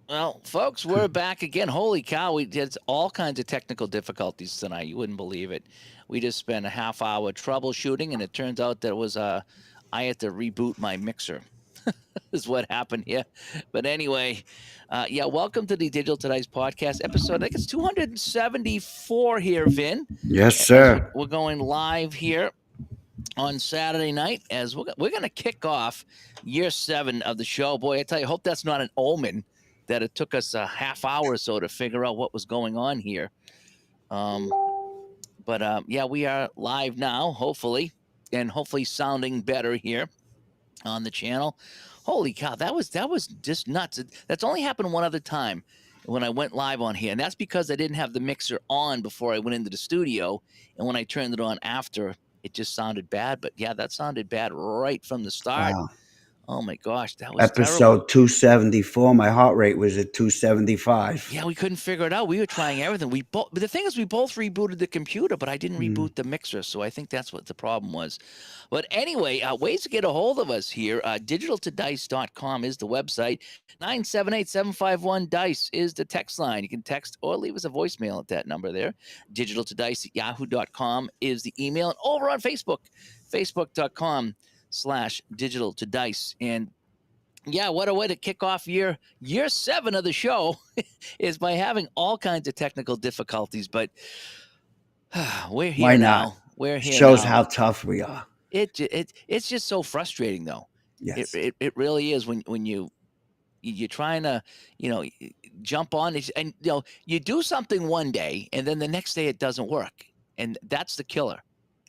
Well, folks, we're back again. Holy cow, we did all kinds of technical difficulties tonight. You wouldn't believe it. We just spent a half hour troubleshooting, and it turns out that it was I had to reboot my mixer. Is what happened here. But anyway, yeah, welcome to the Digital Today's podcast episode. I think it's 274 here, Vin. Yes, As sir. we're going live here on Saturday night, as we're going to kick off year 7 of the show. Boy, I tell you, I hope that's not an omen that it took us a half hour or so to figure out what was going on here. Um, but yeah, we are live now, hopefully, and hopefully sounding better here on the channel. Holy cow, that was just nuts. That's only happened one other time when I went live on here, and that's because I didn't have the mixer on before I went into the studio, and when I turned it on after, it just sounded bad. But yeah, that sounded bad right from the start. Wow. Oh my gosh, that was terrible. Episode 274. My heart rate was at 275. Yeah, we couldn't figure it out. We were trying everything. But the thing is, we both rebooted the computer, but I didn't Mm. reboot the mixer, so I think that's what the problem was. But anyway, ways to get a hold of us here. Digitaltodice.com is the website. 978-751-DICE is the text line. You can text or leave us a voicemail at that number there. Digitaltodice@yahoo.com is the email. And over on Facebook, facebook.com/digitaltodice. And yeah, what a way to kick off year 7 of the show is by having all kinds of technical difficulties. But we're Why here not? now. We're here Shows now. how tough we are. It's just so frustrating, though. Yes. It really is when you're trying to jump on it, and you do something one day and then the next day it doesn't work, and that's the killer.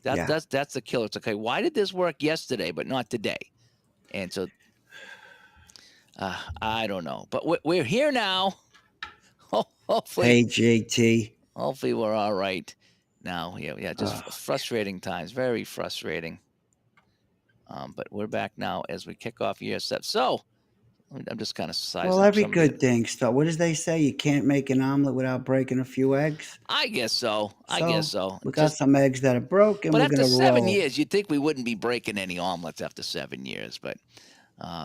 Yeah. That's the killer. It's okay. Why did this work yesterday but not today? And so I don't know, but we're here now. Hopefully, Hey, JT. hopefully we're all right now. Yeah, just Oh, frustrating times, very frustrating. But we're back now as we kick off year 7. So I'm just kind of sizing well, up every some of the. good thing stuff. What does they say? You can't make an omelet without breaking a few eggs. I guess so. I guess so. We got Just some eggs that are broken. but We're after gonna 7 roll. years, you'd think we wouldn't be breaking any omelets after 7 years. But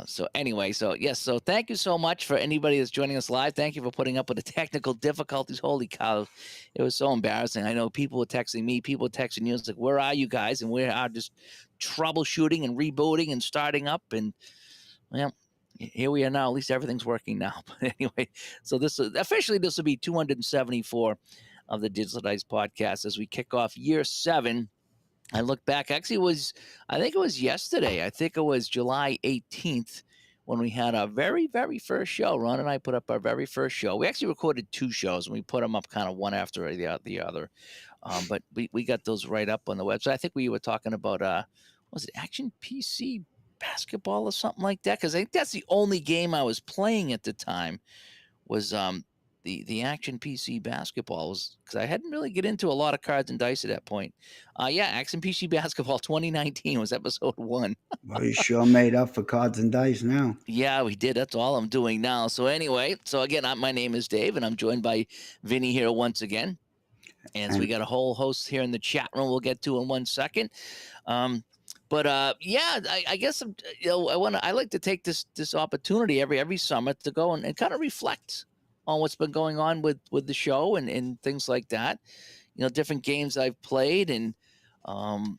so anyway, so yes, so thank you so much for anybody that's joining us live. Thank you for putting up with the technical difficulties. Holy cow, it was so embarrassing. I know people were texting me, people were texting you. It's like, where are you guys? And we are just troubleshooting and rebooting and starting up. And well, here we are now. At least everything's working now. But anyway, so this will be 274 of the Digital Dice podcast as we kick off year 7. I look back. Actually, I think it was yesterday. I think it was July 18th when we had our very, very first show. Ron and I put up our very first show. We actually recorded 2 shows and we put them up kind of one after the other. But we got those right up on the website. I think we were talking about was it Action PC basketball or something like that? Because I think that's the only game I was playing at the time was the Action PC basketball, was because I hadn't really get into a lot of cards and dice at that point. Yeah, Action PC basketball 2019 was episode 1. Well, you sure made up for cards and dice now. Yeah, we did. That's all I'm doing now. So anyway, so again, my name is Dave, and I'm joined by Vinny here once again. And so we And got a whole host here in the chat room we'll get to in 1 second. But yeah, I guess I like to take this opportunity every summer to go and kind of reflect on what's been going on with the show and things like that. Different games I've played, and um,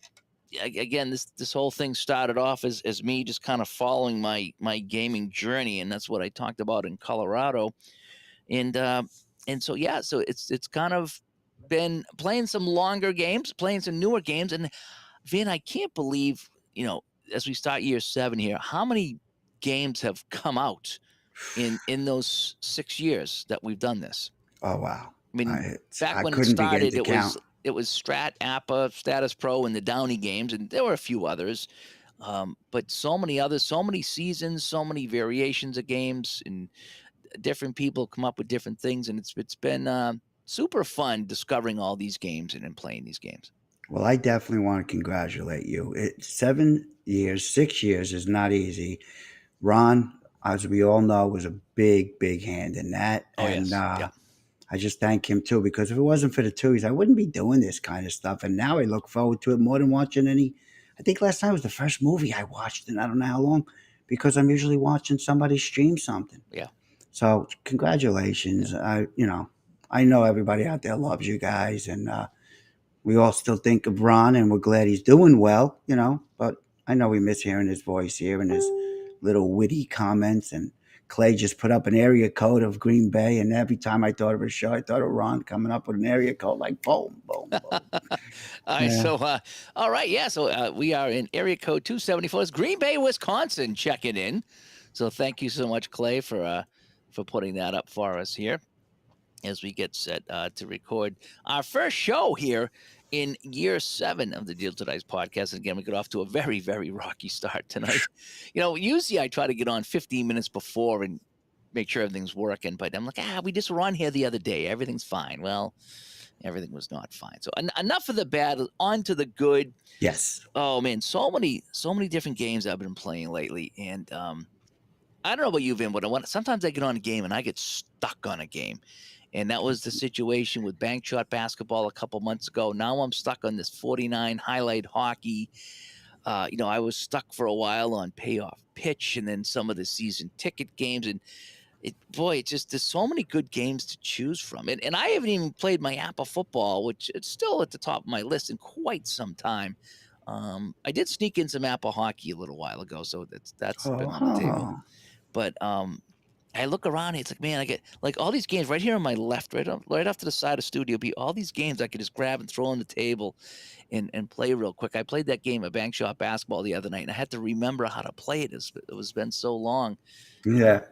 again, this whole thing started off as me just kind of following my gaming journey, and that's what I talked about in Colorado, and so yeah, so it's kind of been playing some longer games, playing some newer games, and Vin, I can't believe as we start year 7 here, how many games have come out in those 6 years that we've done this. oh wow, I mean, back I when it couldn't begin started, to count. it was Strat, Appa, Status Pro, and the Downey games, and there were a few others, but so many others, so many seasons, so many variations of games, and different people come up with different things, and it's been super fun discovering all these games and playing these games. Well, I definitely want to congratulate you. 7 years, 6 years is not easy. Ron, as we all know, was a big, big hand in that. Oh And yes, yeah. I just thank him too, because if it wasn't for the Tuies, I wouldn't be doing this kind of stuff. And now I look forward to it more than watching any. I think last night was the first movie I watched in I don't know how long, because I'm usually watching somebody stream something. Yeah. So congratulations. I know everybody out there loves you guys, and we all still think of Ron, and we're glad he's doing well. But I know we miss hearing his voice here and his little witty comments. And Clay just put up an area code of Green Bay, and every time I thought of a show, I thought of Ron coming up with an area code like boom, boom, boom. All right, Yeah. so all right, yeah. So we are in area code 274. It's Green Bay, Wisconsin, checking in. So thank you so much, Clay, for putting that up for us here as we get set to record our first show here in year 7 of the Deal to Dice podcast. And again, we got off to a very, very rocky start tonight. Usually I try to get on 15 minutes before and make sure everything's working, but I'm like, we just were on here the other day. Everything's fine. Well, everything was not fine. So enough of the bad, on to the good. Yes. Oh man, so many different games I've been playing lately, and I don't know about you, Vin, but sometimes I get on a game and I get stuck on a game. And that was the situation with Bank Shot Basketball a couple months ago. Now I'm stuck on this 49 highlight hockey. I was stuck for a while on Payoff Pitch and then some of the season ticket games. And it's just there's so many good games to choose from. And I haven't even played my Apple football, which it's still at the top of my list in quite some time. I did sneak in some Apple hockey a little while ago, so that's been on the table. Oh, But I look around, it's like, man, I get like all these games right here on my left, right off to the side of Studio B. All these games I could just grab and throw on the table and play real quick. I played that game of Bank Shot Basketball the other night, and I had to remember how to play it. It was been so long. yeah,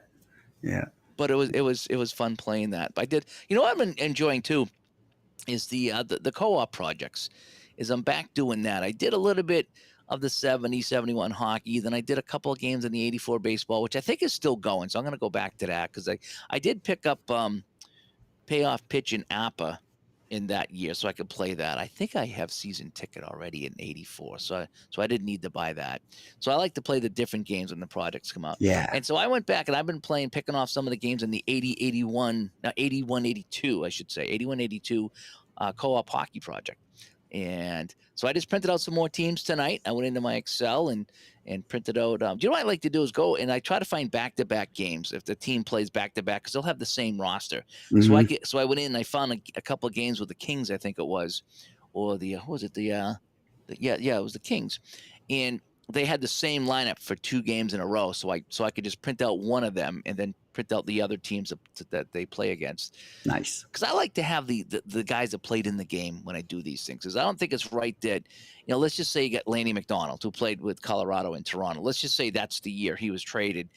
yeah. But it was fun playing that. But I did, what I'm enjoying too is the co-op projects. Is I'm back doing that. I did a little bit of the 70, 71 hockey. Then I did a couple of games in the 84 baseball, which I think is still going. So I'm going to go back to that because I did pick up Payoff Pitch and APA in that year, so I could play that. I think I have season ticket already in 84, so I didn't need to buy that. So I like to play the different games when the projects come out. Yeah. And so I went back and I've been picking off some of the games in the 81, 82, I should say, 81, 82 co-op hockey project. And so I just printed out some more teams tonight. I went into my Excel and printed out. Do you know what I like to do is go and I try to find back-to-back games if the team plays back-to-back because they'll have the same roster. Mhm. So I went in and I found a couple of games with the Kings, I think it was, or what was it? It was the Kings, and they had the same lineup for 2 games in a row. So I could just print out one of them and then print out the other teams that they play against. Nice. Because I like to have the guys that played in the game when I do these things. Because I don't think it's right that, let's just say you got Lanny McDonald, who played with Colorado and Toronto. Let's just say that's the year he was traded.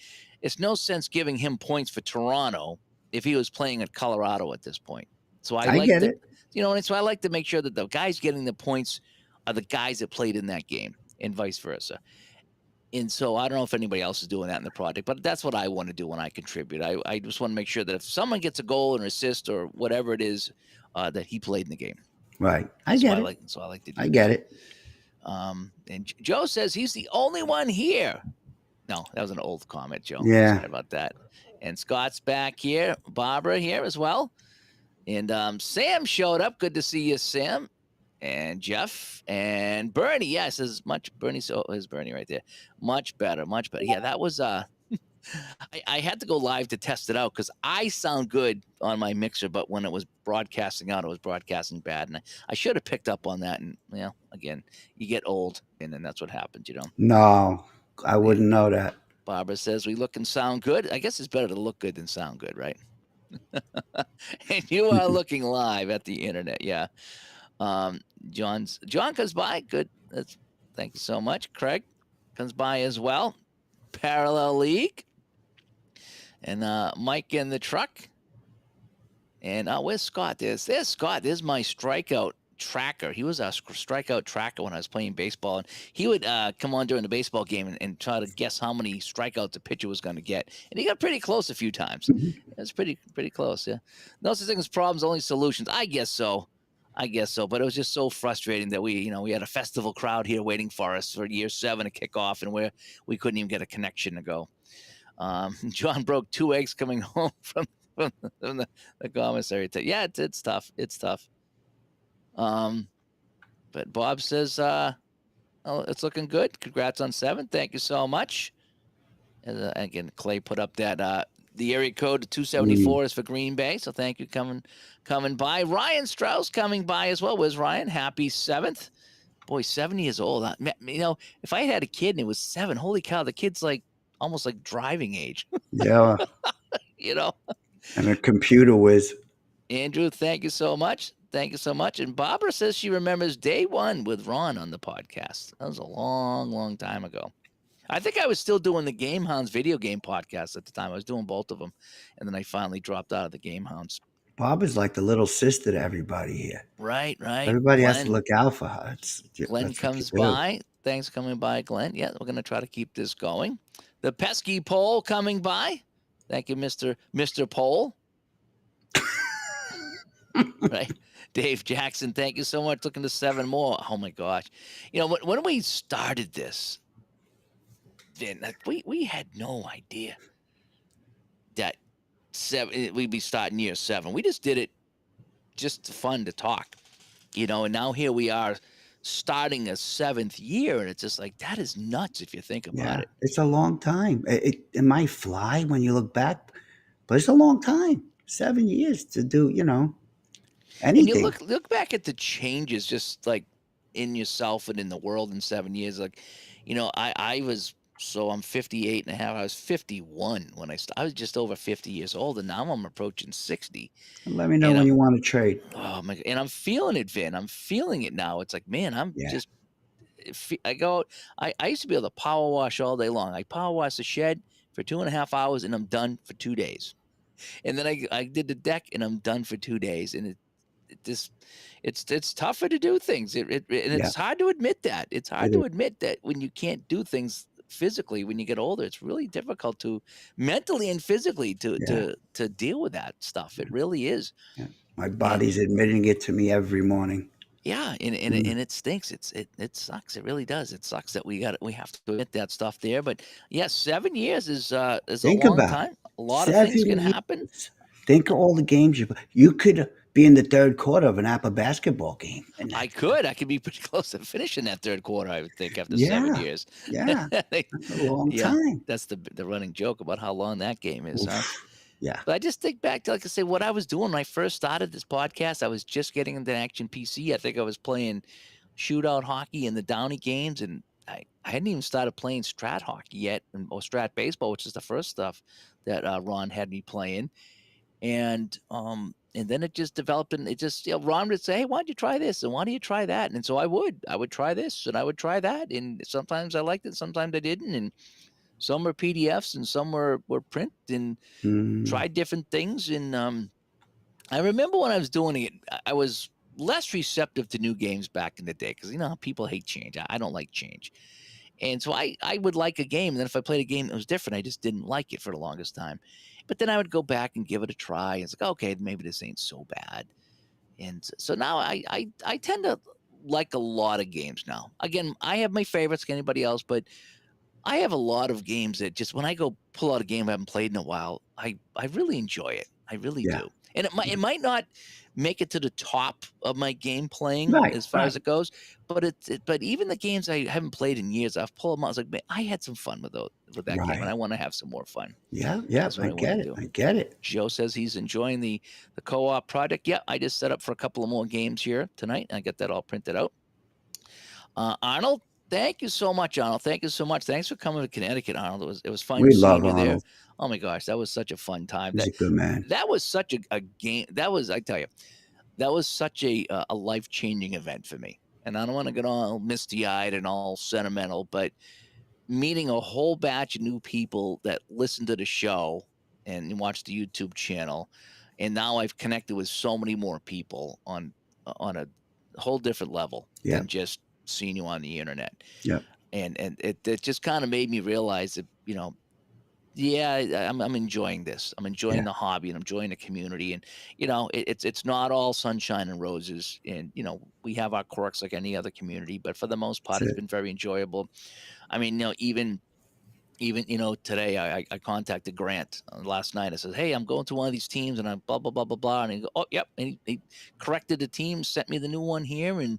It's no sense giving him points for Toronto if he was playing at Colorado at this point. So I get it. and so I like to make sure that the guys getting the points are the guys that played in that game and vice versa. And so I don't know if anybody else is doing that in the project, but that's what I want to do when I contribute. I just want to make sure that if someone gets a goal or an assist or whatever it is, that he played in the game. Right. I get it. So I like to do I get it. And Joe says he's the only one here. No, that was an old comment, Joe. Yeah. Sorry about that. And Scott's back here. Barbara here as well. And Sam showed up. Good to see you, Sam. And Jeff and Bernie. Yes, is Bernie. So is Bernie right there. Much better. Yeah, that was I had to go live to test it out because I sound good on my mixer, but when it was broadcasting out, it was broadcasting bad. And I should have picked up on that. And again, you get old, and then that's what happens, No, I wouldn't know that. Barbara says we look and sound good. I guess it's better to look good than sound good, right? And you are looking live at the internet, yeah. John comes by. Good. Thank you so much. Craig comes by as well. Parallel League. And Mike in the truck. And where's Scott? There's Scott. There's my strikeout tracker. He was a strikeout tracker when I was playing baseball. And he would come on during the baseball game and try to guess how many strikeouts a pitcher was going to get. And he got pretty close a few times. It was pretty close, yeah. No such thing as problems, only solutions. I guess so. But it was just so frustrating that we had a festival crowd here waiting for us for year 7 to kick off, and we couldn't even get a connection to go. John broke 2 eggs coming home from the commissary. Yeah, it's tough. It's tough. But Bob says, it's looking good. Congrats on 7. Thank you so much. And again, Clay put up that The area code 274 Mm. is for Green Bay. So thank you coming by. Ryan Strauss coming by as well. Where's Ryan? Happy 7th. Boy, 7 years old. If I had a kid and it was 7, holy cow, the kid's like almost like driving age. Yeah, you know. and a computer whiz. Andrew, thank you so much. Thank you so much. And Barbara says she remembers day 1 with Ron on the podcast. That was a long, long time ago. I think I was still doing the Game Hounds video game podcast at the time. I was doing both of them, and then I finally dropped out of the Game Hounds. Bob is like the little sister to everybody here. Right. Everybody has to look out for her. Glenn That's what you comes do. by. Thanks for coming by, Glenn. Yeah, we're going to try to keep this going. The pesky Pole coming by. Thank you, Mr. Pole. Right. Dave Jackson, thank you so much. Looking to 7 more. Oh, my gosh. When we started this, Vin, we had no idea that we'd be starting year 7. We just did it just fun to talk, and now here we are starting a 7th year, and it's just like, that is nuts if you think about it. It's a long time. It might fly when you look back, but it's a long time. 7 years to do, anything. And you look back at the changes just like in yourself and in the world in 7 years. Like, I was, so I'm 58 and a half. I was 51 when I was just over 50 years old, and now I'm approaching 60. Let me know when you want to trade. Oh my! And I'm feeling it, Vin. I'm feeling it now. It's like, man, I used to be able to power wash all day long. I power wash the shed for 2.5 hours, and I'm done for 2 days. And then I did the deck, and I'm done for 2 days. And it's tougher to do things. It's hard to admit that. It's hard to admit that when you can't do things physically when you get older, it's really difficult to mentally and physically to deal with that stuff. It really is. Yeah. My body's admitting it to me every morning. Yeah, and it stinks. It sucks. It really does. It sucks that we have to admit that stuff there. But yes, 7 years is a long time. A lot of things can happen. Think of all the games you could be in the third quarter of an Apple basketball game. And I could be pretty close to finishing that third quarter, I would think, after 7 years. Yeah, that's a long time. That's the running joke about how long that game is, huh? Yeah. But I just think back to, like I say, what I was doing when I first started this podcast. I was just getting into Action PC. I think I was playing shootout hockey in the Downey games, and I hadn't even started playing Strat hockey yet, or Strat baseball, which is the first stuff that Ron had me playing. And then it just developed, and it just, Ron would say, hey, why don't you try this? And why don't you try that? And so I would try this and I would try that. And sometimes I liked it, sometimes I didn't. And some were PDFs and some were print, and tried different things. And I remember when I was doing it, I was less receptive to new games back in the day, because how people hate change. I don't like change. And so I would like a game, and then if I played a game that was different, I just didn't like it for the longest time. But then I would go back and give it a try, and it's like, okay, maybe this ain't so bad. And so now I tend to like a lot of games now. Again, I have my favorites, like anybody else, but I have a lot of games that just, when I go pull out a game I haven't played in a while, I really enjoy it. I really do. And it might not make it to the top of my game playing as far as it goes, but but even the games I haven't played in years, I've pulled them out. I was like, man, I had some fun with that game, and I want to have some more fun. Yeah, I get it. Joe says he's enjoying the co-op project. Yeah, I just set up for a couple of more games here tonight, and I get that all printed out. Arnold, thank you so much, Arnold. Thank you so much. Thanks for coming to Connecticut, Arnold. It was fun seeing you there. Oh my gosh, that was such a fun time. He's a good man. That was such a game. That was, I tell you, that was such a life-changing event for me. And I don't want to get all misty-eyed and all sentimental, but meeting a whole batch of new people that listen to the show and watch the YouTube channel, and now I've connected with so many more people on a whole different level than just seeing you on the internet. Yeah. And it just kind of made me realize that, I'm enjoying this. I'm enjoying the hobby, and I'm enjoying the community. And, it's not all sunshine and roses. And, we have our quirks like any other community, but for the most part, it's been very enjoyable. I mean, even today I contacted Grant last night. I said, hey, I'm going to one of these teams, and I'm blah, blah, blah, blah, blah. And he goes, oh, yep. And he corrected the team, sent me the new one here. And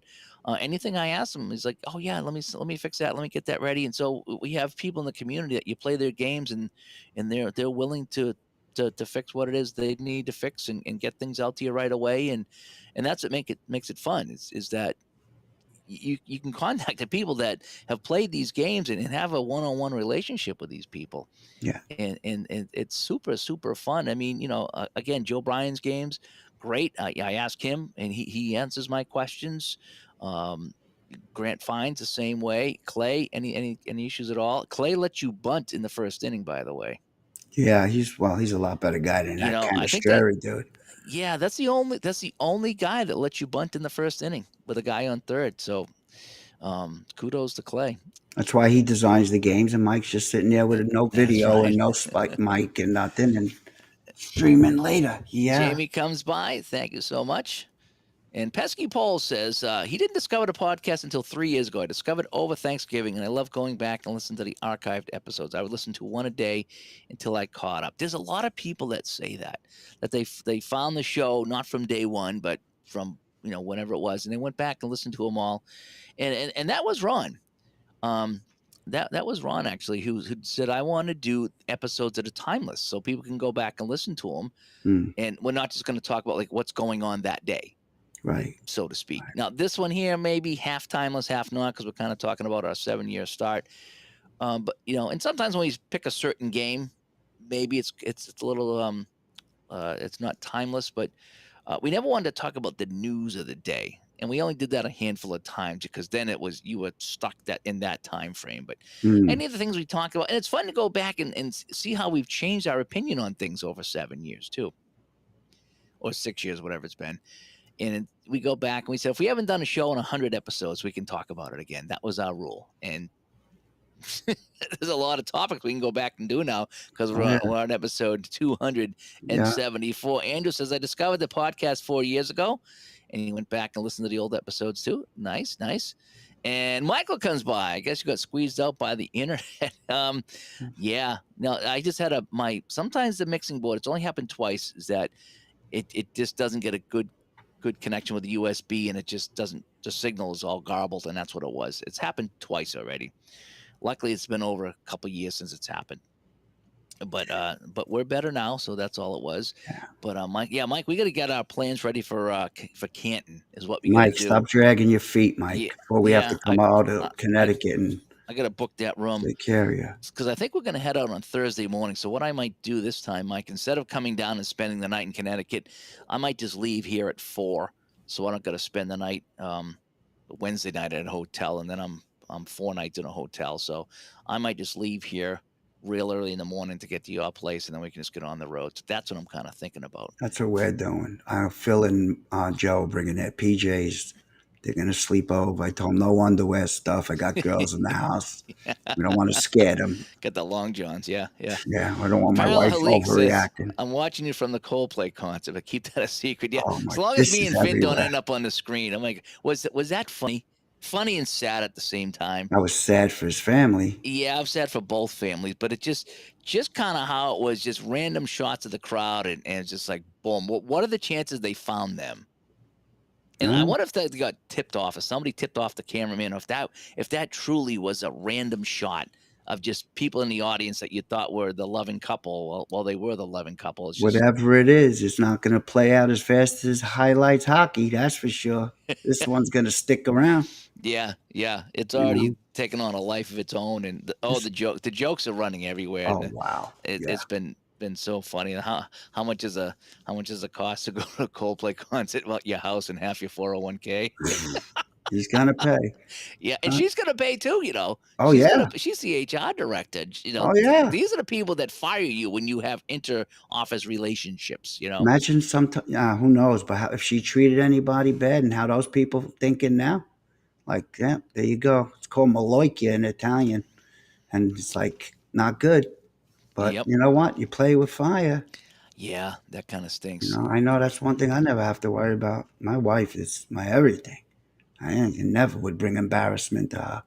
anything I asked him, he's like, oh yeah, let me fix that. Let me get that ready. And so we have people in the community that you play their games, and they're willing to to fix what it is they need to fix and get things out to you right away. And that's what makes it fun is that you can contact the people that have played these games and have a one-on-one relationship with these people. Yeah. And it's super fun. I mean, again, Joe Bryan's games, great. I ask him and he answers my questions. um Grant Fines the same way. Clay, any issues at all? Clay lets you bunt in the first inning, by the way. Yeah, he's a lot better guy than that kind I of think that, scary dude. yeah, that's the only guy that lets you bunt in the first inning with a guy on third. So kudos to Clay. That's why he designs the games, and Mike's just sitting there with no That's video and right. no spike mic and nothing, and streaming later. Yeah. Jamie comes by. Thank you so much. And Pesky Paul says he didn't discover the podcast until 3 years ago. I discovered over Thanksgiving, and I love going back and listening to the archived episodes. I would listen to one a day until I caught up. There's a lot of people that say that they found the show not from day one, but from whenever it was, and they went back and listened to them all. And that was Ron. That was Ron actually who said I want to do episodes that are timeless, so people can go back and listen to them, Mm, and we're not just going to talk about like what's going on that day, right. so to speak. Now, this one here may be half timeless, half not, because we're kind of talking about our 7-year start. But and sometimes when you pick a certain game, maybe it's a little it's not timeless. But we never wanted to talk about the news of the day, and we only did that a handful of times because then you were stuck in that time frame. But Mm, any of the things we talk about, and it's fun to go back and see how we've changed our opinion on things over 7 years too, or 6 years, whatever it's been. And we go back and we said, if we haven't done a show in 100 episodes, we can talk about it again. That was our rule. And there's a lot of topics we can go back and do now because yeah. we're on episode Yeah. 274. Andrew says, I discovered the podcast 4 years ago. And he went back and listened to the old episodes too. Nice. And Michael comes by. I guess you got squeezed out by the internet. Yeah. No, I just had sometimes the mixing board, it's only happened twice, is that it just doesn't get a good connection with the USB, and it just doesn't. The signal is all garbled, and that's what it was. It's happened twice already. Luckily, it's been over a couple years since it's happened. But we're better now, so that's all it was. Yeah. But Mike, we got to get our plans ready for Canton. Is what we got to Mike, do. stop dragging your feet, Mike, Yeah, before we have to come out I- of Connecticut and I got to book that room take care of you. because I think we're going to head out on Thursday morning. So what I might do this time, Mike, instead of coming down and spending the night in Connecticut, I might just leave here at 4, so I don't got to spend the night Wednesday night at a hotel, and then I'm 4 nights in a hotel. So I might just leave here real early in the morning to get to your place, and then we can just get on the road. So that's what I'm kind of thinking about. That's what we're doing. Phil and Joe bringing their PJs. They're going to sleep over. I told them no underwear stuff. I got girls in the house. We don't want to scare them. Got the long johns, yeah. Yeah, I don't want my Parallel wife League says, overreacting. I'm watching you from the Coldplay concert, but keep that a secret. Yeah, Oh my, as long as this me is and Finn don't everywhere. end up on the screen. I'm like, was that funny? Funny and sad at the same time. I was sad for his family. Yeah, I'm sad for both families, but it just kind of how it was, just random shots of the crowd, and it's just like, boom. What are the chances they found them? And I wonder if they got tipped off, if somebody tipped off the cameraman, or if that truly was a random shot of just people in the audience that you thought were the loving couple. Well, they were the loving couple. It's just, Whatever it is, it's not going to play out as fast as highlights hockey. That's for sure. This one's going to stick around. yeah, it's You already know? taken on a life of its own. And the jokes are running everywhere. Oh wow! It's been so funny. How much is a cost to go to a Coldplay concert? Well, your house and half your 401k. He's gonna pay. Yeah, and she's gonna pay too. Oh she's yeah. she's the HR director. Oh yeah. These are the people that fire you when you have inter-office relationships. Imagine who knows, but if she treated anybody bad, and how those people thinking now, like, yeah, there you go. It's called Maloikia in Italian, and it's like not good. But Yep. you know what? You play with fire. Yeah, that kind of stinks. I know that's one thing I never have to worry about. My wife is my everything. I never would bring embarrassment to her.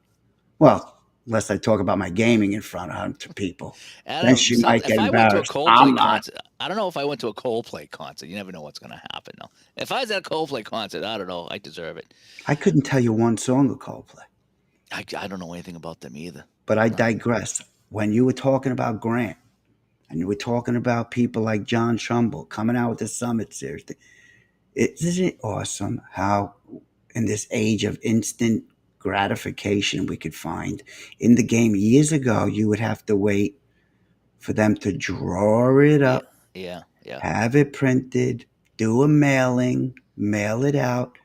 Well, unless I talk about my gaming in front of her to people. Then she might get if I went to a embarrassed. Coldplay I'm not. concert, I don't know if I went to a Coldplay concert. You never know what's going to happen. No, if I was at a Coldplay concert, I don't know. I deserve it. I couldn't tell you one song of Coldplay. I don't know anything about them either. But I digress. When you were talking about Grant And we're talking about people like John Trumbull coming out with the Summit Series. Isn't it awesome how, in this age of instant gratification, we could find in the game years ago, you would have to wait for them to draw it Yeah, up, yeah, yeah. have it printed, do a mailing, mail it out.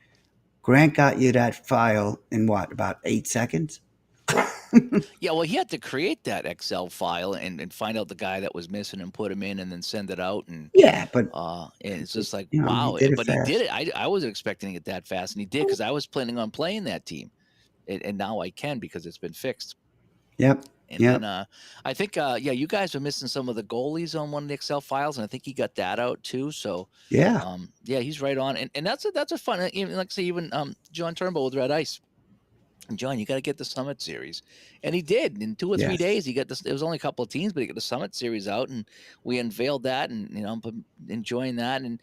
Grant got you that file in what, about 8 seconds? Yeah, well, he had to create that Excel file and find out the guy that was missing and put him in and then send it out Yeah, but and it's just like he wow. did it But he did fast. it. I wasn't expecting it that fast, and he did because I was planning on playing that team, and now I can because it's been fixed. Yep, And then yep, I think yeah, you guys were missing some of the goalies on one of the Excel files, and I think he got that out too. So yeah, yeah, he's right on, and that's a fun. Even like say even John Turnbull with Red Ice. John, you got to get the Summit Series, and he did in 2 or 3 days. yes. He got this. It was only a couple of teams, but he got the Summit Series out, and we unveiled that, and I'm enjoying that, and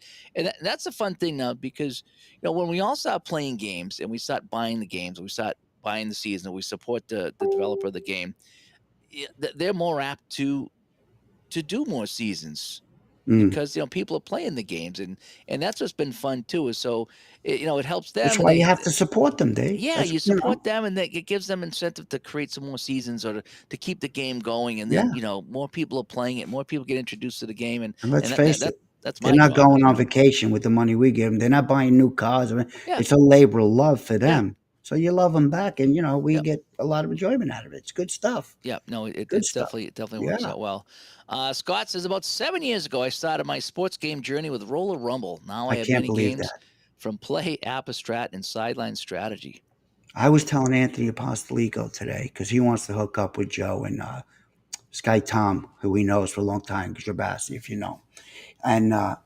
that's a fun thing now because when we all start playing games and we start buying the games, we start buying the season, we support the developer of the game. They're more apt to do more seasons Mm. because people are playing the games, and that's what's been fun too. Is so it helps That's them, and why you they have to support them, Dave. yeah, That's you support them, and that it gives them incentive to create some more seasons or to keep the game going. And then yeah. more people are playing it, more people get introduced to the game, and And let's and that, that, face that it, that's they're my not job. going on vacation with the money we give them. They're not buying new cars. I mean, Yeah, it's a labor of love for yeah, them. So you love them back, and we yeah, get a lot of enjoyment out of it. It's good stuff. yeah. No, Good it's stuff. definitely works Yeah, out well. Scott says about 7 years ago, I started my sports game journey with Roller Rumble. Now I I have can't many believe games that. from Play, Apostrat, and Sideline Strategy. I was telling Anthony Apostolico today because he wants to hook up with Joe and Sky Tom, who he knows for a long time, Jabassi, if you know. And I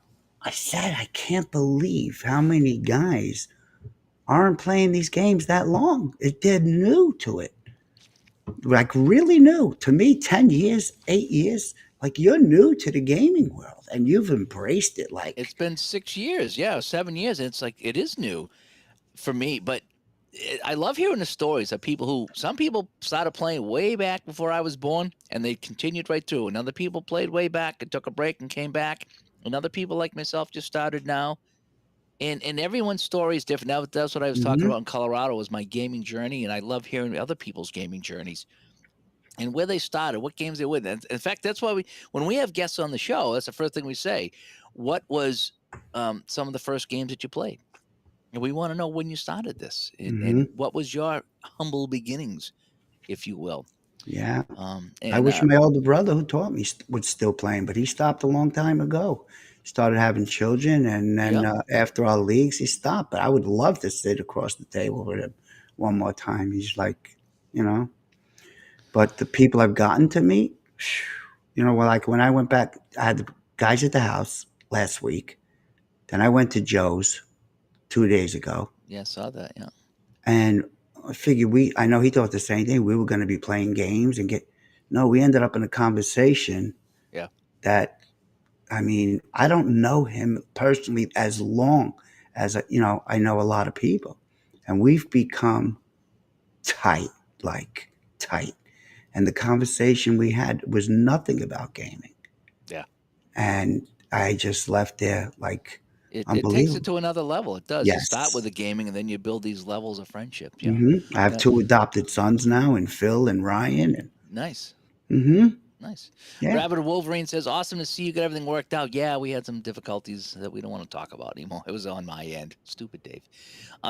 said, I can't believe how many guys aren't playing these games that long. They're new to it, like really new. To me, 10 years, 8 years, like you're new to the gaming world and you've embraced it. It's Like, been 6 years, yeah, 7 years, and it's like it is new for me, but I love hearing the stories of people who some people started playing way back before I was born and they continued right through. And other people played way back and took a break and came back. And other people like myself just started now. And everyone's story is different. That's what I was talking mhm, about in Colorado was my gaming journey. And I love hearing other people's gaming journeys and where they started, what games they were with. And in fact, that's why when we have guests on the show, that's the first thing we say. What was some of the first games that you played? And we want to know when you started this and mhm, what was your humble beginnings, if you will. yeah. I And wish my older brother who taught me was still playing, but he stopped a long time ago. Started having children, and then yeah, after our leagues, he stopped. But I would love to sit across the table with him one more time. He's like, you know. But the people I've gotten to meet, well, like when I went back, I had the guys at the house last week. Then I went to Joe's 2 days ago, yeah, saw that. Yeah, and I figured I know he thought the same thing. We were going to be playing games and no, we ended up in a conversation yeah, that, I mean, I don't know him personally as long as, I know a lot of people, and we've become tight, like tight. And the conversation we had was nothing about gaming. yeah. And I just left there like It takes it unbelievable. to another level. It does. You start with Yes. the gaming, and then you build these levels of friendship. Yeah, I have yeah. two adopted sons now, and Phil and Ryan. And Nice, hmm nice. yeah, Rabbit Wolverine says, "Awesome to see you got everything worked out." Yeah, we had some difficulties that we don't want to talk about anymore. It was on my end. Stupid Dave.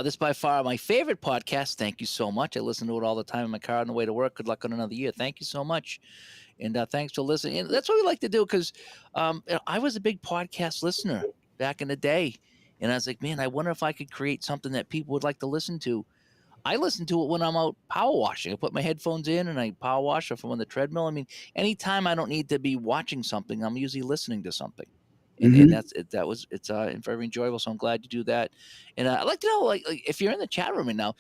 This is by far my favorite podcast. Thank you so much. I listen to it all the time in my car on the way to work. Good luck on another year. Thank you so much. And thanks for listening. And that's what we like to do because I was a big podcast listener back in the day. And I was like, man, I wonder if I could create something that people would like to listen to. I listen to it when I'm out power washing. I put my headphones in and I power wash if I'm on the treadmill. I mean, anytime I don't need to be watching something, I'm usually listening to something. And hmm that's it. It's very enjoyable. So I'm glad you do that. And I'd like to know, like if you're in the chat room right now,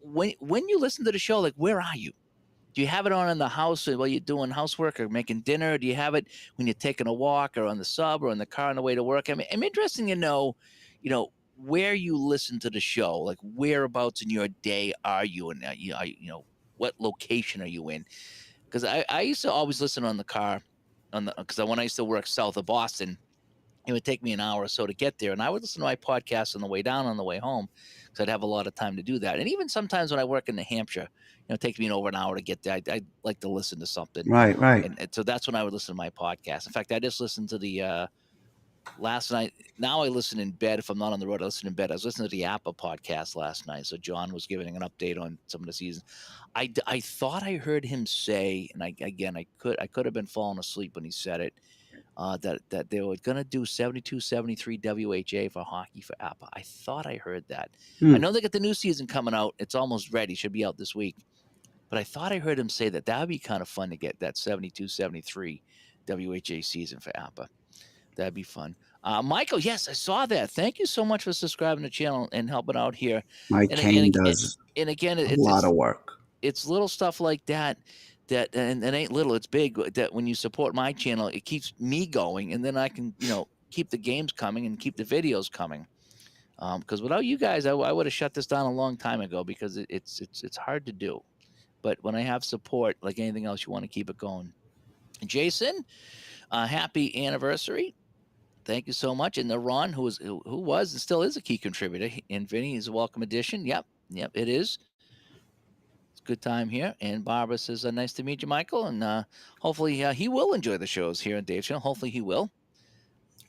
when you listen to the show, like where are you? Do you have it on in the house while you're doing housework or making dinner? Do you have it when you're taking a walk or on the sub or in the car on the way to work? I mean, I'm interested to know, where you listen to the show. Like, whereabouts in your day are you? And what location are you in? Because I used to always listen on the car because when I used to work south of Boston, it would take me an hour or so to get there, and I would listen to my podcast on the way down, on the way home, because I'd have a lot of time to do that. And even sometimes when I work in New Hampshire, it takes me over an hour to get there. I'd like to listen to something, Right, right. and so that's when I would listen to my podcast. In fact, I just listened to the last night. Now I listen in bed. If I'm not on the road, I listen in bed. I was listening to the Appa podcast last night. So John was giving an update on some of the season. I thought I heard him say, and I could have been falling asleep when he said it, that they were going to do 72, 73 WHA for hockey for Appa. I thought I heard that. I know they got the new season coming out. It's almost ready. Should be out this week. But I thought I heard him say that would be kind of fun to get that 72, 73 WHA season for Appa. That'd be fun. Michael, yes, I saw that. Thank you so much for subscribing to the channel and helping out here. Mike Kane does and again, a lot of work. It's little stuff like that and it ain't little, it's big, that when you support my channel, it keeps me going, and then I can, keep the games coming and keep the videos coming. Because without you guys, I would have shut this down a long time ago, because it's hard to do. But when I have support, like anything else, you want to keep it going. Jason, happy anniversary. Thank you so much. And the Ron, who was and still is a key contributor, and Vinny is a welcome addition. Yep, it is. It's a good time here. And Barbara says, nice to meet you, Michael. And hopefully he will enjoy the shows here in Dave's channel. Hopefully he will.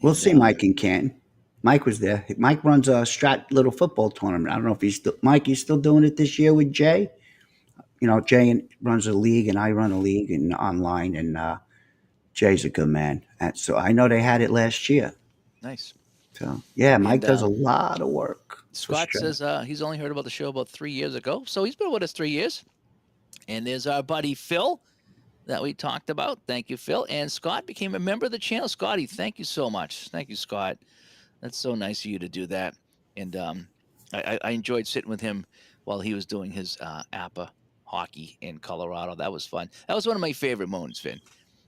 We'll see Mike in Canton. Mike was there. Mike runs a Strat little football tournament. I don't know if he's still doing it this year with Jay. Jay runs a league, and I run a league and online, and Jay's a good man. And so I know they had it last year. Nice. So, yeah, Mike does a lot of work. Scott says he's only heard about the show about 3 years ago. So he's been with us 3 years. And there's our buddy Phil that we talked about. Thank you, Phil. And Scott became a member of the channel. Scotty, thank you so much. Thank you, Scott. That's so nice of you to do that. And I enjoyed sitting with him while he was doing his Appa hockey in Colorado. That was fun. That was one of my favorite moments, Finn.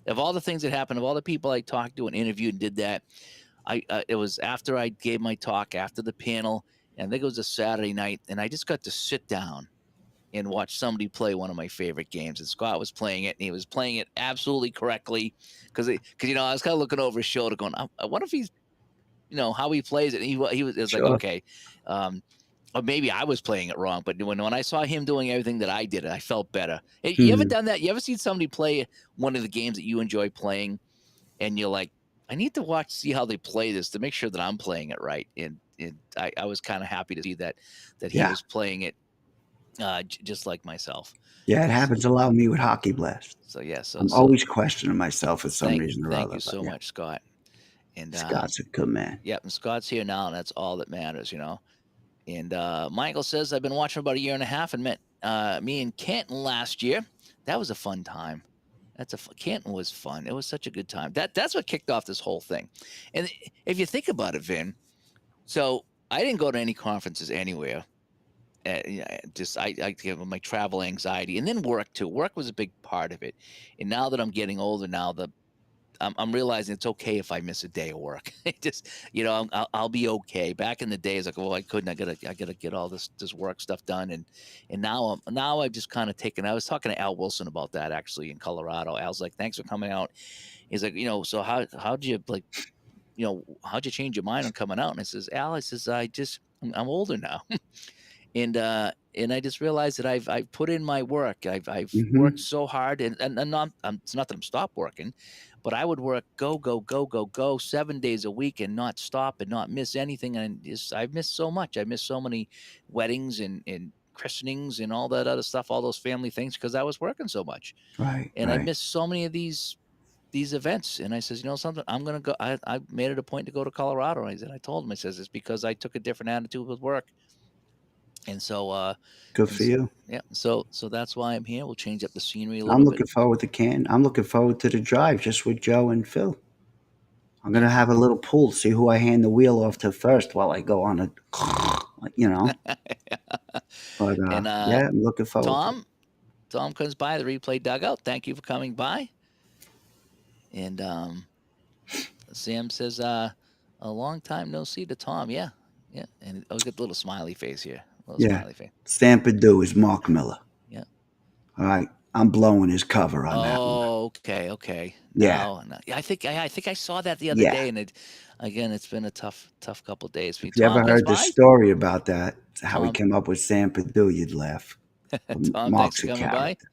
Of all the things that happened, of all the people I talked to and interviewed and did that, it was after I gave my talk, after the panel, and I think it was a Saturday night, and I just got to sit down and watch somebody play one of my favorite games. And Scott was playing it, and he was playing it absolutely correctly, because I was kind of looking over his shoulder going, I wonder if he's, how he plays it. And it was sure. Like, okay. Or maybe I was playing it wrong, but when I saw him doing everything that I did, I felt better. You ever done that? You ever seen somebody play one of the games that you enjoy playing, and you're like, I need to see how they play this to make sure that I'm playing it right. And I was kind of happy to see that he was playing it just like myself. Yeah, it happens a lot with me with Hockey Blast. So yeah, I'm always questioning myself for some reason or other. Thank you so much, Scott. And Scott's a good man. Yep, and Scott's here now, and that's all that matters, And Michael says, I've been watching about a year and a half and met me in Canton last year. That was a fun time. Canton was fun. It was such a good time. That's what kicked off this whole thing. And if you think about it, Vin, so I didn't go to any conferences anywhere. I give my travel anxiety, and then work too. Work was a big part of it. And now that I'm getting older, I'm realizing it's okay if I miss a day of work. Just, I'll be okay. Back in the days, like, I couldn't. I gotta get all this work stuff done. And now I've just kind of taken. I was talking to Al Wilson about that actually in Colorado. Al's like, thanks for coming out. He's like, so how'd you how'd you change your mind on coming out? And I says, Al, I'm older now. And I just realized that I've put in my work. I've worked so hard, and it's not that I'm stopped working, but I would work go 7 days a week and not stop and not miss anything. And I've missed so much. I missed so many weddings and christenings and all that other stuff, all those family things, because I was working so much. Right. And I missed so many of these events. And I says, something, I'm gonna go. I made it a point to go to Colorado. And I told him, I says, it's because I took a different attitude with work. And so good for you. Yeah. So that's why I'm here. We'll change up the scenery a little bit. I'm looking forward to the drive just with Joe and Phil. I'm gonna have a little pool, see who I hand the wheel off to first while I go on a But I'm looking forward. Tom comes by the replay dugout. Thank you for coming by. And Sam says a long time no see to Tom. Yeah. And I'll get the little smiley face here. Smiley face. Stamp and do is Mark Miller. Yeah. All right. I'm blowing his cover on that one. Oh, Oh, okay. Yeah, Yeah, I think I saw that the other yeah. day, and again, it's been a tough couple days. If you Tom ever comes heard the by. story about that, how he Tom, came up with Sam Perdue, you'd laugh. Tom, thanks Mark's for a coming by. character.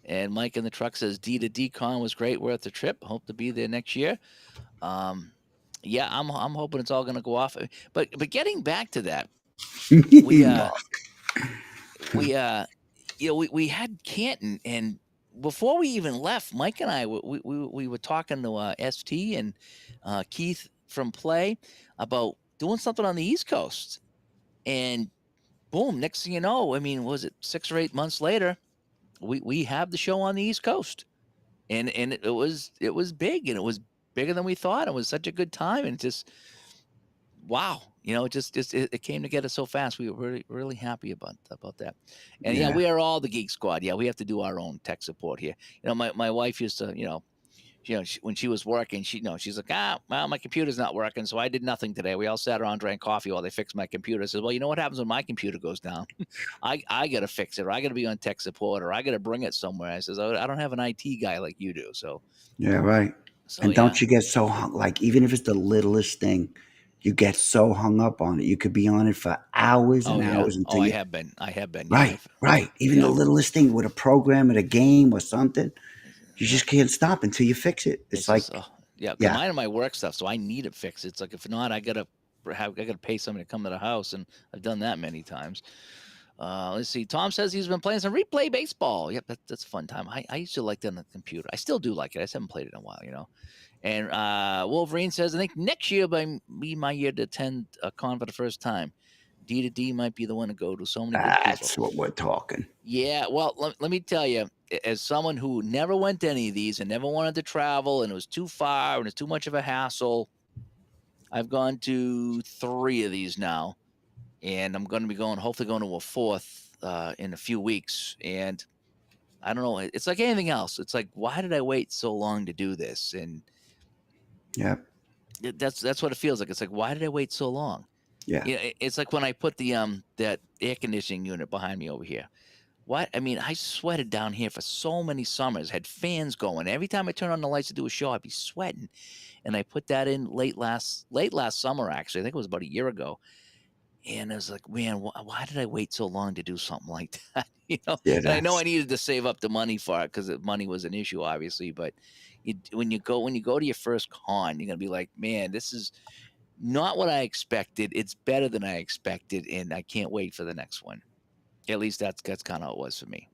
And Mike in the truck says D2D Con was great, worth the trip. Hope to be there next year. Um, yeah, I'm hoping it's all going to go off. But getting back to that, we Mark. we we had Canton, and before we even left, Mike and I we were talking to ST and Keith from Play about doing something on the East Coast, and boom, next thing you know, I mean, was it 6 or 8 months later, we have the show on the East Coast, and it was big, and it was bigger than we thought. It was such a good time, and just wow, it came together so fast. We were really happy about that. And yeah, Yeah. we are all the Geek Squad. Yeah, we have to do our own tech support here. My wife used to, when she was working, she's like, well, my computer's not working, so I did nothing today. We all sat around, drank coffee while they fixed my computer. I said, well, you know what happens when my computer goes down? I got to fix it, or I got to be on tech support, or I got to bring it somewhere. I says, oh, I don't have an IT guy like you do. Yeah, right. So And yeah. don't you get so hung, like, even if it's the littlest thing, you get so hung up on it. You could be on it for hours Oh and yeah. hours Oh, until I you, have been. I have been. Yeah. right, right. Even the Yeah. littlest thing with a program or a game or something, you Yeah. just can't stop until you fix it. It's It's just, like, yeah, because yeah, mine are my work stuff, so I need it fixed. It's like if not, I gotta pay somebody to come to the house, and I've done that many times. Let's see. Tom says he's been playing some replay baseball. Yep, that's a fun time. I used to like that on the computer. I still do like it. I just haven't played it in a while. And Wolverine says, I think next year be my year to attend a con for the first time. D2D might be the one to go to. So many good people. that's what we're talking. Yeah, well, let me tell you, as someone who never went to any of these and never wanted to travel, and it was too far and it's too much of a hassle, I've gone to 3 of these now, and I'm going to be hopefully going to a fourth in a few weeks. And I don't know, it's like anything else. It's like, why did I wait so long to do this? And Yeah, that's what it feels like. It's like, why did I wait so long? yeah, It's like when I put the that air conditioning unit behind me over here. What? I mean, I sweated down here for so many summers, had fans going. Every time I turn on the lights to do a show, I'd be sweating. And I put that in late last summer, actually. I think it was about a year ago. And I was like, man, why did I wait so long to do something like that? yeah. And I know That's I needed to save up the money for it because money was an issue, obviously. But when you go to your first con, you're gonna be like, man, this is not what I expected. It's better than I expected, and I can't wait for the next one. At least that's kind of how it was for me.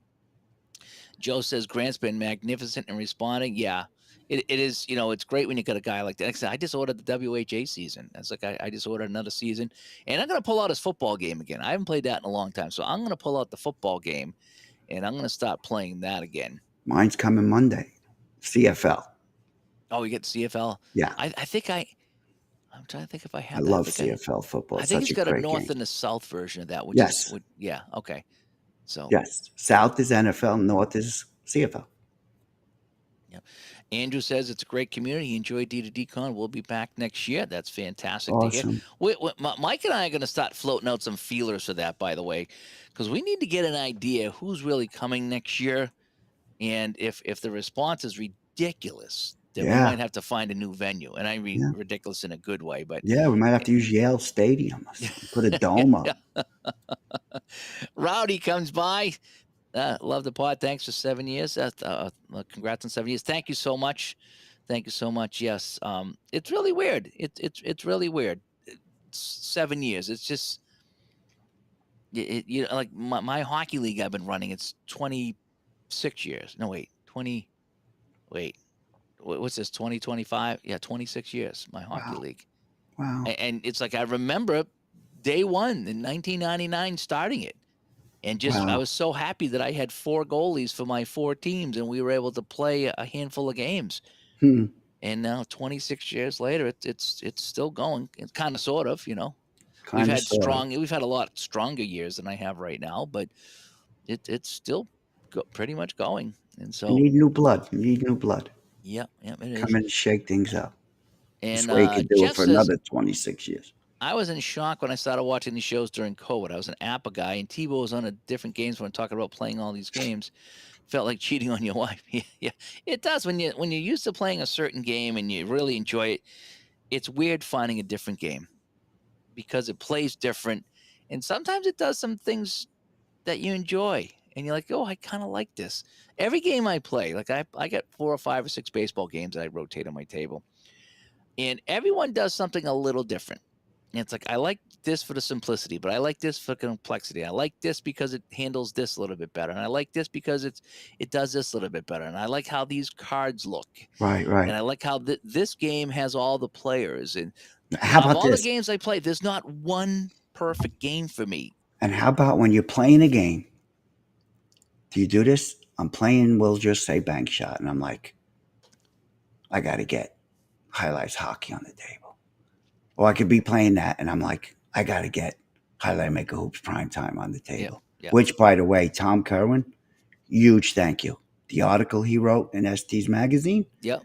Joe says Grant's been magnificent in responding. Yeah, it is. It's great when you got a guy like that. Like I said, I just ordered the WHA season. That's like I just ordered another season, and I'm gonna pull out his football game again. I haven't played that in a long time, so I'm gonna pull out the football game, and I'm gonna start playing that again. mine's coming Monday. CFL. Oh, you get CFL. Yeah, I think I'm trying to think if I I have that. love CFL football. I It's think such it's a got a great north game. and a south version of that, which is Yes, yeah, okay. So yes. South is NFL, North is CFL. yeah. Andrew says it's a great community. He enjoyed D2D Con. We'll be back next year. That's fantastic to hear. Awesome. Mike and I are going to start floating out some feelers for that, by the way, because we need to get an idea who's really coming next year. And if the response is ridiculous, then we Yeah, might have to find a new venue. And I mean yeah, ridiculous in a good way. But yeah. We might have to use Yale Stadium or something. Put a dome up. Rowdy comes by. Love the pod. Thanks for 7 years. Congrats on 7 years. Thank you so much. Thank you so much. Yes. It's really weird. It's really weird. 7 years. It's just like my hockey league I've been running. It's 26 years. No wait, 20. Wait, what's this? 2025? Yeah, 26 years. My hockey Wow, league, wow, and it's like I remember day one in 1999 starting it. And just I wow. was so happy that I had 4 goalies for my 4 teams, and we were able to play a handful of games. Hmm. And now 26 years later, it's still going. It's kind of sort of. We've Kind of, had sort of. we've had a lot stronger years than I have right now, but it's still pretty much going. And You so need new blood. You need new blood. yeah, it Come is. in and shake things up. This And way you could do it Jeff for says another 26 years. I was in shock when I started watching these shows during COVID. I was an APA guy, and Tebow was on a different games when talking about playing all these games. felt like cheating on your wife. Yeah, it does. When you're used to playing a certain game and you really enjoy it, it's weird finding a different game because it plays different, and sometimes it does some things that you enjoy, and you're like, oh, I kind of like this. Every game I play, like I got 4 or 5 or 6 baseball games that I rotate on my table, and everyone does something a little different. And it's like I like this for the simplicity, but I like this for complexity. I like this because it handles this a little bit better, and I like this because it does this a little bit better, and I like how these cards look, Right, and right. I like how this game has all the players. And How of about all the this? games I play, there's not one perfect game for me. And how about when you're playing a game? Do you do this? I'm playing, we'll just say bank shot. And I'm like, I got to get highlights hockey on the table. Or I could be playing that and I'm like, I got to get highlight maker hoops prime time on the Yeah, table. yeah, Which, by the way, Tom Kerwin, huge thank you. The article he wrote in ST's magazine yep.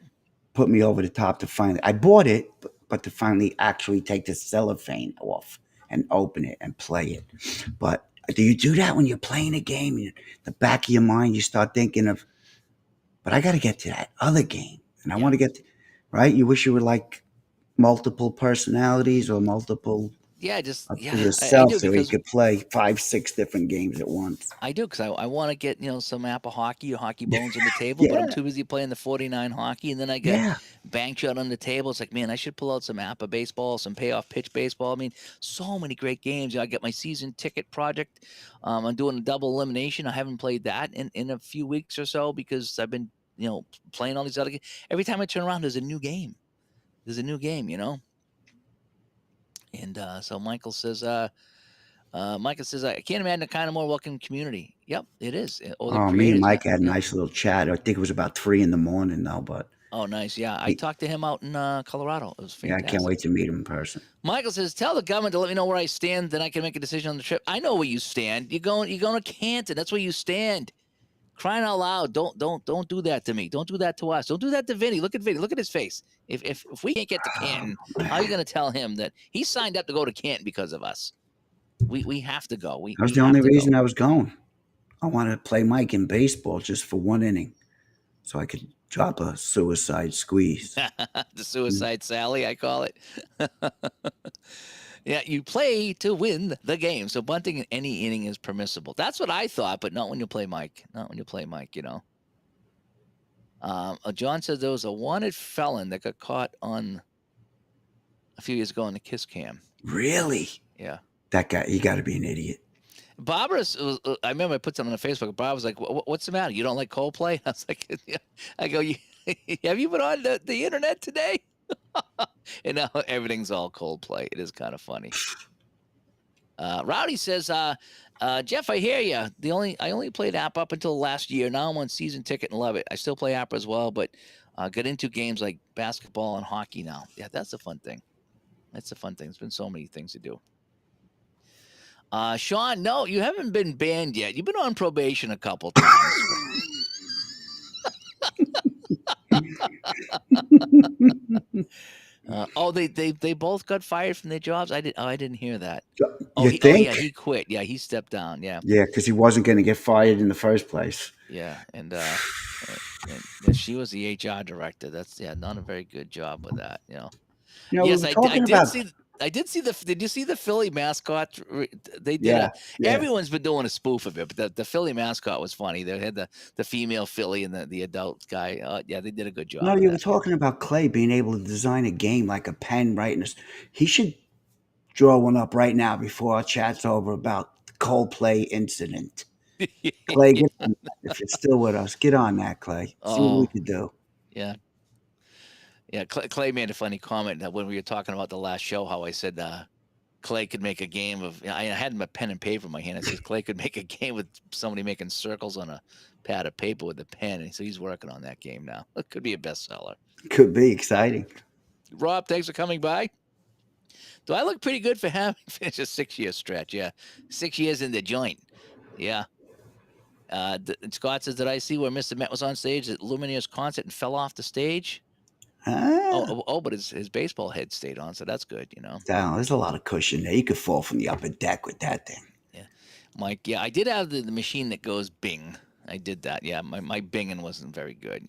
put me over the top to finally, I bought it, but to finally actually take the cellophane off and open it and play it. But do you do that when you're playing a game? In the back of your mind, you start thinking of, but I got to get to that other game. And I Yeah. want to get, right? You wish you were like multiple personalities or multiple Yeah, just I yourself do so you because could play 5, 6 different games at once. I want to get some Apple hockey or hockey bones on the table, but I'm Yeah. too busy playing the 49 hockey, and then I got Yeah. bank shot on the table. It's like, man, I should pull out some Apple baseball, some payoff pitch baseball. I mean, so many great games. I got my season ticket project. I'm doing a double elimination. I haven't played that in a few weeks or so because I've been playing all these other games. Every time I turn around, there's a new game. There's a new game. And so Michael says, I can't imagine a kind of more welcoming community. Yep, it is. Or the Oh, me and creators. Mike had a Yeah. nice little chat. I think it was about 3 in the morning though, but Oh, nice. Yeah, I he, talked to him out in Colorado. It was yeah, I can't fantastic. wait to meet him in person. Michael says, tell the government to let me know where I stand, then I can make a decision on the trip. I know where you stand. You're going to Canton. That's where you stand. Crying out loud. Don't do that to me. Don't do that to us. Don't do that to Vinny. Look at Vinny. Look at his face. If we can't get to Canton, how are you going to tell him that he signed up to go to Canton because of us? We have to go. That was We the have only to go. reason I was going. I wanted to play Mike in baseball just for one inning so I could drop a suicide squeeze. The suicide Sally, I call it. Yeah, you play to win the game. So bunting in any inning is permissible. That's what I thought, but not when you play Mike. Not when you play Mike. John says there was a wanted felon that got caught on a few years ago on the Kiss Cam. Really? Yeah. That guy, he got to be an idiot. Barbara, I remember I put something on Facebook. Barbara was like, "What's the matter? You don't like Coldplay?" I was like, yeah. I go, have you been on the internet today? And now everything's all Coldplay. It is kind of funny. Rowdy says, Jeff, I hear you. I only played app up until last year. Now I'm on season ticket and love it. I still play app as well, but get into games like basketball and hockey now. Yeah, that's a fun thing. That's a fun thing. There's been so many things to do. Sean, no, you haven't been banned yet. You've been on probation a couple times. They both got fired from their jobs. I didn't hear that. You think? He quit. Yeah, he stepped down. Yeah. Yeah, because he wasn't going to get fired in the first place. Yeah, and she was the HR director. That's not a very good job with that. You know, Yes, we were talking about. I did see the. Did you see the Philly mascot? They did. Yeah, yeah. Everyone's been doing a spoof of it, but the Philly mascot was funny. They had the female Philly and the adult guy. Yeah, they did a good job. No, of you were that. talking about Clay being able to design a game like a pen, right? And he should draw one up right now before our chat's over about the Coldplay incident. Clay, get on that. If you're still with us, get on that, Clay. See what we can do. Yeah. Yeah, Clay made a funny comment that when we were talking about the last show, how I said Clay could make a game of. I had a pen and paper in my hand. I said Clay could make a game with somebody making circles on a pad of paper with a pen, and so he's working on that game now. It could be a bestseller. Could be exciting. Rob, thanks for coming by. Do I look pretty good for having finished a 6-year stretch? Yeah, 6 years in the joint. Yeah. Scott says, did I see where Mr. Met was on stage at Lumineers concert and fell off the stage? But his baseball head stayed on, so that's good, There's a lot of cushion there. You could fall from the upper deck with that thing. Yeah, Mike. Yeah, I did have the machine that goes bing. I did that. Yeah, my binging wasn't very good.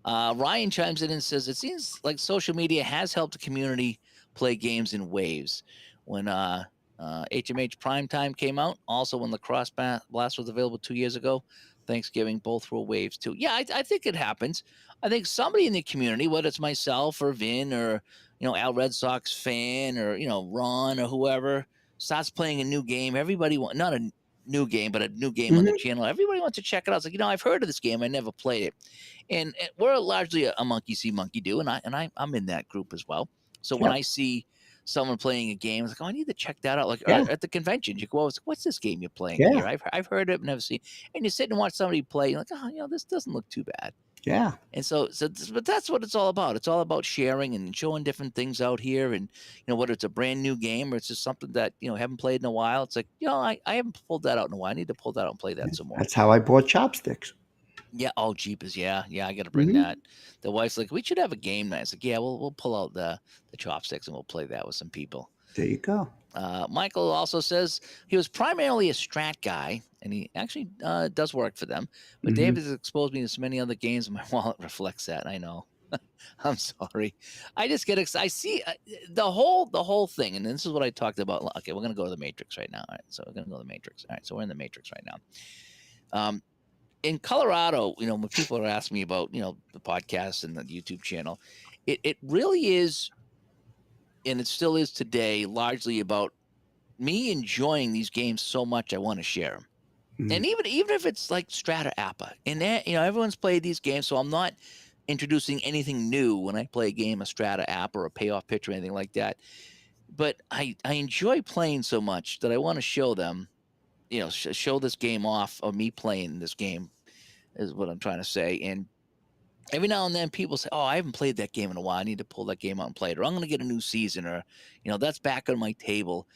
Ryan chimes in and says it seems like social media has helped the community play games in waves. When HMH Primetime came out, also when Lacrosse Blast was available 2 years ago, Thanksgiving, both were waves too. Yeah, I think it happens. I think somebody in the community, whether it's myself or Vin or Al Red Sox fan or Ron or whoever, starts playing a new game. Everybody not a new game, but a new game on the Hmm. channel. Everybody wants to check it out. It's like I've heard of this game, I never played it, and we're largely a monkey see, monkey do, and I'm in that group as well. So when Yep. I see someone playing a game, it's like, oh, I need to check that out. Like Yeah. at the convention, you go, over, what's this game you're playing Yeah. here? I've heard it, but never seen. And you sit and watch somebody play, you're like, oh, this doesn't look too bad. Yeah. And but that's what it's all about. It's all about sharing and showing different things out here, and whether it's a brand new game or it's just something that haven't played in a while. It's like I haven't pulled that out in a while. I need to pull that out and play that some more. That's how I bought chopsticks. Yeah. Oh, jeepers. Yeah. Yeah. I got to bring Hmm. that. The wife's like, we should have a game night. It's like, yeah, we'll pull out the chopsticks and we'll play that with some people. There you go. Michael also says he was primarily a strat guy, and he actually does work for them. But Hmm. David has exposed me to so many other games, and my wallet reflects that. I know. I'm sorry. I just get excited. I see the whole thing, and this is what I talked about. Okay, we're gonna go to the Matrix right now. All right, so we're gonna go to the Matrix. All right, so we're in the Matrix right now. In Colorado, when people are asking me about, the podcast and the YouTube channel, it really is, and it still is today, largely about me enjoying these games so much I want to share them. Mhm. And even if it's like Strata Appa, and that, everyone's played these games, so I'm not introducing anything new when I play a game of Strata Appa or a payoff pitch or anything like that. But I enjoy playing so much that I want to show them, show this game off of me playing this game is what I'm trying to say. And every now and then people say, oh, I haven't played that game in a while. I need to pull that game out and play it, or I'm going to get a new season, or, that's back on my table.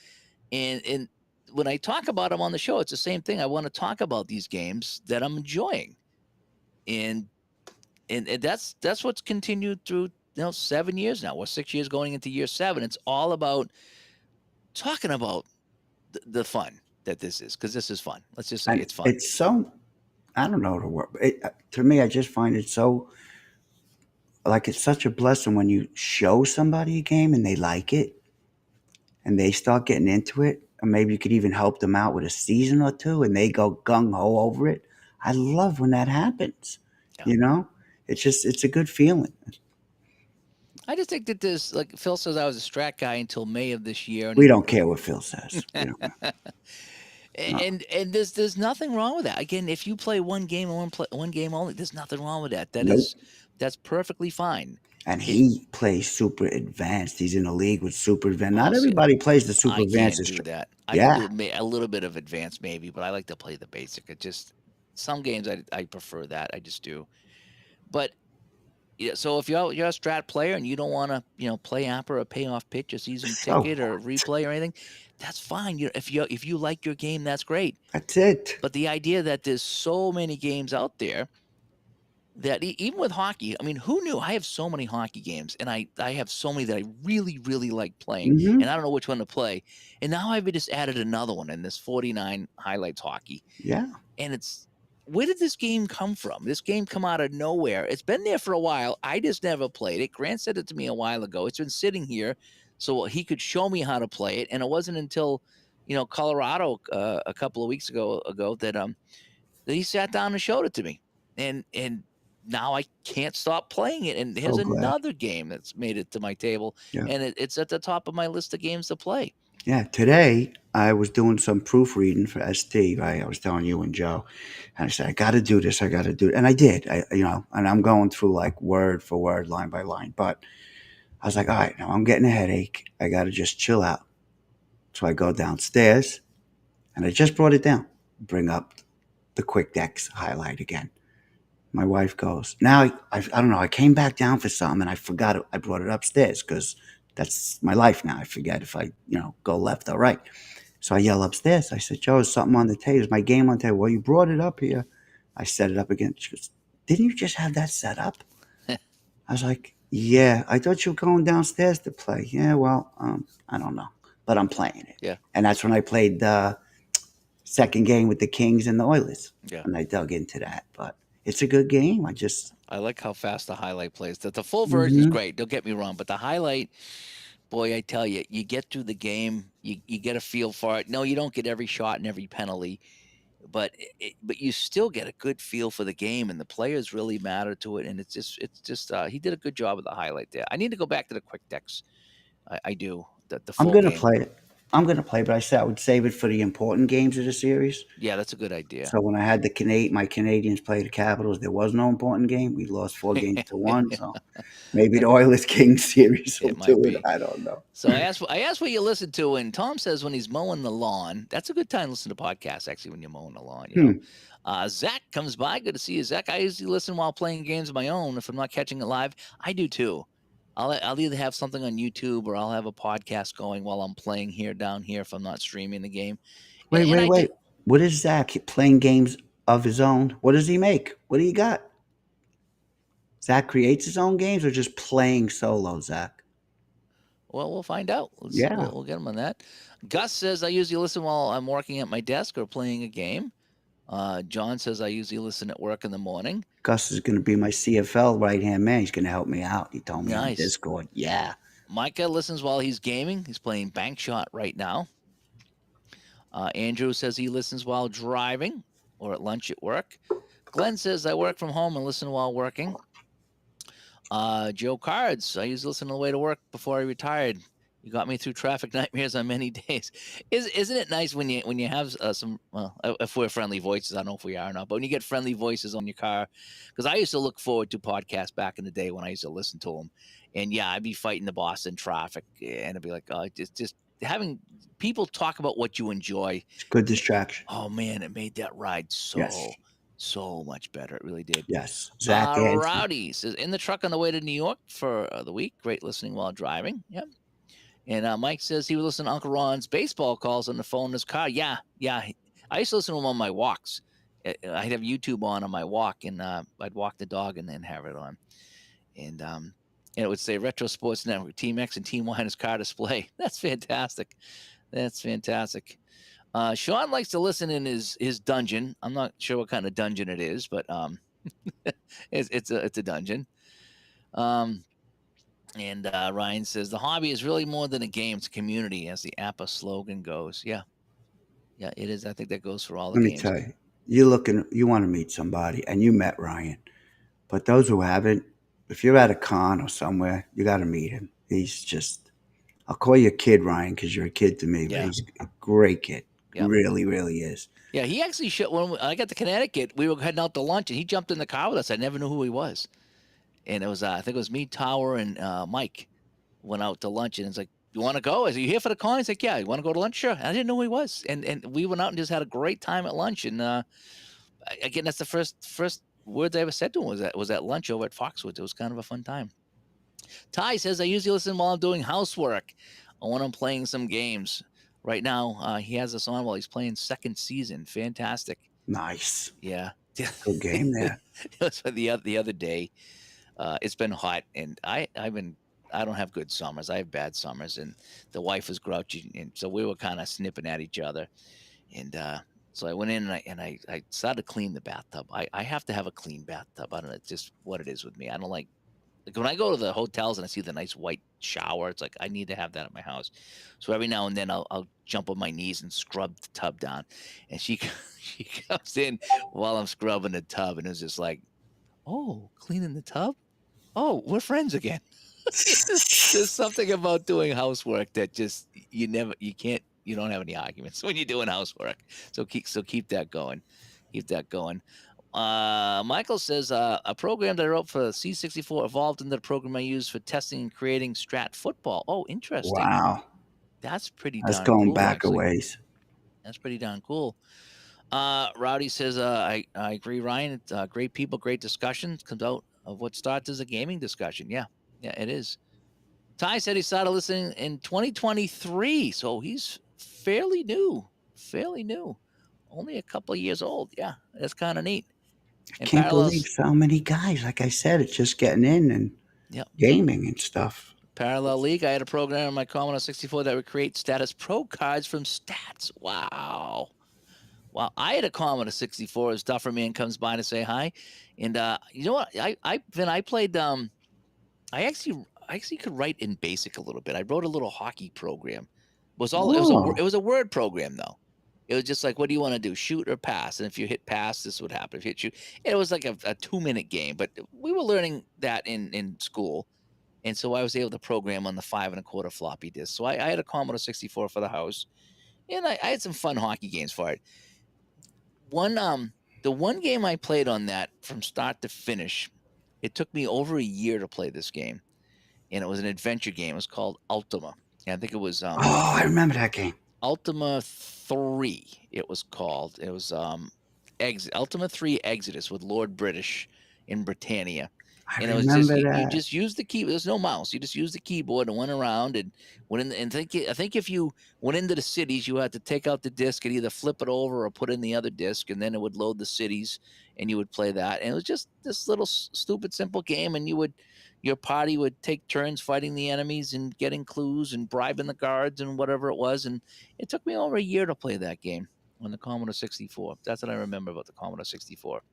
And when I talk about them on the show, it's the same thing. I want to talk about these games that I'm enjoying. And that's what's continued through 7 years now. We're 6 years going into year 7. It's all about talking about the fun that this is, because this is fun. Let's just say And it's fun. it's so, I don't know the word. To me, I just find it so, like, it's such a blessing when you show somebody a game and they like it and they start getting into it. Or maybe you could even help them out with a season or two and they go gung ho over it. I love when that happens. Yeah. You know, it's a good feeling. I just think that this, like Phil says, I was a strat guy until May of this year. We don't care what Phil says. We don't. No. And there's nothing wrong with that. Again, if you play one game and one game only, there's nothing wrong with that. Nope. That's perfectly fine. And he plays super advanced. He's in a league with super advanced. Not See, everybody plays the super I can't advanced. do that. I Yeah. can do a little bit of advanced maybe, but I like to play the basic. It just some games I prefer that. I just do. But yeah, so if you're a strat player and you don't want to play app or a payoff pitch, a season Oh, ticket or replay or anything, that's fine. If you like your game, that's great. that's it. But the idea that there's so many games out there that even with hockey, I mean, who knew? I have so many hockey games, and I have so many that I really, really like playing, Mhm. and I don't know which one to play. And now I've just added another one in this 49 highlights hockey. Yeah. And it's, where did this game come from? This game come out of nowhere. It's been there for a while. I just never played it. Grant said it to me a while ago. It's been sitting here so he could show me how to play it. And it wasn't until, Colorado a couple of weeks ago that he sat down and showed it to me. And now I can't stop playing it. And here's So glad. another game that's made it to my table. Yeah. And it's at the top of my list of games to play. Yeah. Today I was doing some proofreading for ST. Right. I was telling you and Joe, and I said I got to do this. I got to do it, and I did. And I'm going through like word for word, line by line. But I was like, all right, now I'm getting a headache. I got to just chill out. So I go downstairs, and I just brought it down. Bring up the Quick Decks highlight again. My wife goes, now I don't know. I came back down for something and I forgot it. I brought it upstairs because that's my life now. I forget if I, go left or right. So I yell upstairs. I said, Joe, is something on the table? Is my game on the table? Well, you brought it up here. I set it up again. She goes, didn't you just have that set up? I was like, yeah, I thought you were going downstairs to play. Yeah, well, I don't know, but I'm playing it. Yeah. And that's when I played second game with the Kings and the Oilers, Yeah. and I dug into that. But it's a good game. I like how fast the highlight plays. The full version is Mhm. great. Don't get me wrong, but the highlight, boy, I tell you, you get through the game, you get a feel for it. No, you don't get every shot and every penalty, but but you still get a good feel for the game, and the players really matter to it. And it's just he did a good job of the highlight there. I need to go back to the quick decks. I do the I'm full gonna game. play it. I'm gonna play, but I said I would save it for the important games of the series. Yeah, that's a good idea. So when I had my Canadians play the Capitals, there was no important game. We lost 4 games to 1. So maybe the Oilers Kings series will It might do it. be. I don't know. So I asked what you listen to, and Tom says when he's mowing the lawn. That's a good time to listen to podcasts, actually, when you're mowing the lawn. Hmm. Zach comes by. Good to see you, Zach. I usually listen while playing games of my own. If I'm not catching it live, I do too. I'll either have something on YouTube or I'll have a podcast going while I'm playing down here if I'm not streaming the game. And, Wait, and wait, I do. wait. What is Zach playing games of his own? What does he make? What do you got? Zach creates his own games or just playing solo, Zach? Well, we'll find out. Yeah. We'll get him on that. Gus says I usually listen while I'm working at my desk or playing a game. John says I usually listen at work in the morning. Gus is going to be my CFL right hand man. He's going to help me out. He told me on Nice. Discord. Yeah. Micah listens while he's gaming. He's playing Bank Shot right now. Andrew says he listens while driving or at lunch at work. Glenn says I work from home and listen while working. Joe Cards, I used to listen on the way to work before I retired. You got me through traffic nightmares on many days. Isn't it nice when you have some? Well, if we're friendly voices, I don't know if we are or not. But when you get friendly voices on your car, because I used to look forward to podcasts back in the day when I used to listen to them, and yeah, I'd be fighting the Boston traffic, and I'd be like, oh, just having people talk about what you enjoy. It's a good distraction. Oh man, it made that ride Yes. so much better. It really did. Yes. Zach Anson. Rowdy says in the truck on the way to New York for the week. Great listening while driving. Yep. And Mike says he would listen to Uncle Ron's baseball calls on the phone in his car. Yeah. I used to listen to him on my walks. I'd have YouTube on my walk, and I'd walk the dog and then have it on. And it would say Retro Sports Network, Team X and Team Y in his car display. That's fantastic. That's fantastic. Sean likes to listen in his dungeon. I'm not sure what kind of dungeon it is, but it's a dungeon. And Ryan says the hobby is really more than a game; it's a community, as the APA slogan goes. Yeah, it is. I think that goes for all the Let me games. tell you, you want to meet somebody, and you met Ryan. But those who haven't, if you're at a con or somewhere, you got to meet him. He's just, I'll call you a kid, Ryan, because you're a kid to me, but Yeah. he's a great kid. He Yep. really, really is. Yeah, he actually when I got to Connecticut, we were heading out to lunch, and he jumped in the car with us. I never knew who he was, and it was I think it was me, Tower, and Mike went out to lunch, and it's like, you want to go? I said, you here for the con? He's like, yeah. You want to go to lunch? Sure. I didn't know who he was, and we went out and just had a great time at lunch. And again, that's the first words I ever said to him was at lunch over at Foxwoods. It was kind of a fun time. Ty says I usually listen while I'm doing housework or when I'm playing some games. Right now, he has us on while he's playing second season. Fantastic. Nice. Yeah. Good game there. It was for the other day. It's been hot, and I don't have good summers. I have bad summers, and the wife was grouchy, and so we were kind of snipping at each other. And so I went in and I started to clean the bathtub. I have to have a clean bathtub. I don't know, it's just what it is with me. I don't like when I go to the hotels and I see the nice white shower. It's like I need to have that at my house. So every now and then I'll jump on my knees and scrub the tub down. And she she comes in while I'm scrubbing the tub, and it was just like, oh, cleaning the tub. Oh, we're friends again. There's something about doing housework that just you don't have any arguments when you're doing housework. So keep that going. Keep that going. Michael says a program that I wrote for C64 evolved into the program I use for testing and creating Strat football. Oh, interesting. Wow. That's pretty That's darn going cool, back a actually. ways. That's pretty darn cool. Rowdy says I agree, Ryan. It's great people, great discussion. It comes out of what starts as a gaming discussion. Yeah, it is. Ty said he started listening in 2023, so he's fairly new. Only a couple of years old. Yeah, that's kind of neat. I can't believe so many guys. Like I said, it's just getting in and gaming and stuff. Parallel League, I had a program on my Commodore 64 that would create Status Pro cards from stats. Wow. Well, I had a Commodore 64 as Dufferman comes by to say hi. And you know what? I played I actually could write in BASIC a little bit. I wrote a little hockey program. Oh, It was a word program though. It was just like, what do you want to do? Shoot or pass? And if you hit pass, this would happen. If you hit shoot, it was like a 2 minute game. But we were learning that in school. And so I was able to program on the 5 1/4 floppy disk. So I had a Commodore 64 for the house. And I had some fun hockey games for it. One the one game I played on that from start to finish, it took me over a year to play this game, and it was an adventure game. It was called Ultima. And I think it was I remember that game. Ultima 3. It was called. It was Ultima 3 Exodus with Lord British in Britannia. I And it was just remember you that. just use the key. There's no mouse. You just use the keyboard and went around and went in. And I think if you went into the cities, you had to take out the disc and either flip it over or put in the other disc, and then it would load the cities, and you would play that. And it was just this little stupid simple game, and your party would take turns fighting the enemies and getting clues and bribing the guards and whatever it was. And it took me over a year to play that game on the Commodore 64. That's what I remember about the Commodore 64.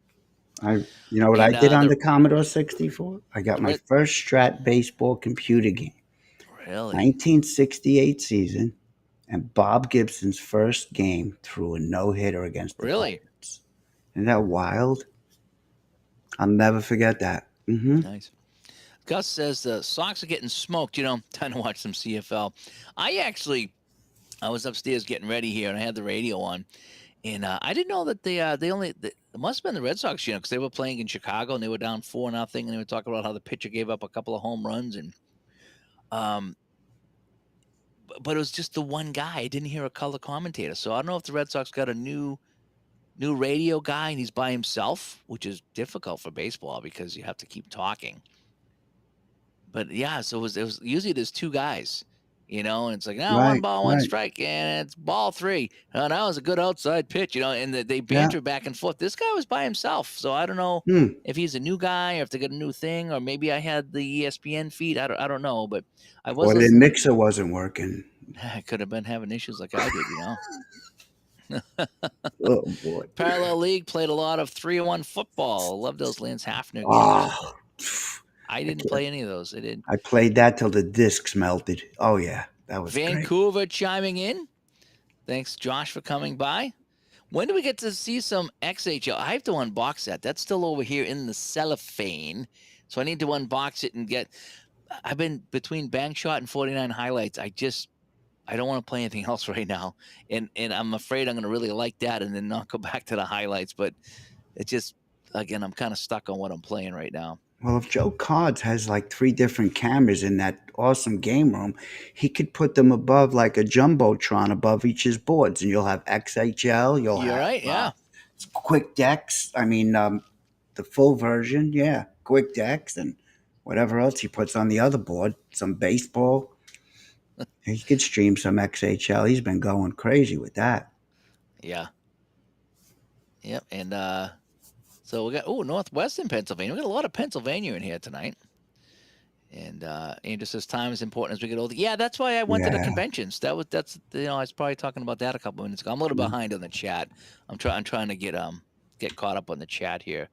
You know what I And did on the Commodore 64? I got my the first Strat baseball computer game, really 1968 season, and Bob Gibson's first game threw a no hitter against the really Pirates. Isn't that wild? I'll never forget that. nice. Gus says the Sox are getting smoked. Time to watch some CFL. I was upstairs getting ready here, and I had the radio on, and I didn't know that it must have been the Red Sox, because they were playing in Chicago and they were down 4-0, and they were talking about how the pitcher gave up a couple of home runs, and um, but it was just the one guy. I didn't hear a color commentator, so I don't know if the Red Sox got a new radio guy and he's by himself, which is difficult for baseball because you have to keep talking. But yeah, so it was usually there's two guys, and it's like now one Right, ball, one right. strike, and it's ball three. Oh, that was a good outside pitch, and they Yeah. banter back and forth. This guy was by himself, so I don't know Hmm. if he's a new guy or if they got a new thing, or maybe I had the ESPN feed. I don't know, but I was Or the listening. mixer wasn't working. I could have been having issues like I did, Oh boy. Parallel League played a lot of 3-1 football. Love those Lance Hafner games. Oh, I didn't play any of those. I did. I played that till the discs melted. Oh yeah, that was great. Vancouver chiming in. Thanks, Josh, for coming by. When do we get to see some XHL? I have to unbox that. That's still over here in the cellophane. So I need to unbox it and get. I've been between Bang Shot and 49 highlights. I don't want to play anything else right now. And I'm afraid I'm going to really like that and then not go back to the highlights. But it just, again, I'm kind of stuck on what I'm playing right now. Well, if Joe Cards has like 3 different cameras in that awesome game room, he could put them above like a jumbotron above each his boards, and you'll have XHL, you'll You're have right. Yeah. Quick Decks. I mean, the full version, yeah, Quick Decks, and whatever else he puts on the other board, some baseball. He could stream some XHL. He's been going crazy with that. Yeah. Yep. And so we got Northwestern Pennsylvania. We got a lot of Pennsylvania in here tonight. And Andrew says time is important as we get older. Yeah, that's why I went to the Yeah. conventions. I was probably talking about that a couple minutes ago. I'm a little behind on the chat. I'm trying to get caught up on the chat here.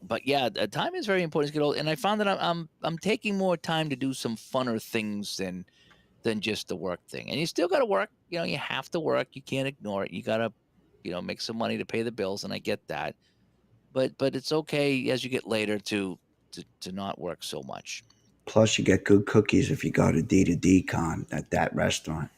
But yeah, time is very important as we get older. And I found that I'm taking more time to do some funner things than just the work thing. And you still got to work. You have to work. You can't ignore it. You got to make some money to pay the bills, and I get that. But it's okay as you get later to not work so much. Plus, you get good cookies if you go to D2D Con at that restaurant.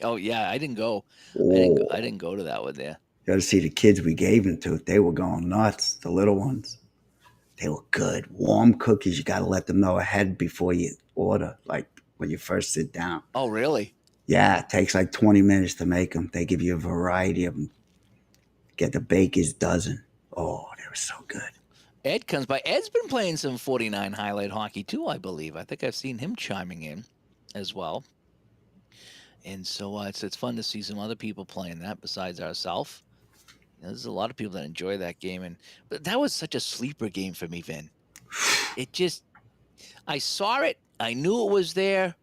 Oh yeah, I didn't go. Oh, I didn't go to that one there. you got to see the kids we gave them to. They were going nuts. The little ones. They were good. Warm cookies. You got to let them know ahead before you order, like when you first sit down. Oh really? Yeah, it takes like 20 minutes to make them. They give you a variety of them. Get the Baker's dozen. Oh, they were so good. Ed comes by. Ed's been playing some 49 highlight hockey too, I believe. I think I've seen him chiming in as well. And so it's fun to see some other people playing that besides ourselves. There's a lot of people that enjoy that game, but that was such a sleeper game for me, Vin. I saw it. I knew it was there.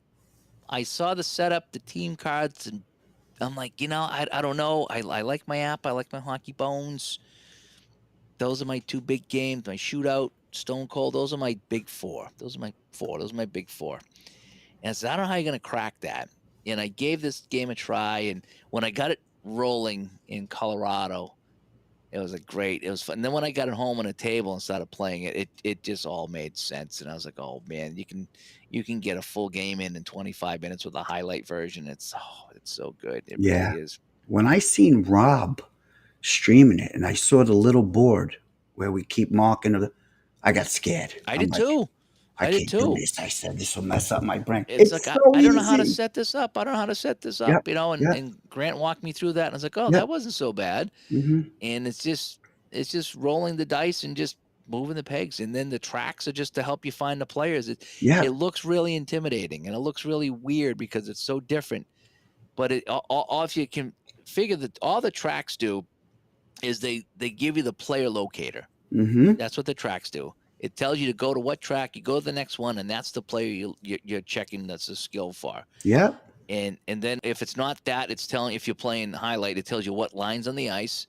I saw the setup, the team cards, and I'm like, I don't know. I like my app. I like my Hockey Bones. Those are my two big games. My Shootout, Stone Cold. Those are my big four. Those are my four. Those are my big four. And I said, I don't know how you're going to crack that. And I gave this game a try. And when I got it rolling in Colorado, it was it was fun. And then when I got it home on a table and started playing it, it just all made sense. And I was like, oh man, you can get a full game in 25 minutes with a highlight version. It's so good. It Yeah. really is. When I seen Rob streaming it and I saw the little board where we keep marking it, I got scared. I I'm did like, too. I I did can't do too. this. I said this will mess up my brain. It's like It's so I don't know how to easy. set this up. I don't know how to set this Yep. up, and, Yep. and Grant walked me through that and I was like, oh, that Yep. wasn't so bad. Hmm. And it's just rolling the dice and just moving the pegs. And then the tracks are just to help you find the players. It Yeah. looks really intimidating and it looks really weird because it's so different. But all if you can figure that all the tracks do is they give you the player locator. Hmm. That's what the tracks do. It tells you to go to what track, you go to the next one, and that's the player you're checking that's a skill for. Yep. And then if it's not that, it's telling if you're playing highlight, it tells you what lines on the ice,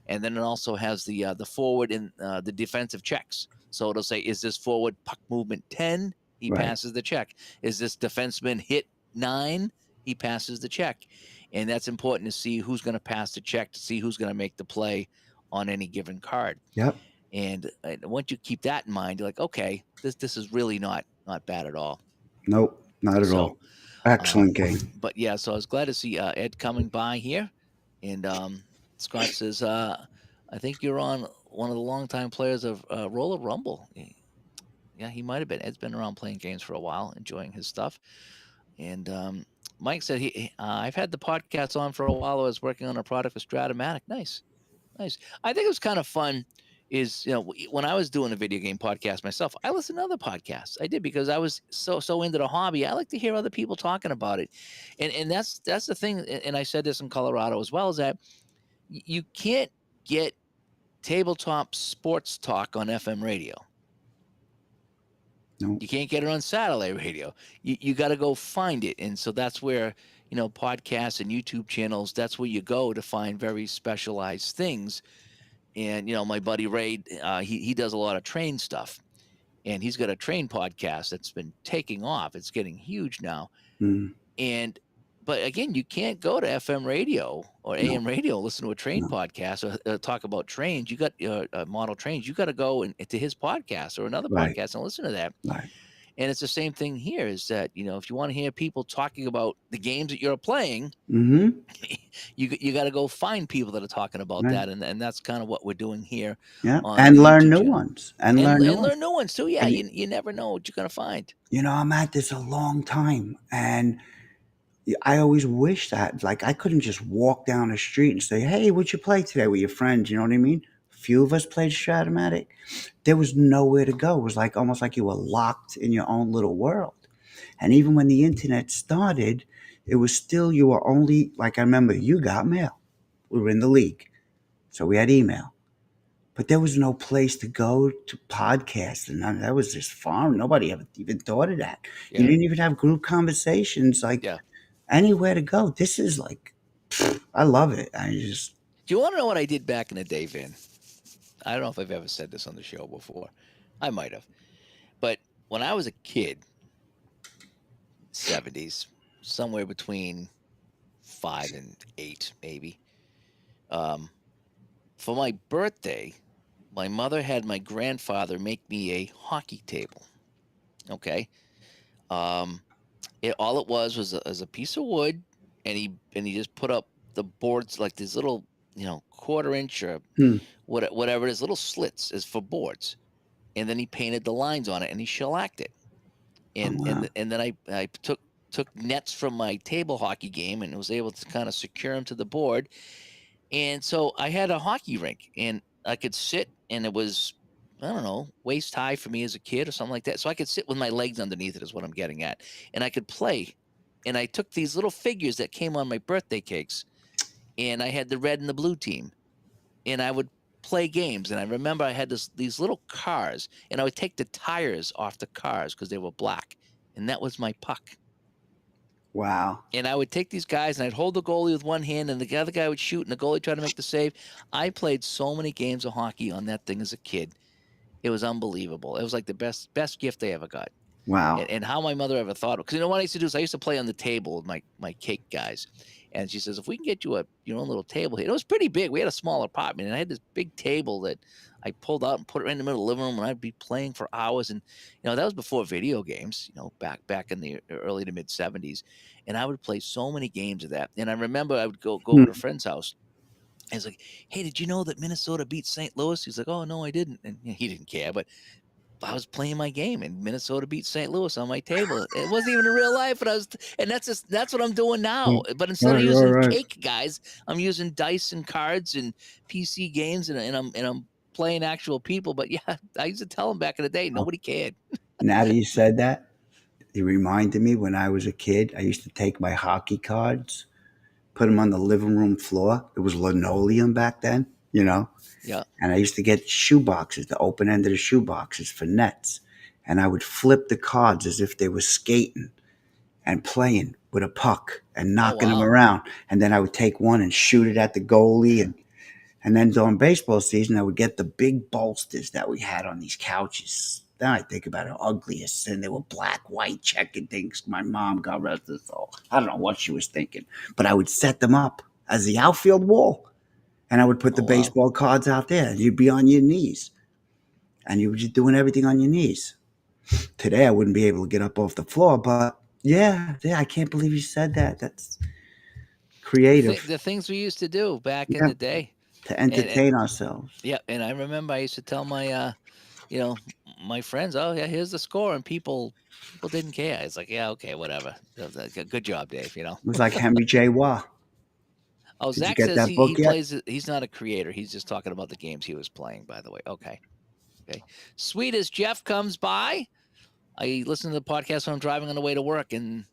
and then it also has the forward and the defensive checks. So it'll say, is this forward puck movement 10? He Right. passes the check. Is this defenseman hit 9? He passes the check. And that's important to see who's going to pass the check, to see who's going to make the play on any given card. Yep. And once you keep that in mind, you're like, okay, this is really not bad at all. Nope. Not at So, all. Excellent game. but yeah, so I was glad to see Ed coming by here, and Scott says, I think you're on one of the longtime players of Roller Rumble. Yeah, he might have been. Ed's been around playing games for a while, enjoying his stuff. And Mike said I've had the podcast on for a while. I was working on a product with Stratomatic. Nice. I think it was kind of fun. Is when I was doing a video game podcast myself, I listened to other podcasts. I did because I was so into the hobby. I like to hear other people talking about it, and that's the thing. And I said this in Colorado as well, is that you can't get tabletop sports talk on FM radio. No. You can't get it on satellite radio. You got to go find it, and so that's where podcasts and YouTube channels. That's where you go to find very specialized things. And my buddy Ray, he does a lot of train stuff, and he's got a train podcast that's been taking off. It's getting huge now. Mm. But again, you can't go to FM radio or No. AM radio, listen to a train No. podcast or talk about trains. You got model trains. You got to go to his podcast or another Right. podcast and listen to that. Right. And it's the same thing here, is that, if you want to hear people talking about the games that you're playing, Hmm. you got to go find people that are talking about Right. that. And that's kind of what we're doing here. Yeah. On And the learn YouTube new channel. ones. And learn new ones. learn new ones too. Yeah, And you never know what you're going to find. I'm at this a long time, and I always wish that, like, I couldn't just walk down the street and say, "Hey, what'd you play today with your friends?" You know what I mean? A few of us played Stratomatic. There was nowhere to go. It was like almost like you were locked in your own little world. And even when the internet started, it was still, you were only, like, I remember you got mail. We were in the league, so we had email. But there was no place to go to podcast, and that was just foreign. Nobody ever even thought of that. Yeah. You didn't even have group conversations, like, Yeah. anywhere to go. This is like, I love it. Do you want to know what I did back in the day, Vin? I don't know if I've ever said this on the show before. I might have. But when I was a kid, 70s, somewhere between 5 and 8, maybe. For my birthday, my mother had my grandfather make me a hockey table. Okay. All it was a piece of wood, and he just put up the boards, like these little, quarter inch or whatever it is, little slits is for boards, and then he painted the lines on it and he shellacked it, and wow. and then I took nets from my table hockey game and was able to kind of secure them to the board, and so I had a hockey rink and I could sit, and it was, I don't know, waist high for me as a kid or something like that. So I could sit with my legs underneath it, is what I'm getting at. And I could play. And I took these little figures that came on my birthday cakes, and I had the red and the blue team. And I would play games. And I remember I had these little cars, and I would take the tires off the cars because they were black. And that was my puck. Wow. And I would take these guys and I'd hold the goalie with one hand and the other guy would shoot and the goalie tried to make the save. I played so many games of hockey on that thing as a kid. It was unbelievable. It was like the best gift I ever got. Wow. And how my mother ever thought of, because what I used to do is I used to play on the table with my cake guys, and she says if we can get you your own little table here. It was pretty big. We had a small apartment, and I had this big table that I pulled out and put it in the middle of the living room, and I'd be playing for hours. And that was before video games. Back in the early to mid '70s, and I would play so many games of that. And I remember I would go over to a friend's house. And it's like, hey, did you know that Minnesota beat St. Louis? He's like, oh no, I didn't, and he didn't care, but I was playing my game and Minnesota beat St. Louis on my table. It wasn't even in real life, and that's what I'm doing now. But instead of Right, right, using right. cake guys, I'm using dice and cards and PC games, and I'm playing actual people. But yeah, I used to tell them back in the day, nobody cared. Now that you said that, it reminded me when I was a kid, I used to take my hockey cards, put them on the living room floor. It was linoleum back then, Yeah. and I used to get shoe boxes, the open end of the shoe boxes for nets. And I would flip the cards as if they were skating and playing with a puck and Oh knocking them wow. around. And then I would take one and shoot it at the goalie. And then during baseball season, I would get the big bolsters that we had on these couches. Then I think about it, ugliest, and they were black, white, checkered things. My mom, God rest her soul, I don't know what she was thinking, but I would set them up as the outfield wall, and I would put the Oh wow. baseball cards out there. And you'd be on your knees, and you were just doing everything on your knees. Today, I wouldn't be able to get up off the floor, but yeah, I can't believe you said that. That's creative. The things we used to do back in Yeah, the day, to and entertain ourselves. yeah, and I remember I used to tell you know, my friends, oh yeah, here's the score, and people didn't care. It's like, yeah, okay, whatever. Good job, Dave. It was like Henry J. Waugh. Oh, Did you Zach get says that he book yet? plays. He's not a creator. He's just talking about the games he was playing. By the way, okay. Sweet as Jeff comes by. I listen to the podcast when I'm driving on the way to work, and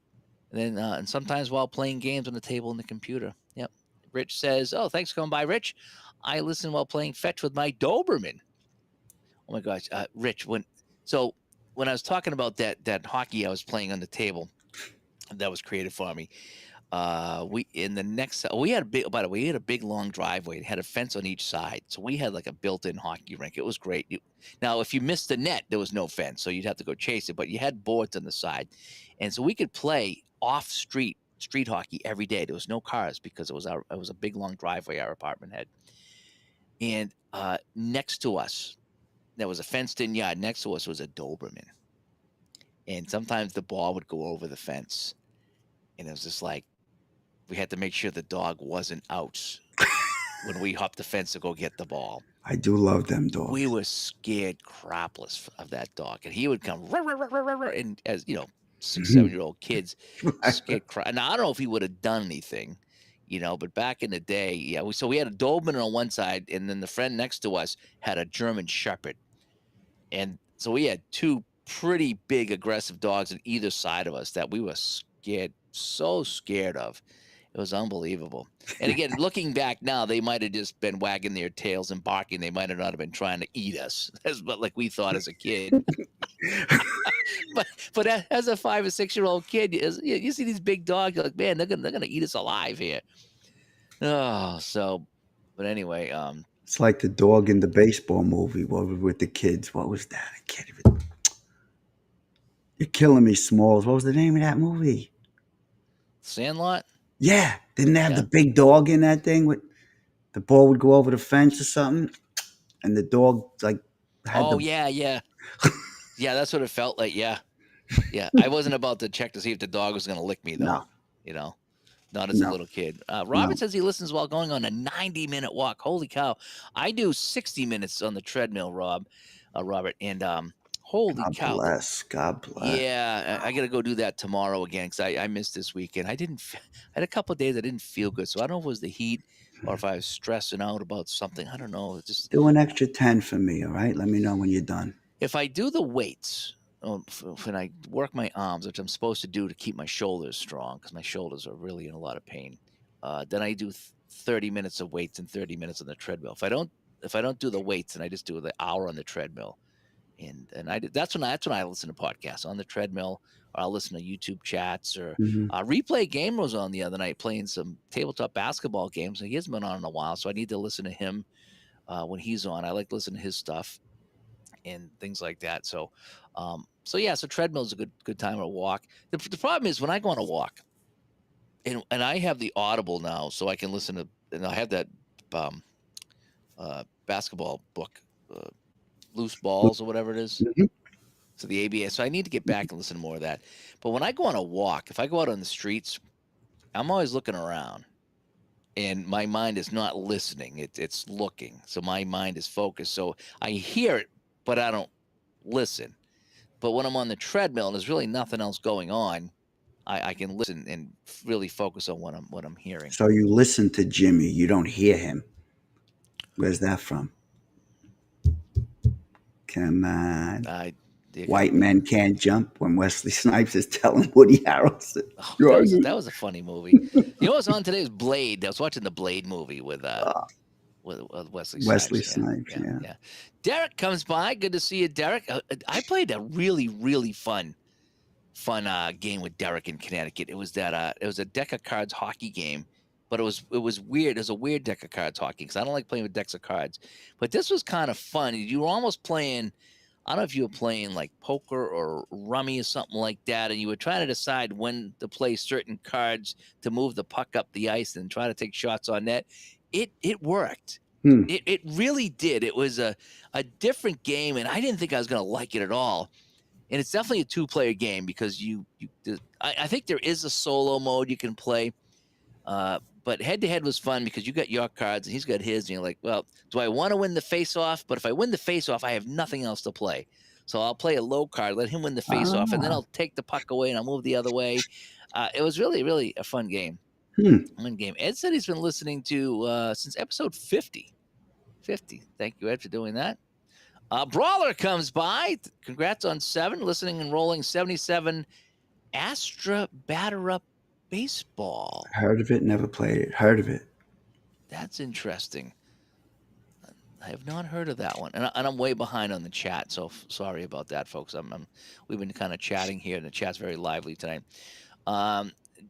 sometimes while playing games on the table and the computer. Yep. Rich says, "Oh, thanks for coming by, Rich. I listen while playing fetch with my Doberman." Oh my gosh, Rich. When I was talking about that hockey I was playing on the table, that was created for me. We in the next we had a big by the way, we had a big long driveway. It had a fence on each side. So we had like a built-in hockey rink. It was great. Now, if you missed the net, there was no fence, so you'd have to go chase it, but you had boards on the side. And so we could play off street hockey every day. There was no cars because it was a big long driveway our apartment had. And next to us, there was a fenced-in yard. Next to us was a Doberman. And sometimes the ball would go over the fence. And it was just like we had to make sure the dog wasn't out when we hopped the fence to go get the ball. I do love them We dogs. were scared crapless of that dog, and he would come "Rah, rah, rah, rah, rah, rah," and as you know, 6, 7-year-old kids scared crap. Now I don't know if he would have done anything, but back in the day, yeah. We had a Doberman on one side, and then the friend next to us had a German Shepherd, and so we had two pretty big aggressive dogs on either side of us that we were scared, so scared of. It was unbelievable. And again, looking back now, they might have just been wagging their tails and barking. They might have not have been trying to eat us, but like we thought as a kid. but as a 5 or 6-year-old kid, you see these big dogs, you're like, man, they're gonna eat us alive here. Oh, but anyway, It's like the dog in the baseball movie. What was with the kids? What was that? I can't even. You're killing me, Smalls. What was the name of that movie? Sandlot. Yeah, didn't they have the Yeah. big dog in that thing? With the ball would go over the fence or something, and the dog like had Oh the. yeah, yeah, yeah. That's what it felt like. Yeah, yeah. I wasn't about to check to see if the dog was gonna lick me though. No, You know. Not as a no, little kid. Robert no. says he listens while going on a 90-minute walk. Holy cow. I do 60 minutes on the treadmill, Robert. And holy God cow. bless. God bless. Yeah, I got to go do that tomorrow again because I missed this weekend. I had a couple of days I didn't feel good. So I don't know if it was the heat or if I was stressing out about something. I don't know. It's just Do an extra 10 for me, all right? Let me know when you're done. if I do the weights, when I work my arms, which I'm supposed to do to keep my shoulders strong, because my shoulders are really in a lot of pain, then I do 30 minutes of weights and 30 minutes on the treadmill. If I don't do the weights and I just do the hour on the treadmill, And that's when I listen to podcasts on the treadmill, or I'll listen to YouTube chats, or Mhm. Replay Game was on the other night playing some tabletop basketball games, and he hasn't been on in a while, so I need to listen to him when he's on. I like to listen to his stuff and things like that. So yeah, so treadmill is a good time to walk. The problem is when I go on a walk, and I have the Audible now, so I can listen to, and I have that um, basketball book, uh, Loose Balls or whatever it is. Mhm. So the ABA. So I need to get back and listen to more of that. But when I go on a walk, if I go out on the streets, I'm always looking around, and my mind is not listening. It's looking. So my mind is focused. So I hear it, but I don't listen. But when I'm on the treadmill and there's really nothing else going on, I can listen and really focus on what I'm hearing. So you listen to Jimmy, you don't hear him. Where's that from? Come on. I White men can't jump when Wesley Snipes is telling Woody Harrelson. Oh, "You're that was a funny movie. You know what's on today is Blade. I was watching the Blade movie with Wesley Snipes. Wesley Snipes, yeah. Yeah. Derek comes by. Good to see you, Derek. I played a really fun game with Derek in Connecticut. It was a deck of cards hockey game, but it was weird. It was a weird deck of cards hockey because I don't like playing with decks of cards. But this was kind of fun. You were almost playing. I don't know if you were playing like poker or rummy or something like that, and you were trying to decide when to play certain cards to move the puck up the ice and try to take shots on net. It worked. Hmm. It really did. It was a different game, and I didn't think I was going to like it at all. And it's definitely a two-player game because I think there is a solo mode you can play, but head-to-head was fun because you got your cards and he's got his, and you're like, well, do I want to win the face-off? But if I win the face-off, I have nothing else to play. So I'll play a low card, let him win the face-off, and then I'll take the puck away and I'll move the other way. It was really a fun game. Fun game. Ed said he's been listening to since episode 50. 50. Thank you, Ed, for doing that. Brawler comes by. Congrats on 7. Listening and rolling 77 Astra Batter Up Baseball. Heard of it, never played it. Heard of it. That's interesting. I have not heard of that one, and I'm way behind on the chat, so sorry about that, folks. We've been kind of chatting here, and the chat's very lively tonight.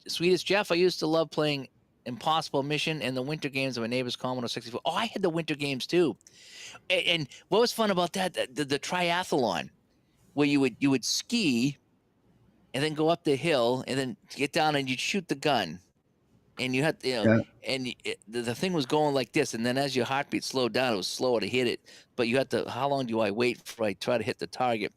Sweetest Jeff, I used to love playing Impossible Mission and the winter games of my neighbor's Commodore 64. Oh, I had the winter games too. And what was fun about that? The triathlon, where you would ski, and then go up the hill, and then get down, and you'd shoot the gun, and you had and the thing was going like this, and then as your heartbeat slowed down, it was slower to hit it. But you had to. How long do I wait before I try to hit the target?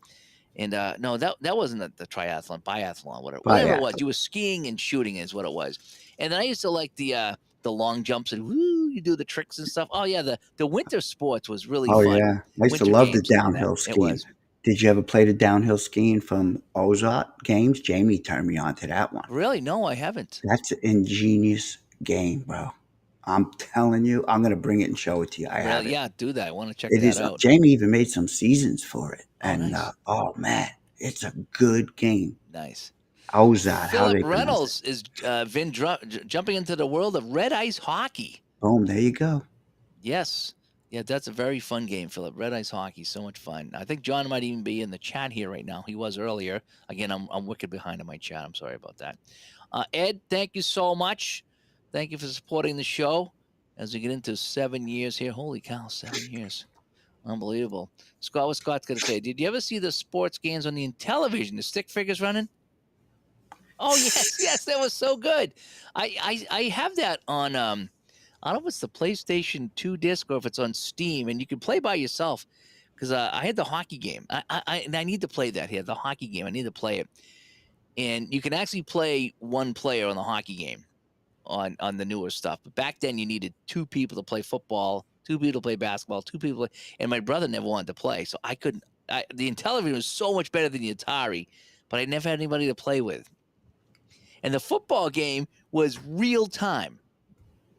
And no, that wasn't the triathlon, biathlon, whatever it was. You were skiing and shooting is what it was. And then I used to like the long jumps and woo, you do the tricks and stuff. Oh yeah, the winter sports was really fun. Oh yeah, I used to love the downhill skiing. Did you ever play the downhill skiing from Ozark Games? Jamie turned me on to that one. Really? No, I haven't. That's an ingenious game, bro. I'm telling you, I'm gonna bring it and show it to you. I have it. Yeah, do that. I want to check that out. Jamie even made some seasons for it, and nice. Oh man, it's a good game. Nice. Ozark. Philip Reynolds is been jumping into the world of red ice hockey. Boom! There you go. Yes. Yeah, that's a very fun game, Philip. Red ice hockey, so much fun. I think John might even be in the chat here right now. He was earlier. Again, I'm wicked behind on my chat. I'm sorry about that. Ed, thank you so much. Thank you for supporting the show as we get into 7 years here. Holy cow, 7 years. Unbelievable. Scott, what Scott's going to say? Did you ever see the sports games on the television, the stick figures running? Oh, yes, that was so good. I have that on, I don't know if it's the PlayStation 2 disc or if it's on Steam, and you can play by yourself because I had the hockey game. And I need to play that here, the hockey game. I need to play it. And you can actually play one player on the hockey game on the newer stuff. But back then you needed 2 people to play football, 2 people to play basketball, 2 people. And my brother never wanted to play. So I couldn't. The Intellivision was so much better than the Atari, but I never had anybody to play with. And the football game was real time.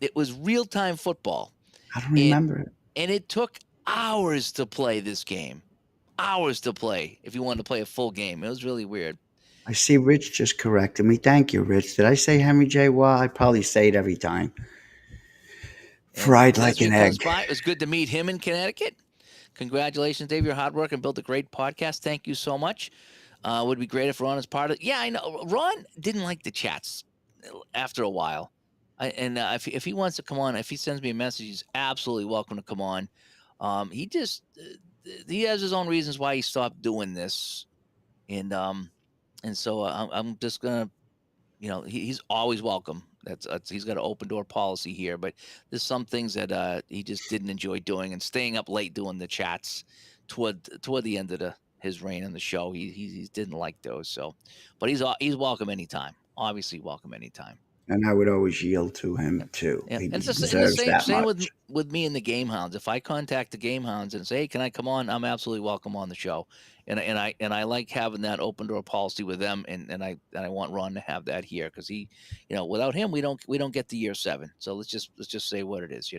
It was real time football. I don't remember it. And it took hours to play this game. Hours to play if you wanted to play a full game. It was really weird. I see Rich just corrected me. Thank you, Rich. Did I say Henry J. Well, I probably say it every time. Fried like an egg. It was good to meet him in Connecticut. Congratulations, Dave. Your hard work and built a great podcast. Thank you so much. Would be great if Ron is part of it. Yeah, I know. Ron didn't like the chats after a while. If he wants to come on, if he sends me a message, he's absolutely welcome to come on. He just he has his own reasons why he stopped doing this, and so I'm just gonna, he's always welcome. That's he's got an open door policy here, but there's some things that he just didn't enjoy doing, and staying up late doing the chats toward the end of his reign on the show. He didn't like those. So, but he's welcome anytime. Obviously, welcome anytime. And I would always yield to him too. Yeah, He and and the deserves that same much. with me and the Game Hounds. If I contact the Game Hounds and say, "Hey, can I come on?" I'm absolutely welcome on the show, and I like having that open door policy with them, and I want Ron to have that here because he, without him we don't get the year 7. So let's just say what it is.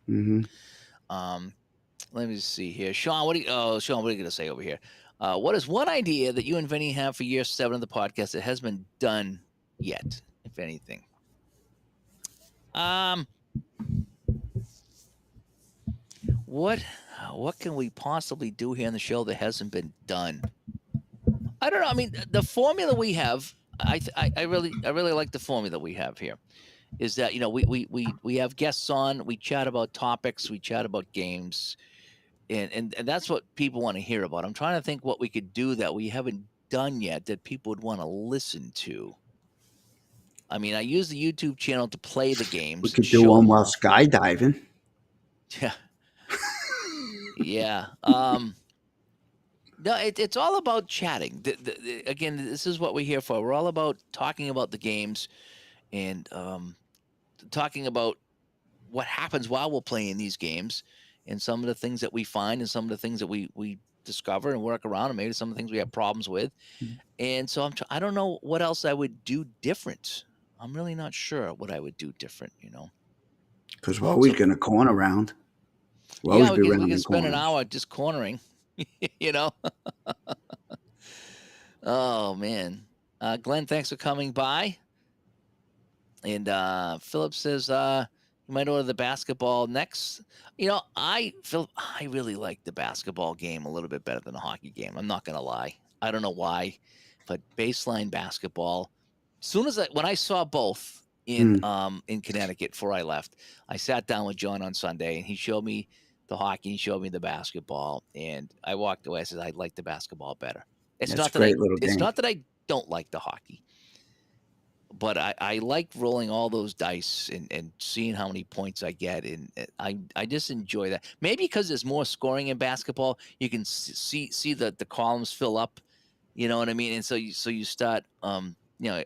Hmm. Um, Let me see here, Sean. Sean, what are you gonna say over here? What is one idea that you and Vinny have for year 7 of the podcast that has been done yet, if anything? Um, what what can we possibly do here on the show that hasn't been done? I don't know. I mean, the formula we have, I really like the formula we have here. Is that we have guests on, we chat about topics, we chat about games, and that's what people want to hear about. I'm trying to think what we could do that we haven't done yet that people would want to listen to. I mean, I use the YouTube channel to play the We games and could do show one them while all. skydiving. Yeah, yeah. No, it's all about chatting. Again, this is what we're here for. We're all about talking about the games and talking about what happens while we're playing these games and some of the things that we find and some of the things that we discover and work around, and maybe some of the things we have problems with. And so I don't know what else I would do different. I'm really not sure what I would do different. Because we're always So going to corner around. We'll yeah, always we be can we can rounding spend an corners. hour just cornering. you know. Oh man, Glenn, thanks for coming by. And Philip says you might order the basketball next. Philip, I really like the basketball game a little bit better than the hockey game. I'm not gonna lie. I don't know why, but baseline basketball. When I saw both Mm, in Connecticut before I left, I sat down with John on Sunday and he showed me the hockey, he showed me the basketball, and I walked away. I said I like the basketball better. It's that's not a that I great little it's game. not that I don't like the hockey, but I like rolling all those dice and seeing how many points I get, and I just enjoy that. Maybe because there's more scoring in basketball, you can see the columns fill up. You know what I mean? And so you start.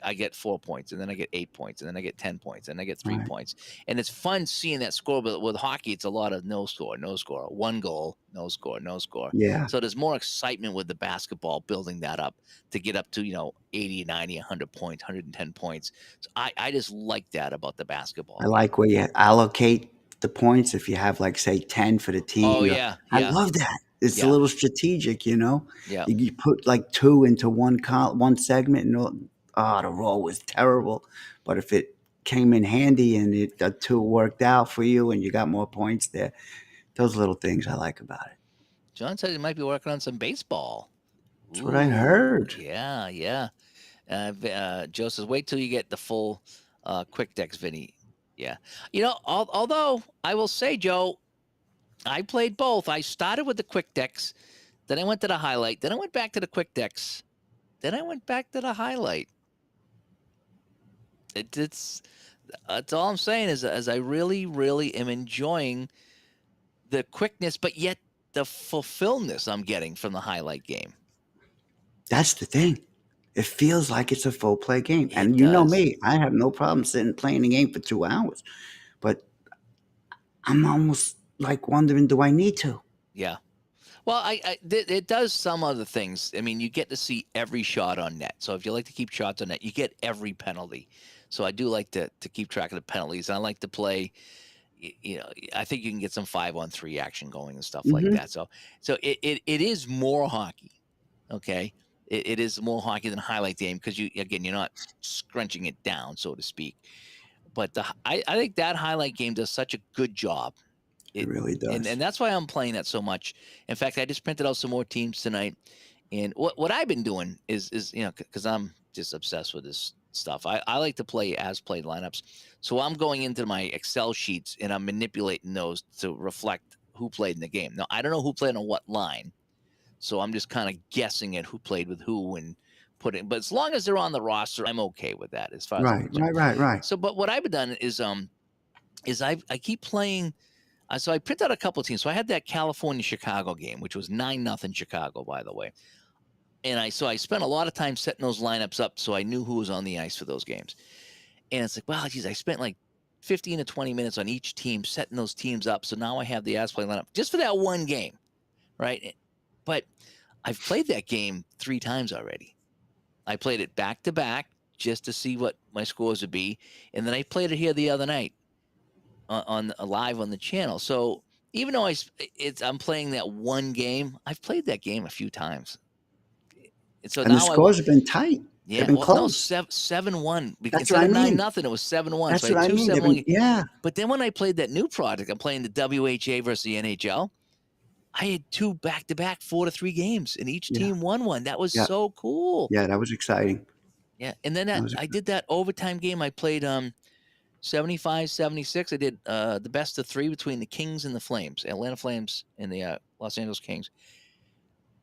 I get 4 points, and then I get 8 points, and then I get 10 points, and I get All three right. points, and it's fun seeing that score. But with hockey, it's a lot of no score, no score, one goal, no score, no score. Yeah, So there's more excitement with the basketball building that up to get up to 80, 90, 100 points, 110 points. So I just like that about the basketball I game. like where you allocate the points. If you have, like, say, 10 for the Oh team, yeah, I yeah, love that. It's a yeah, little strategic, you know? yeah. You put like two into one segment, and the roll was terrible. But if it came in handy and the two worked out for you and you got more points there, those little things I like about it. John said he might be working on some baseball. That's what I Ooh, heard. yeah, yeah. Joe says, wait till you get the full quick decks, Vinny. Yeah. Although I will say, Joe, I played both. I started with the quick decks, then I went to the highlight, then I went back to the quick decks, then I went back to the highlight. It's That's all I'm saying is as I really, really am enjoying the quickness, but yet the fulfillment I'm getting from the highlight game. That's the thing. It feels like it's a full play game. It And you know does. me, I have no problem sitting playing the game for 2 hours. But I'm almost like wondering, do I need to? Yeah. Well, it does some other things. I mean, you get to see every shot on net. So if you like to keep shots on net, you get every penalty. So I do like to keep track of the penalties. And I like to play. I think you can get some 5-on-3 action going and stuff like Hmm. that. So it is more hockey. Okay, it is more hockey than highlight game because you're not scrunching it down, so to speak. But I think that highlight game does such a good job It really and does. that's why I'm playing that so much. In fact, I just printed out some more teams tonight. And what I've been doing is because I'm just obsessed with this stuff. I like to play as played lineups. So I'm going into my Excel sheets and I'm manipulating those to reflect who played in the game. Now I don't know who played on what line, so I'm just kind of guessing at who played with who and putting. But as long as they're on the roster, I'm okay with that as far as I'm Right, concerned. right, right, right. So, but what I've done is I keep playing. So I printed out a couple of teams. So I had that California Chicago game, which was 9-0 Chicago, by the way. And I spent a lot of time setting those lineups up so I knew who was on the ice for those games. And it's like, well, geez, I spent like 15 to 20 minutes on each team setting those teams up. So now I have the as play lineup just for that one game, right? But I've played that game 3 times already. I played it back to back just to see what my scores would be, and then I played it here the other night on live on the channel. So even though I'm playing that one game, I've played that game a few times. And so And the now scores have been tight. They've yeah, been well, no, close. 7-1 That's what instead I of mean. 9-0. It was 7-1. So That's I what had I two mean. They've 7-1. been, yeah. But then when I played that new project, I'm playing the WHA versus the NHL. I had 2 back-to-back 4-3 games, and each Yeah. team won one. That was Yeah. so cool. Yeah, that was exciting. Yeah, and then That was I did that overtime game. I played 75-76. I did the best of 3 between the Kings and the Flames, Atlanta Flames and the Los Angeles Kings.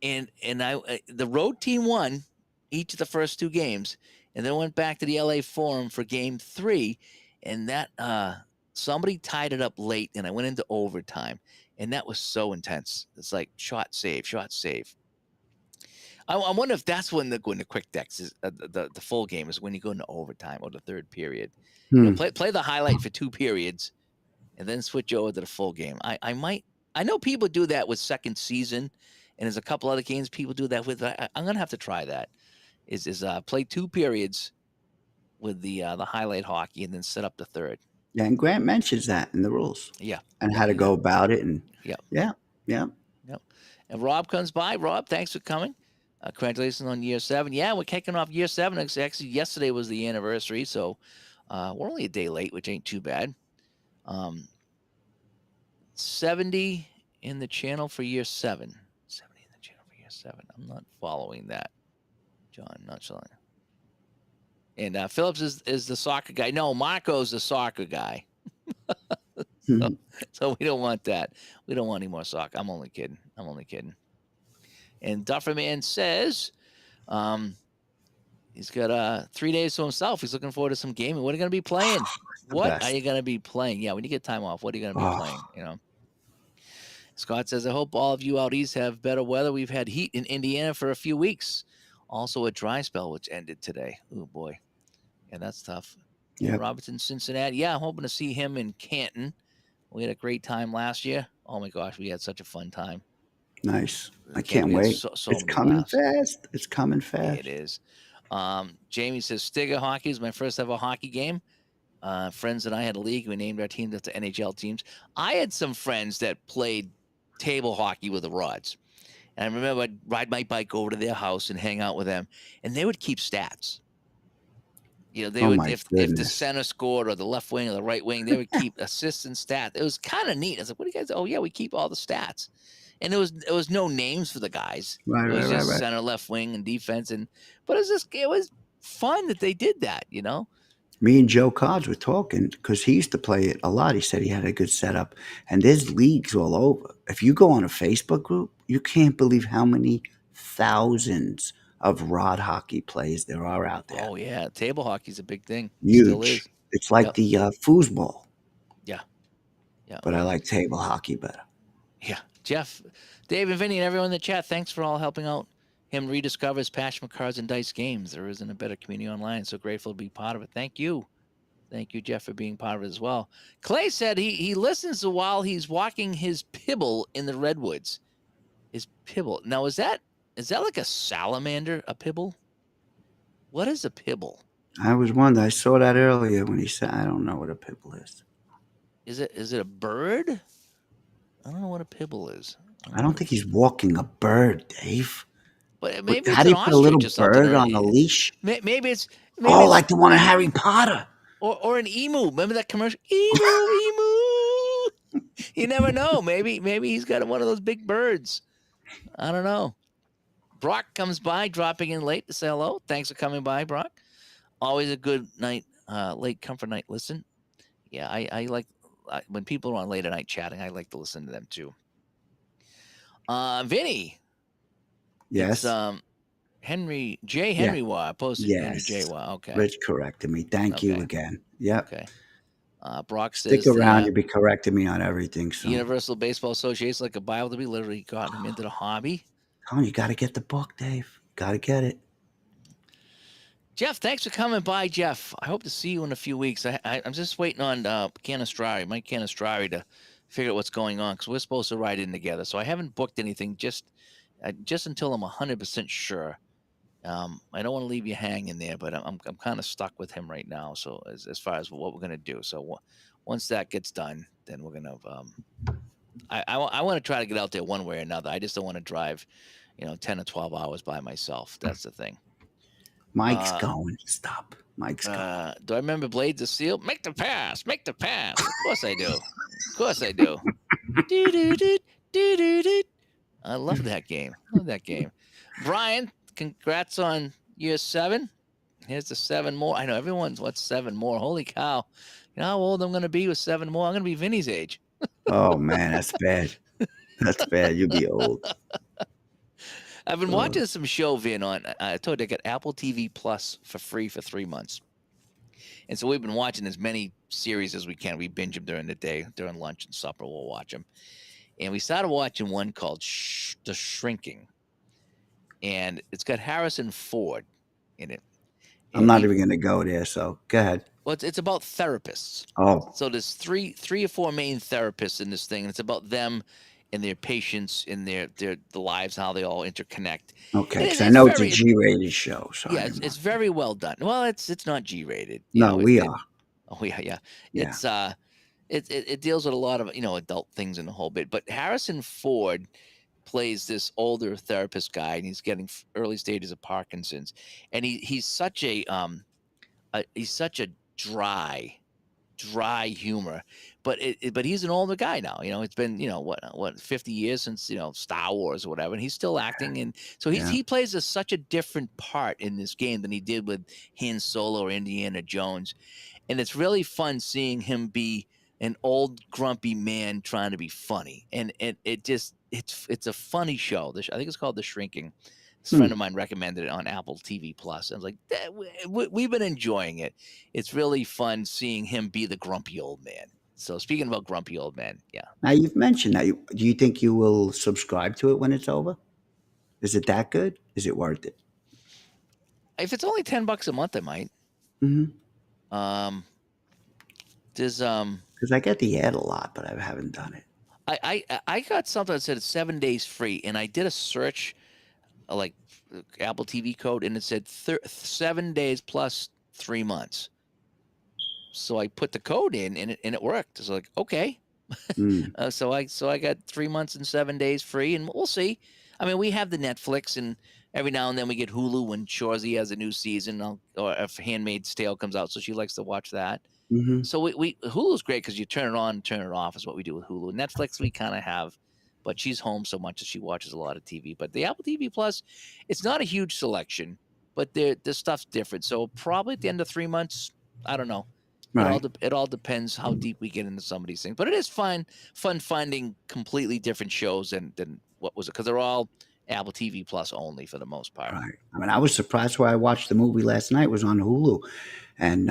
And the road team won each of the first 2 games, and then went back to the LA Forum for game 3, and that somebody tied it up late, and I went into overtime, and that was so intense. It's like shot save, shot save. I wonder if that's when the quick decks is the full game is when you go into overtime or the third period. Play the highlight for 2 periods, and then switch over to the full game. I know people do that with second season, and there's a couple other games people do that with. I'm gonna have to try that. Is play 2 periods with the highlight hockey and then set up the third. Yeah, and Grant mentions that in the rules. Yeah, and how to go about it. And yeah. And Rob comes by. Rob, thanks for coming. Congratulations on year 7. Yeah, we're kicking off year 7. Actually, yesterday was the anniversary, so we're only a day late, which ain't too bad. 70 in the channel for year 7. 70 in the channel for year 7. I'm not following that, John. Not sure. And Phillips is the soccer guy. No, Marco's the soccer guy. So we don't want that. We don't want any more soccer. I'm only kidding. And Dufferman says he's got 3 days to himself. He's looking forward to some gaming. What are you going to be playing? What are you going to be playing? Yeah, when you get time off, what are you going to be playing? Scott says, I hope all of you out east have better weather. We've had heat in Indiana for a few weeks. Also a dry spell, which ended today. Oh, boy. Yeah, that's tough. Yep. Robertson, Cincinnati. Yeah, I'm hoping to see him in Canton. We had a great time last year. Oh, my gosh, we had such a fun time. Nice. I can't wait. It's coming fast. It's coming fast. It is. Jamie says, Stiga hockey is my first ever hockey game. Friends and I had a league. We named our teams after NHL teams. I had some friends that played table hockey with the rods. And I remember I'd ride my bike over to their house and hang out with them. And they would keep stats. They would, if the center scored or the left wing or the right wing, they would keep assists and stats. It was kind of neat. I was like, what do you guys? Oh, yeah, we keep all the stats. And it was no names for the guys. Right, it was right, just right. center, left wing, and defense. But it was fun that they did that, Me and Joe Cards were talking because he used to play it a lot. He said he had a good setup. And there's leagues all over. If you go on a Facebook group, you can't believe how many thousands of rod hockey players there are out there. Oh, yeah. Table hockey's a big thing. Huge. Still is. It's like the foosball. Yeah. But I like table hockey better. Yeah. Jeff, Dave, and Vinny, and everyone in the chat, thanks for all helping out him rediscover his passion for cards and dice games. There isn't a better community online. So grateful to be part of it. Thank you. Thank you, Jeff, for being part of it as well. Clay said he listens while he's walking his pibble in the redwoods. His pibble. Now, is that like a salamander, a pibble? What is a pibble? I was wondering. I saw that earlier when he said, I don't know what a pibble is. Is it a bird? I don't know what a pibble is. I don't think he's walking a bird, Dave. But maybe how do you put a little bird on a leash? Maybe it's like the one in Harry Potter. Or an emu. Remember that commercial? Emu, emu. You never know. Maybe he's got one of those big birds. I don't know. Brock comes by, dropping in late to say hello. Thanks for coming by, Brock. Always a good night, late comfort night listen. Yeah, I like when people are on late at night chatting. I like to listen to them too. Vinny, it's Yes. Henry J. Yeah. Henry Waugh. I posted Henry J. Yes. Waugh. Okay, Rich corrected me. Thank you okay, again. Yep. okay. Brock Stick says around. the You'll be correcting me on everything soon. Universal Baseball Association is like a Bible to be. Literally got him into the hobby. Come on, you got to get the book, Dave. Got to get it. Jeff, thanks for coming by, Jeff. I hope to see you in a few weeks. I'm just waiting on Mike Canistrari, to figure out what's going on because we're supposed to ride in together. So I haven't booked anything just until I'm 100% sure. I don't want to leave you hanging there, but I'm kind of stuck with him right now. So as far as what we're gonna do, so once that gets done, then we're gonna. I want to try to get out there one way or another. I just don't want to drive, 10 or 12 hours by myself. That's the thing. Mike's going. Stop. Mike's going. Do I remember Blades of Steel? Make the pass. Make the pass. Of course I do. Of course I do. Do-do-do-do-do-do. I love that game. Love that game. Brian, congrats on year 7. Here's the 7 more. I know everyone's what's 7 more. Holy cow. You know how old I'm going to be with 7 more? I'm going to be Vinny's age. Oh, man, that's bad. That's bad. You'll be old. I've been watching some show, Vin, on. I told you I got Apple TV Plus for free for 3 months. And so we've been watching as many series as we can. We binge them during the day, during lunch and supper. We'll watch them. And we started watching one called The Shrinking. And it's got Harrison Ford in it. I'm not even going to go there, so go ahead. Well, it's about therapists. Oh. So there's three or four main therapists in this thing, and it's about them and their patients in the lives, how they all interconnect. Okay, because I know it's a G-rated show. So yeah, it's very well done. Well, it's not G-rated. No, we are. Oh yeah. It's it deals with a lot of adult things in the whole bit. But Harrison Ford plays this older therapist guy, and he's getting early stages of Parkinson's, and he's such a dry humor, but he's an older guy now. It's been what 50 years since Star Wars or whatever, and he's still acting, and so he plays such a different part in this game than he did with Han Solo or Indiana Jones, and it's really fun seeing him be an old grumpy man trying to be funny, and it's a funny show. I think it's called The Shrinking. A friend of mine recommended it on Apple TV Plus. I was like, we've been enjoying it. It's really fun seeing him be the grumpy old man. So speaking about grumpy old men, yeah. Now you've mentioned that. Do you think you will subscribe to it when it's over? Is it that good? Is it worth it? If it's only $10 a month, I might. Mm-hmm. There's because I get the ad a lot, but I haven't done it. I got something that said 7 days free, and I did a search, like Apple TV code, and it said 7 days plus 3 months. So I put the code in, and it worked. It's like, okay. So I got 3 months and 7 days free, and we'll see. I mean, we have the Netflix, and every now and then we get Hulu when Shorzy has a new season, or if Handmaid's Tale comes out, so she likes to watch that. Mm-hmm. So we Hulu's great because you turn it on, turn it off is what we do with Hulu. Netflix we kind of have, but she's home so much that she watches a lot of TV. But the Apple TV Plus, it's not a huge selection, but the stuff's different. So probably at the end of 3 months, I don't know. Right. It all depends how deep we get into some of these things. But it is fun finding completely different shows than what was it, because they're all Apple TV Plus only for the most part. Right. I mean, I was surprised why I watched the movie last night. It was on Hulu, and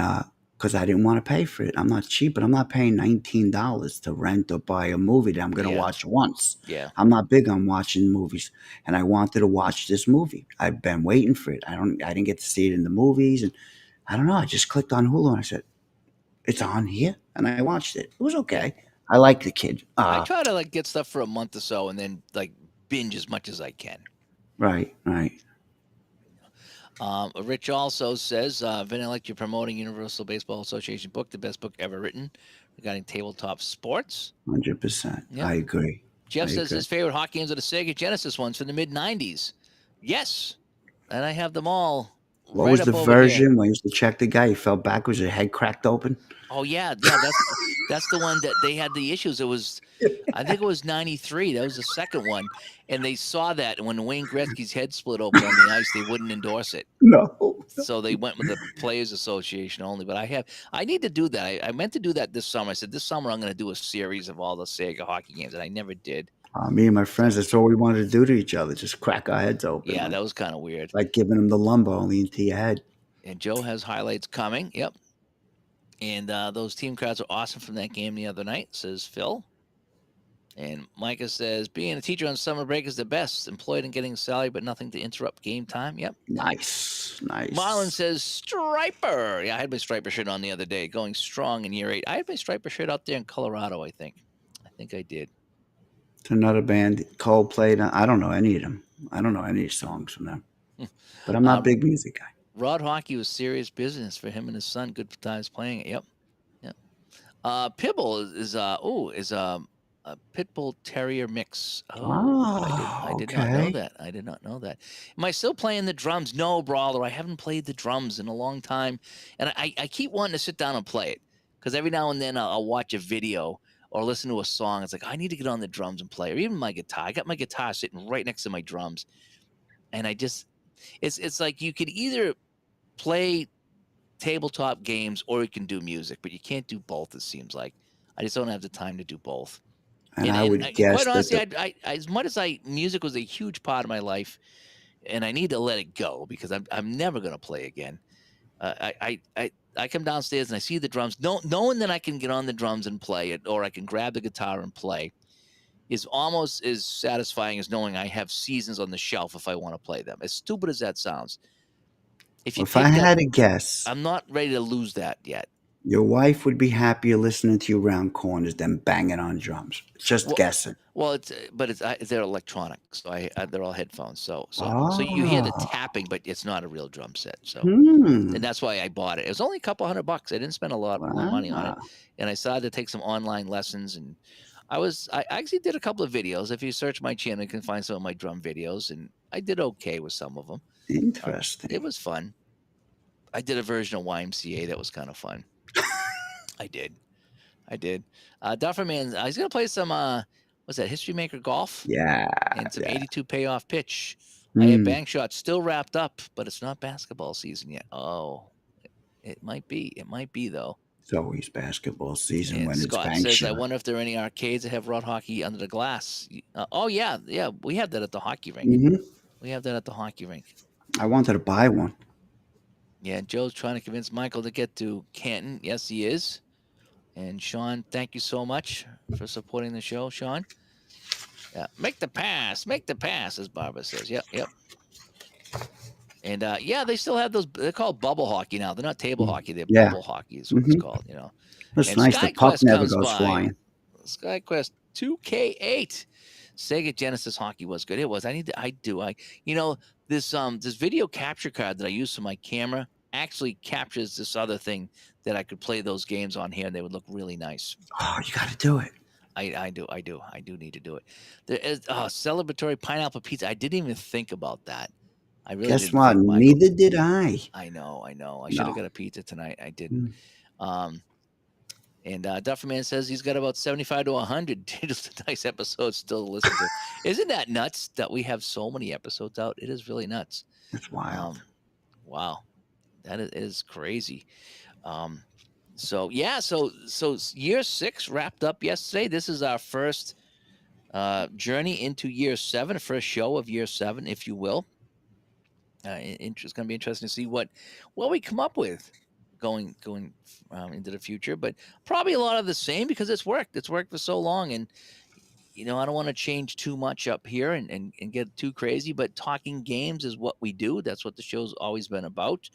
because I didn't want to pay for it. I'm not cheap, but I'm not paying $19 to rent or buy a movie that I'm going to watch once. Yeah. I'm not big on watching movies, and I wanted to watch this movie. I've been waiting for it. I didn't get to see it in the movies, and I don't know. I just clicked on Hulu and I said, "It's on here," and I watched it. It was okay. I like the kid. I try to get stuff for a month or so and then binge as much as I can. Right. Rich also says, Vin, I like you promoting Universal Baseball Association book, the best book ever written regarding tabletop sports. 100%. Yep. I agree. Jeff says his favorite hockey games are the Sega Genesis ones from the mid-90s. Yes, and I have them all What right was the up over here. version when you used to check the guy? He fell backwards, his head cracked open. Oh yeah, yeah. That's the one that they had the issues. It was, I think it was '93. That was the second one, and they saw that when Wayne Gretzky's head split open on the ice, they wouldn't endorse it. No. So they went with the Players Association only. But I need to do that. I meant to do that this summer. I said this summer I'm going to do a series of all the Sega hockey games, and I never did. Me and my So friends, that's all we wanted to do to each other, just crack our heads open, yeah, that was kind of weird. like giving them the lumber only into your head. And Joe has highlights coming. Yep. And those team cards are awesome from that game the other night, says Phil. And Micah says, being a teacher on summer break is the best. Employed and getting salary, but nothing to interrupt game time. Yep. Nice. Marlon says, Striper. Yeah, I had my Striper shirt on the other day, going strong in year 8. I had my Striper shirt out there in Colorado, I think. I think I did. It's another band, Coldplay. I don't know any of them. I don't know any songs from them. But I'm not a big music guy. Rod hockey was serious business for him and his son. Good times playing it. Yep. Yep. Pibble is a Pitbull Terrier mix. I did not know that. I did not know that. Am I still playing the drums? No, Brawler. I haven't played the drums in a long time, and I keep wanting to sit down and play it because every now and then I'll watch a video or listen to a song. It's like I need to get on the drums and play, or even my guitar. I got my guitar sitting right next to my drums, and it's like you could either play tabletop games or you can do music, but you can't do both. It seems like I just don't have the time to do both. And I would guess quite honestly, that I as much as music was a huge part of my life, and I need to let it go because I'm never gonna play again. I come downstairs and I see the drums, knowing that I can get on the drums and play it, or I can grab the guitar and play, is almost as satisfying as knowing I have seasons on the shelf if I want to play them. As stupid as that sounds, if I had to guess, I'm not ready to lose that yet. Your wife would be happier listening to you round corners than banging on drums. Just guessing. Well, they're electronic, so they're all headphones. So you hear the tapping, but it's not a real drum set. So and that's why I bought it. It was only a couple $100. I didn't spend a lot of money on it, and I decided to take some online lessons. And I actually did a couple of videos. If you search my channel, you can find some of my drum videos, and I did okay with some of them. Interesting. It was fun. I did a version of YMCA that was kind of fun. I did. Dufferman, he's going to play some, what's that, History Maker Golf? Yeah. And some 82 payoff pitch. I have Bang Shot still wrapped up, but it's not basketball season yet. Oh, it might be. It might be, though. It's always basketball season and when Scott it's Bang says, Shot. I wonder if there are any arcades that have Rod hockey under the glass. Oh, yeah. Yeah, we have that at the hockey rink. Mm-hmm. We have that at the hockey rink. I wanted to buy one. Yeah, Joe's trying to convince Michael to get to Canton. Yes, he is. And Sean, thank you so much for supporting the show, Sean. Yeah, make the pass, as Barbara says. Yep. And they still have those. They're called bubble hockey now. They're not table hockey. They're bubble hockey is what it's called. It's and nice. The puck never goes flying. SkyQuest 2K8. Sega Genesis hockey was good. It was. This video capture card that I use for my camera actually captures this other thing that I could play those games on here and they would look really nice. Oh, you got to do it. I do need to do it. There is celebratory pineapple pizza. I didn't even think about that. I really guess what? Neither did I. I know. I should have got a pizza tonight. I didn't. And Dufferman says he's got about 75 to 100 just nice episodes still to listen to. Isn't that nuts that we have so many episodes out? It is really nuts. It's wild. Wow. That is crazy. So year 6 wrapped up yesterday. This is our first journey into year 7, first show of year 7, if you will. It's going to be interesting to see what we come up with going into the future, but probably a lot of the same because it's worked. It's worked for so long, and I don't want to change too much up here and get too crazy. But talking games is what we do. That's what the show's always been about,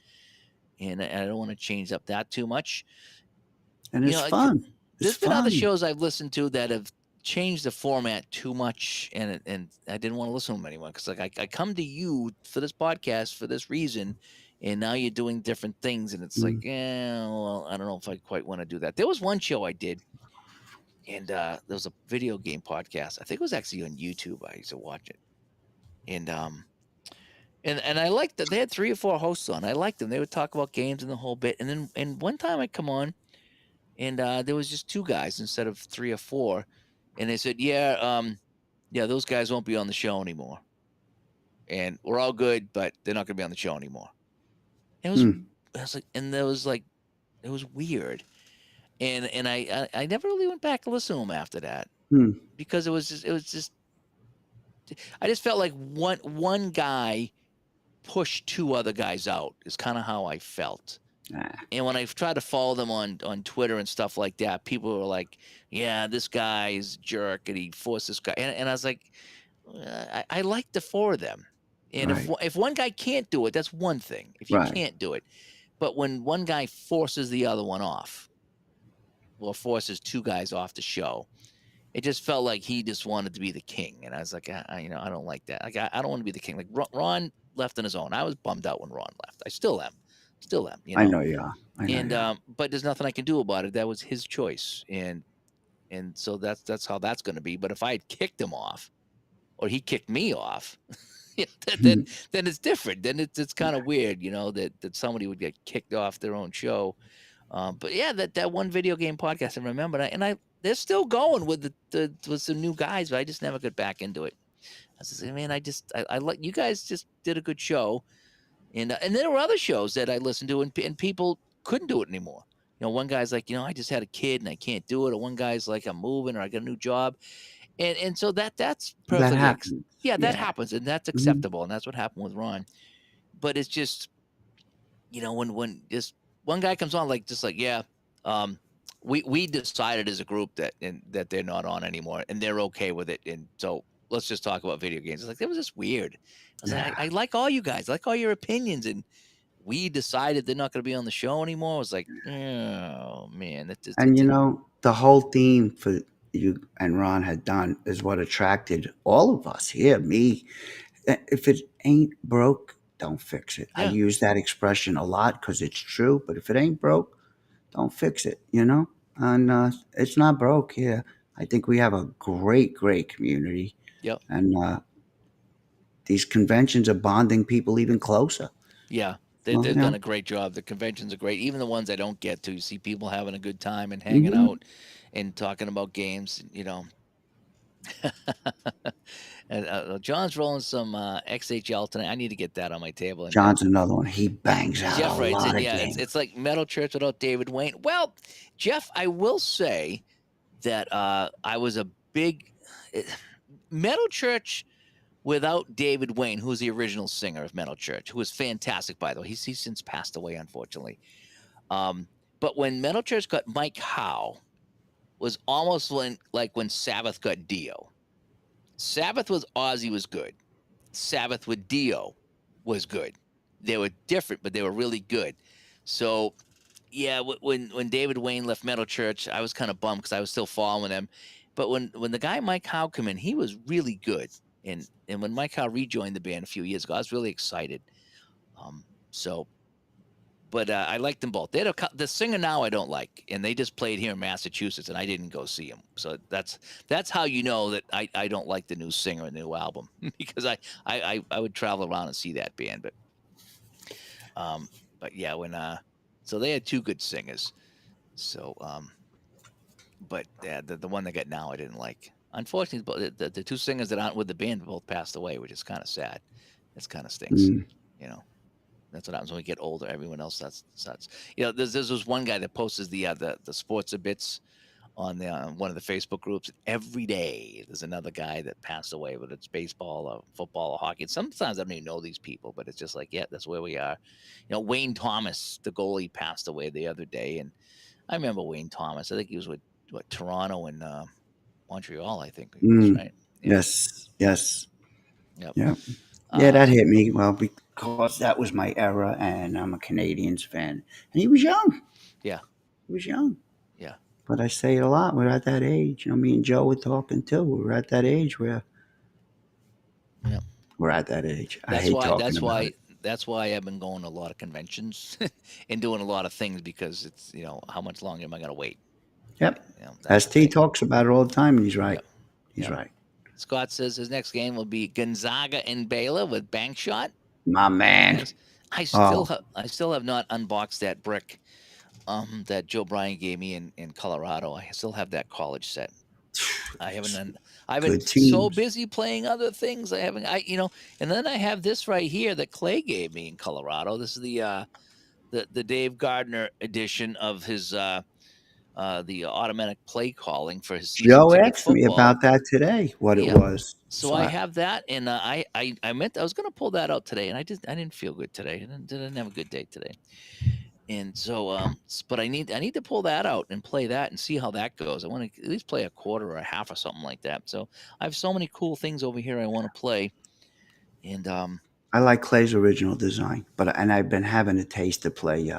and I don't want to change up that too much. And it's fun. There's been other shows I've listened to that have changed the format too much, and I didn't want to listen to them anymore because I come to you for this podcast for this reason. And now you're doing different things, and it's like, well, I don't know if I quite want to do that. There was one show I did, and there was a video game podcast. I think it was actually on YouTube. I used to watch it, and And I liked that they had 3 or 4 hosts on. I liked them. They would talk about games and the whole bit. And one time I come on and there was just 2 guys instead of 3 or 4, and they said, "Yeah, yeah, those guys won't be on the show anymore. And we're all good, but they're not going to be on the show anymore." It was Hmm. I was like, and there was like it was weird. And I never really went back to listen to them after that Hmm. because it was just I just felt like one guy pushed 2 other guys out is kind of how I felt. Ah, And when I tried to follow them on Twitter and stuff like that, people were like, "Yeah, this guy is a jerk, and he forced this guy." And I was like, I like the 4 of them. And right. if one guy can't do it, that's one thing. If you Right. can't do it, but when one guy forces the other one off, or forces 2 guys off the show, it just felt like he just wanted to be the king. And I was like, I don't like that. Like, I don't want to be the king. Like Ron left on his own. I was bummed out when Ron left. I still am. I know you are. I know And you are. but there's nothing I can do about it. That was his choice, and so that's how that's going to be. But if I had kicked him off, or he kicked me off, yeah, then Hmm. then it's different. Then it's kind of weird, that somebody would get kicked off their own show. But yeah, that one video game podcast I remember, and they're still going with with some new guys, but I just never got back into it. I was just like, man, I like you guys just did a good show, and there were other shows that I listened to, and people couldn't do it anymore. One guy's like, I just had a kid and I can't do it, or one guy's like, I'm moving or I got a new job, and so that's That perfectly, happens. yeah, that Yeah. happens, and that's Hmm. acceptable, and that's what happened with Ron. But it's just, when just one guy comes on, like, just like, yeah, um, we decided as a group that they're not on anymore, and they're okay with it, and so let's just talk about video games. It's like, that was just weird. I was like, Yeah. I like all you guys, I like all your opinions, and we decided they're not going to be on the show anymore. I was like, oh man, that just it And didn't. the whole theme for you and Ron had done is what attracted all of us here, me. If it ain't broke, don't fix it. I Yeah, use that expression a lot because it's true, but if it ain't broke, don't fix it. And it's not broke here. I think we have a great, great community, yep, and these conventions are bonding people even closer. yeah. So, They've done a great job. The conventions are great. Even the ones I don't get to, you see people having a good time and hanging mhm. out and talking about games. And John's rolling some XHL tonight. I need to get that on my table. And John's another one. He bangs out a Jeff writes lot in, of yeah, games. it's like Metal Church without David Wayne. Well, Jeff, I will say that I was a big eh, Metal Church without David Wayne, who's the original singer of Metal Church, who was fantastic, by the way. He's since passed away, unfortunately. Um, but when Metal Church got Mike Howe, was almost when Sabbath got Dio. Sabbath was Ozzy was good. Sabbath with Dio was good. They were different, but they were really good. So yeah, when David Wayne left Metal Church, I was kind of bummed because I was still following him. But when the guy Mike Howe came in, he was really good. And when Mike Howe rejoined the band a few years ago, I was really excited. So, but I liked them both. They had the singer now I don't like, and they just played here in Massachusetts, and I didn't go see him. So that's how you know that I don't like the new singer and the new album because I would travel around and see that band, um but yeah, when so they had 2 good singers. So but yeah, the one they got now I didn't like. Unfortunately, the 2 singers that aren't with the band both passed away, which is kind of sad. It's kind of stinks, Mm. you know. That's what happens when we get older. Everyone else that's there's this one guy that posts the sports bits on one of the Facebook groups. Every day there's another guy that passed away, whether it's baseball or football or hockey. And sometimes I don't even know these people, but it's just like, yeah, that's where we are. Wayne Thomas, the goalie, passed away the other day, and I remember Wayne Thomas. I think he was with Toronto and Montreal. I think he was, Mm. right. Yeah. Yes. Yes. Yep. Yeah. Yeah, that Um, hit me. Well, because that was my era, and I'm a Canadians fan. And he was young. yeah. He was young. Yeah. But I say it a lot. We're at that age. Me and Joe were talking too. We're at that age where Yeah. we're at that age. I That's hate why. talking That's about why. it. That's why I've been going to a lot of conventions and doing a lot of things because it's how much longer am I going to wait? Yep. That's the ST thing. talks about it all the time, and he's right. Yep. He's Yep. right. Scott says his next game will be Gonzaga and Baylor with bank shot. My man. Yes. Oh, I still have not unboxed that brick that Joe Bryan gave me in Colorado. I still have that college set. I haven't I've been good so teams. busy playing other things. I haven't I you know, and then I have this right here that Clay gave me in Colorado. This is the Dave Gardner edition of his the automatic play calling for his season Joe ticket asked me football. about that today, what it Yeah. was. So So I I, have that, and I meant I was gonna pull that out today, and I didn't feel good today. I didn't have a good day today, and so but I need to pull that out and play that and see how that goes. I want to at least play a quarter or a half or something like that. So I have so many cool things over here I want to play, and I like Clay's original design, but and I've been having a taste to play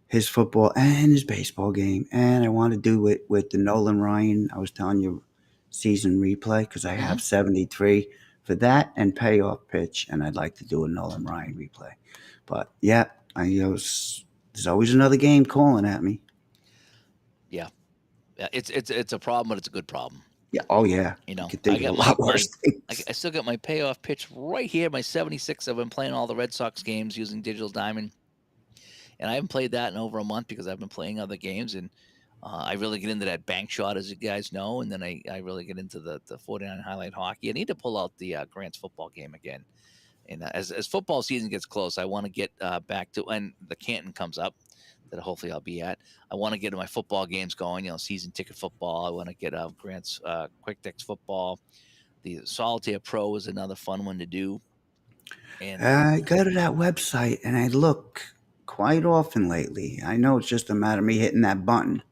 his football and his baseball game, and I want to do it with the Nolan Ryan. I was telling you, season replay because I mhm. have 73 for that and payoff pitch, and I'd like to do a Nolan Ryan replay. But yeah, there's always another game calling at me. Yeah, yeah, it's a problem, but it's a good problem. Yeah, oh yeah, You you know, could I think of a got lot worse things. I still got my payoff pitch right here, my 76. I've been playing all the Red Sox games using Digital Diamond, and I haven't played that in over a month because I've been playing other games. And I really get into that bank shot, as you guys know, and then I really get into the 49 highlight hockey. I need to pull out the Grants football game again. And as football season gets close, I want to get back to when the Canton comes up. That hopefully I'll be at. I want to get my football games going. You know, season ticket football. I want to get Grants Quick Dex football. The Solitaire Pro is another fun one to do. And I go to that website and I look quite often lately. I know it's just a matter of me hitting that button,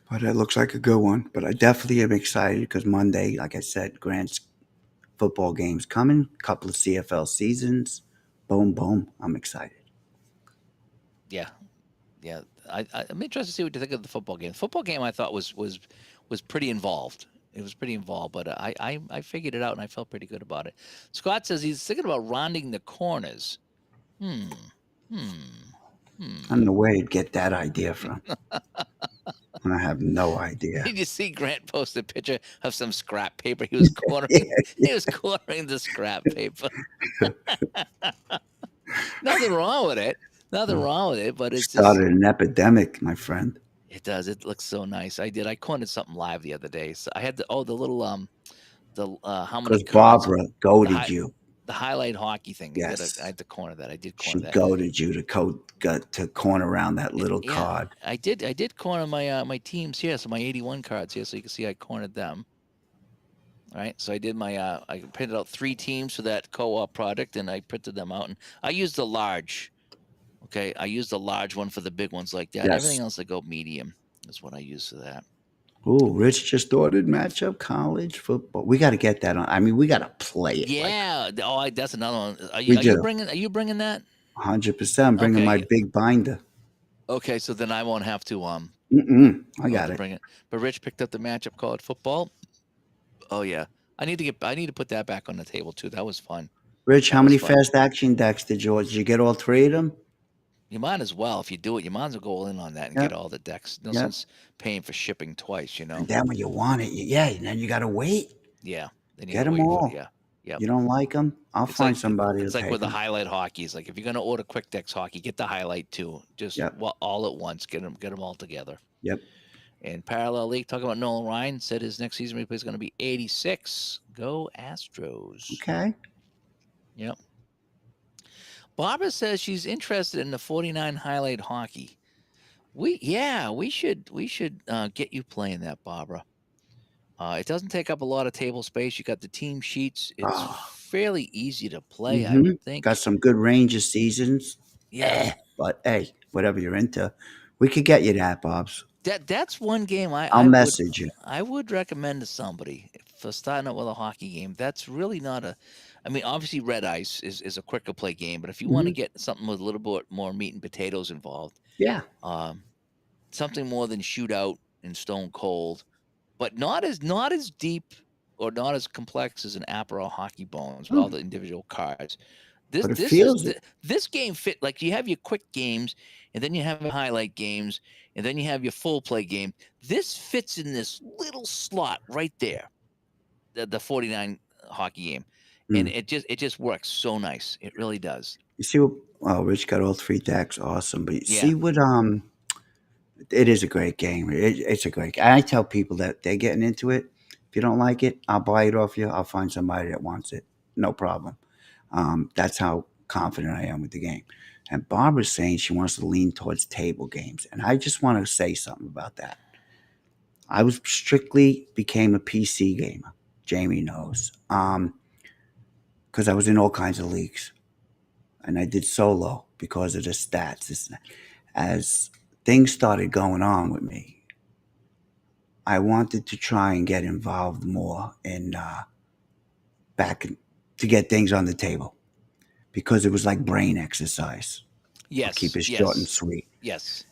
but it looks like a good one. But I definitely am excited because Monday, like I said, Grant's football games coming, couple of CFL seasons. Boom, boom. I'm excited. yeah, yeah, I'm interested to see what you think of the football game. The football game I thought was pretty involved. It was pretty involved, but I figured it out and I felt pretty good about it. Scott says he's thinking about rounding the corners. Hmm. Hmm. I don't Hmm. know where he'd get that idea from. I have no idea. Did you see Grant post a picture of some scrap paper? He was cornering. He was cornering the scrap paper. Nothing wrong with it. Nothing wrong with it, but it's just Started an epidemic, my friend. it does. It looks so nice. I did. I cornered something live the other day. So I had the little the how many Because cards Barbara the goaded high you. the highlight hockey thing. I Yes. had to corner that. I did corner She that. goaded you to to corner around that little Yeah, card. I did corner my my teams here. So my 81 cards here. So you can see I cornered them. All right. So I did my I printed out 3 teams for that co-op product and I printed them out and I used the large. Okay. I used the large one for the big ones like that. Everything Yes. else I go medium is what I use for that. Ooh, Rich just ordered matchup college football. We got to get that on. I mean, we got to play it like Yeah. Oh, that's another one. we do. Are you bringing that? 100%. I'm bringing my Okay. big binder. Okay, so then I won't have to I I won't have got to it. bring it. But Rich picked up the matchup college football. Oh yeah. I need to put that back on the table too. That was fun. Rich, That how was many fun. fast action decks did you get all three of them? You might as well if you do it. You might as well go all in on that and get Yep. all the decks. No Yep. sense paying for shipping twice. You And know. then when you want it, yeah, and then you got to wait. Yeah. Then you got Get to them wait for it. all. Yeah. Yep. You don't like them? I'll find somebody to It's like take with the them. highlight hockey. It's like if you're gonna order quick decks hockey, get the highlight too. Just Yep. all at once. Get them all together. Yep. And Parallel League, talking about Nolan Ryan, said his next season replay is going to be 86. Go Astros. Okay. Yep. Barbara says she's interested in the 49 highlight hockey. We should get you playing that, Barbara. It doesn't take up a lot of table space. You got the team sheets. It's Oh, fairly easy to play, I mm-hmm. would Got think. some good range of seasons. Yeah. But hey, whatever you're into, we could get you that, Bob's. That's one game I'll message you. I would recommend to somebody for starting out with a hockey game. That's really not a I mean, obviously Red Ice is a quicker play game, but if you want to Hmm. get something with a little bit more meat and potatoes involved, Yeah. um, something more than shootout and stone cold, but not as deep or not as complex as an Aperol Hockey Bones with all Oh, the individual cards. but it feels it. This game fit like you have your quick games and then you have your highlight games and then you have your full play game. This fits in this little slot right there. The 49 hockey game. and Mm. it just works so nice. It really does. You see what? Oh, Rich got all three decks. Awesome. But you Yeah. see what? It is a great game. It's a great. I tell people that they're getting into it. If you don't like it, I'll buy it off you. I'll find somebody that wants it. No problem. That's how confident I am with the game. And Barbara's saying she wants to lean towards table games, and I just want to say something about that. I was strictly became a PC gamer. Jamie knows, because I was in all kinds of leagues, and I did solo because of the stats. As things started going on with me, I wanted to try and get involved more in back in, to get things on the table because it was like brain exercise. I'll keep Yes. it short and Yes. sweet. Yes.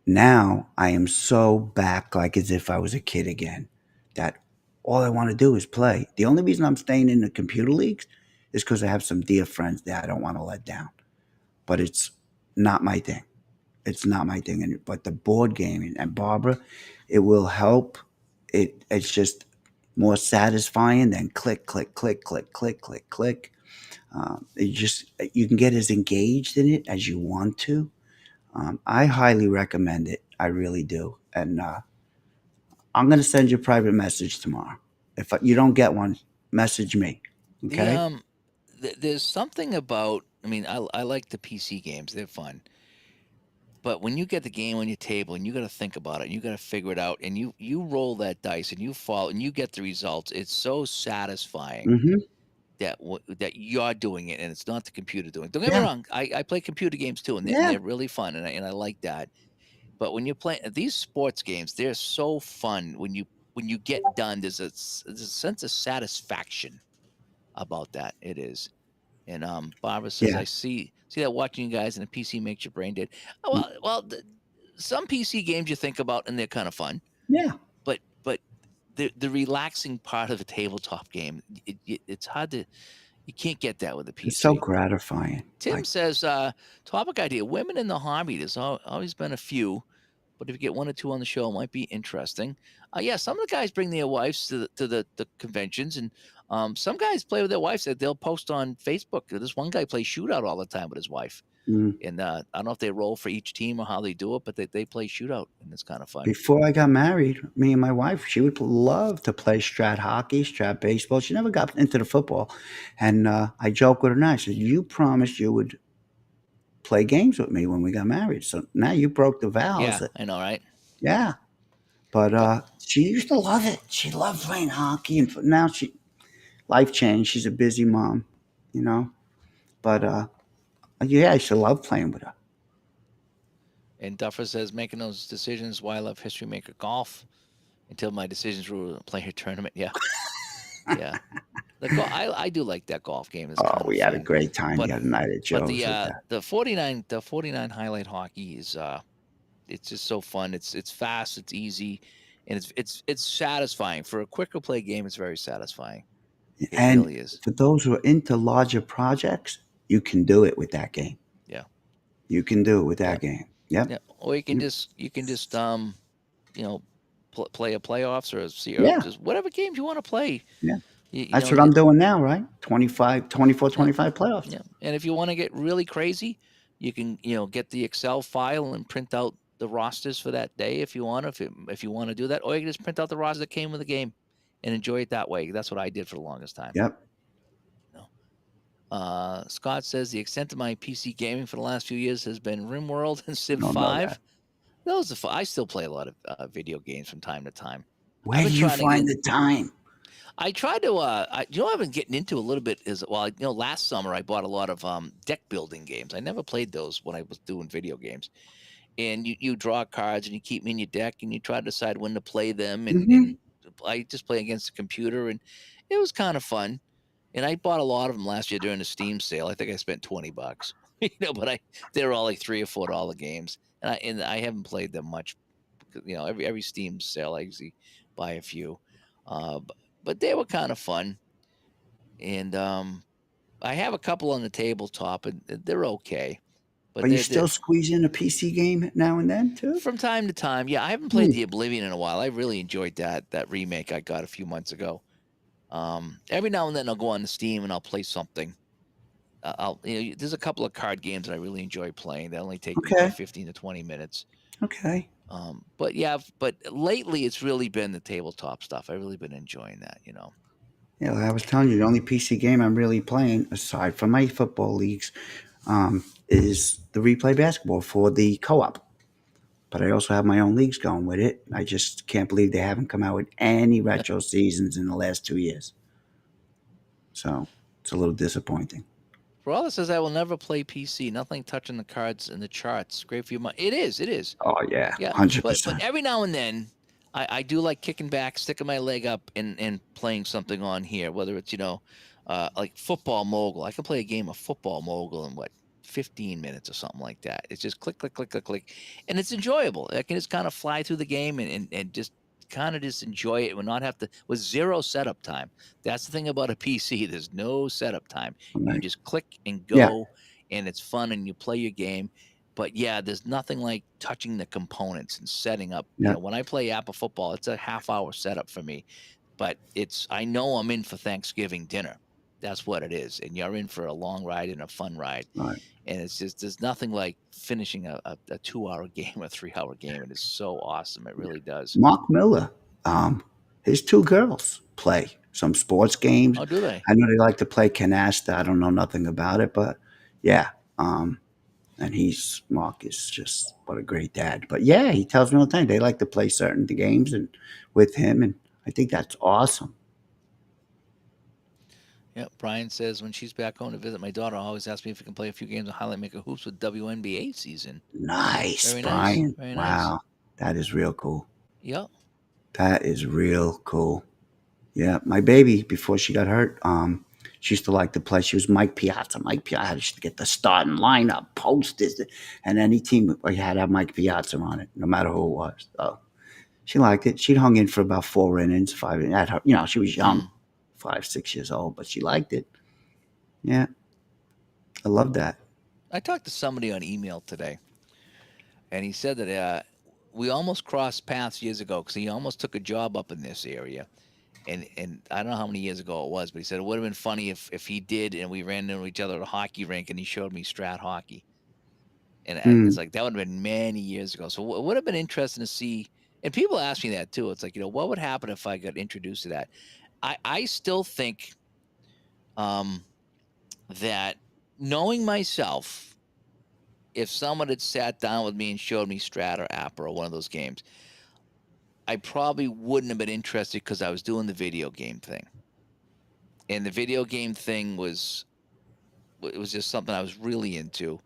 Now I am so back like as if I was a kid again that all I want to do is play. The only reason I'm staying in the computer leagues is because I have some dear friends that I don't want to let down. But it's not my thing. It's not my thing. But the board gaming and Barbara, it will help. It's just more satisfying than click, click, click, click, click, click, click. You can get as engaged in it as you want to. I highly recommend it. I really do. And I'm going to send you a private message tomorrow. If you don't get one, message me. The Okay? there's something about. I mean, I like the PC games. They're fun. But when you get the game on your table and you got to think about it, and you got to figure it out, and you roll that dice and you fall and you get the results, it's so satisfying Hmm. that you're doing it and it's not the computer doing it. Don't get me Yeah. wrong, I play computer games too, and Yeah. they're really fun, and I like that. But when you're playing these sports games, they're so fun when you get done. There's a sense of satisfaction about that. It is. And Barbara says, Yeah. "I see that watching you guys in a PC makes your brain dead." Oh, well, some PC games you think about and they're kind of fun, Yeah. but the relaxing part of a tabletop game, it's hard to you can't get that with a It's so PC. gratifying. Tim Like, says, topic idea: women in the hobby. There's always been a few, but if you get one or two on the show, it might be interesting. Yeah, some of the guys bring their wives to the conventions, and some guys play with their wives. That they'll post on Facebook. This one guy plays shootout all the time with his wife, mm, and I don't know if they roll for each team or how they do it, but they play shootout, and it's kind of fun. before I got married, me and my wife, she would love to play strat hockey, strat baseball. She never got into the football. And I joke with her now. I said, "You promised you would play games with me when we got married. So now you broke the vows." Yeah, I know, right? Yeah. But But she used to love it. She loved playing hockey. And now life changed. She's a busy mom, you know. But yeah, I used to love playing with her. and Duffer says making those decisions why I love History Maker Golf until my decisions were to play a tournament. Yeah, yeah. I do like that golf game. It's Oh, kind of we had a fun. great time But the other night at but Joe's with that. the 49 highlight hockey is it's just so fun. It's fast, it's easy, and it's satisfying. For a quicker play game, it's very satisfying. It And really is. for those who are into larger projects, you can do it with that game. Yeah. You can do it with Yeah. that game. Yep. Yeah. Or You- you can just you know play a playoffs or see or Yeah. just whatever games you want to play. Yeah. You That's know, what I'm doing now, right? 25, 24, yeah, 25 playoffs. yeah. And if you want to get really crazy, you can get the Excel file and print out the rosters for that day if you want. If you want to do that, or you can just print out the roster that came with the game and enjoy it that way. That's what I did for the longest time. Yep. You know? Scott says the extent of my PC gaming for the last few years has been RimWorld and Civ Don't know that. 5. Those are fun. I still play a lot of video games from time to time. I've Where been do you trying to get. find the time? I tried to. I've been getting into a little bit is well. Last summer I bought a lot of deck building games. I never played those when I was doing video games. And you draw cards and you keep them in your deck and you try to decide when to play them. And Hmm. I just play against the computer and it was kind of fun. And I bought a lot of them last year during the Steam sale. I think I spent $20, but they're all like $3 or $4 games, and I haven't played them much. Every Steam sale I usually buy a few, but they were kind of fun. And I have a couple on the tabletop, and they're okay. But But you they're still squeeze in a PC game now and then too? from time to time. Yeah, I haven't played Hmm. the Oblivion in a while. I really enjoyed that remake I got a few months ago. Every now and then I'll go on Steam and I'll play something. There's a couple of card games that I really enjoy playing. They only take me about Okay. 15 to 20 minutes. Okay. But yeah, but lately it's really been the tabletop stuff. I've really been enjoying that. Yeah, like I was telling you, the only PC game I'm really playing, aside from my football leagues, is the replay basketball for the co-op. But I also have my own leagues going with it. I just can't believe they haven't come out with any retro seasons in the last 2 years. So it's a little disappointing. Brawler says I will never play PC. Nothing touching the cards and the charts. Great for your mind. It is. It is. Oh yeah, Yeah, hundred but percent. every now and then, I do like kicking back, sticking my leg up, and playing something on here. Whether it's like football mogul. I can play a game of football mogul in what 15 minutes or something like that. It's just click, click, click, click, click, and it's enjoyable. I can just kind of fly through the game and just kind of just enjoy it and not have to with zero setup time. That's the thing about a PC. There's no setup time. You Right. just click and Yeah. go, and it's fun, and you play your game. But yeah, there's nothing like touching the components and setting up. Yeah. When I play Apple football, it's a half-hour setup for me. But I know I'm in for Thanksgiving dinner. That's what it is. And you're in for a long ride and a fun ride. Right. And it's just there's nothing like finishing a 2-hour game, a 3-hour game. And it's so awesome. It really does. Mark Miller, his two girls play some sports games. Oh, do they? I know they like to play canasta. I don't know nothing about it, but yeah. And Mark is just what a great dad. But yeah, he tells me all the time they like to play certain games and with him, and I think that's awesome. Yeah. Brian says when she's back home to visit my daughter, I always ask me if we can play a few games of Highlight Maker Hoops with WNBA season. Nice, Very nice. Brian. Very nice. Wow, that is real cool. Yep. That is real cool. Yeah, my baby before she got hurt, she used to like to play. She was Mike Piazza. Mike Piazza used to get the starting lineup, posters, and any team we had to have Mike Piazza on it, no matter who it was. So she liked it. She'd hung in for about 4 innings, 5 innings. At her, she was young, 5, 6 years old, but she liked it. Yeah, I love that. I talked to somebody on email today, and he said that we almost crossed paths years ago because he almost took a job up in this area. And I don't know how many years ago it was, but he said it would have been funny if he did and we ran into each other at a hockey rink and he showed me Strat hockey. And it's Mm, like that would have been many years ago. So it would have been interesting to see. And people ask me that too. It's like, what would happen if I got introduced to that? I still think that knowing myself, if someone had sat down with me and showed me Strat or App or one of those games, I probably wouldn't have been interested because I was doing the video game thing. And the video game thing was just something I was really into.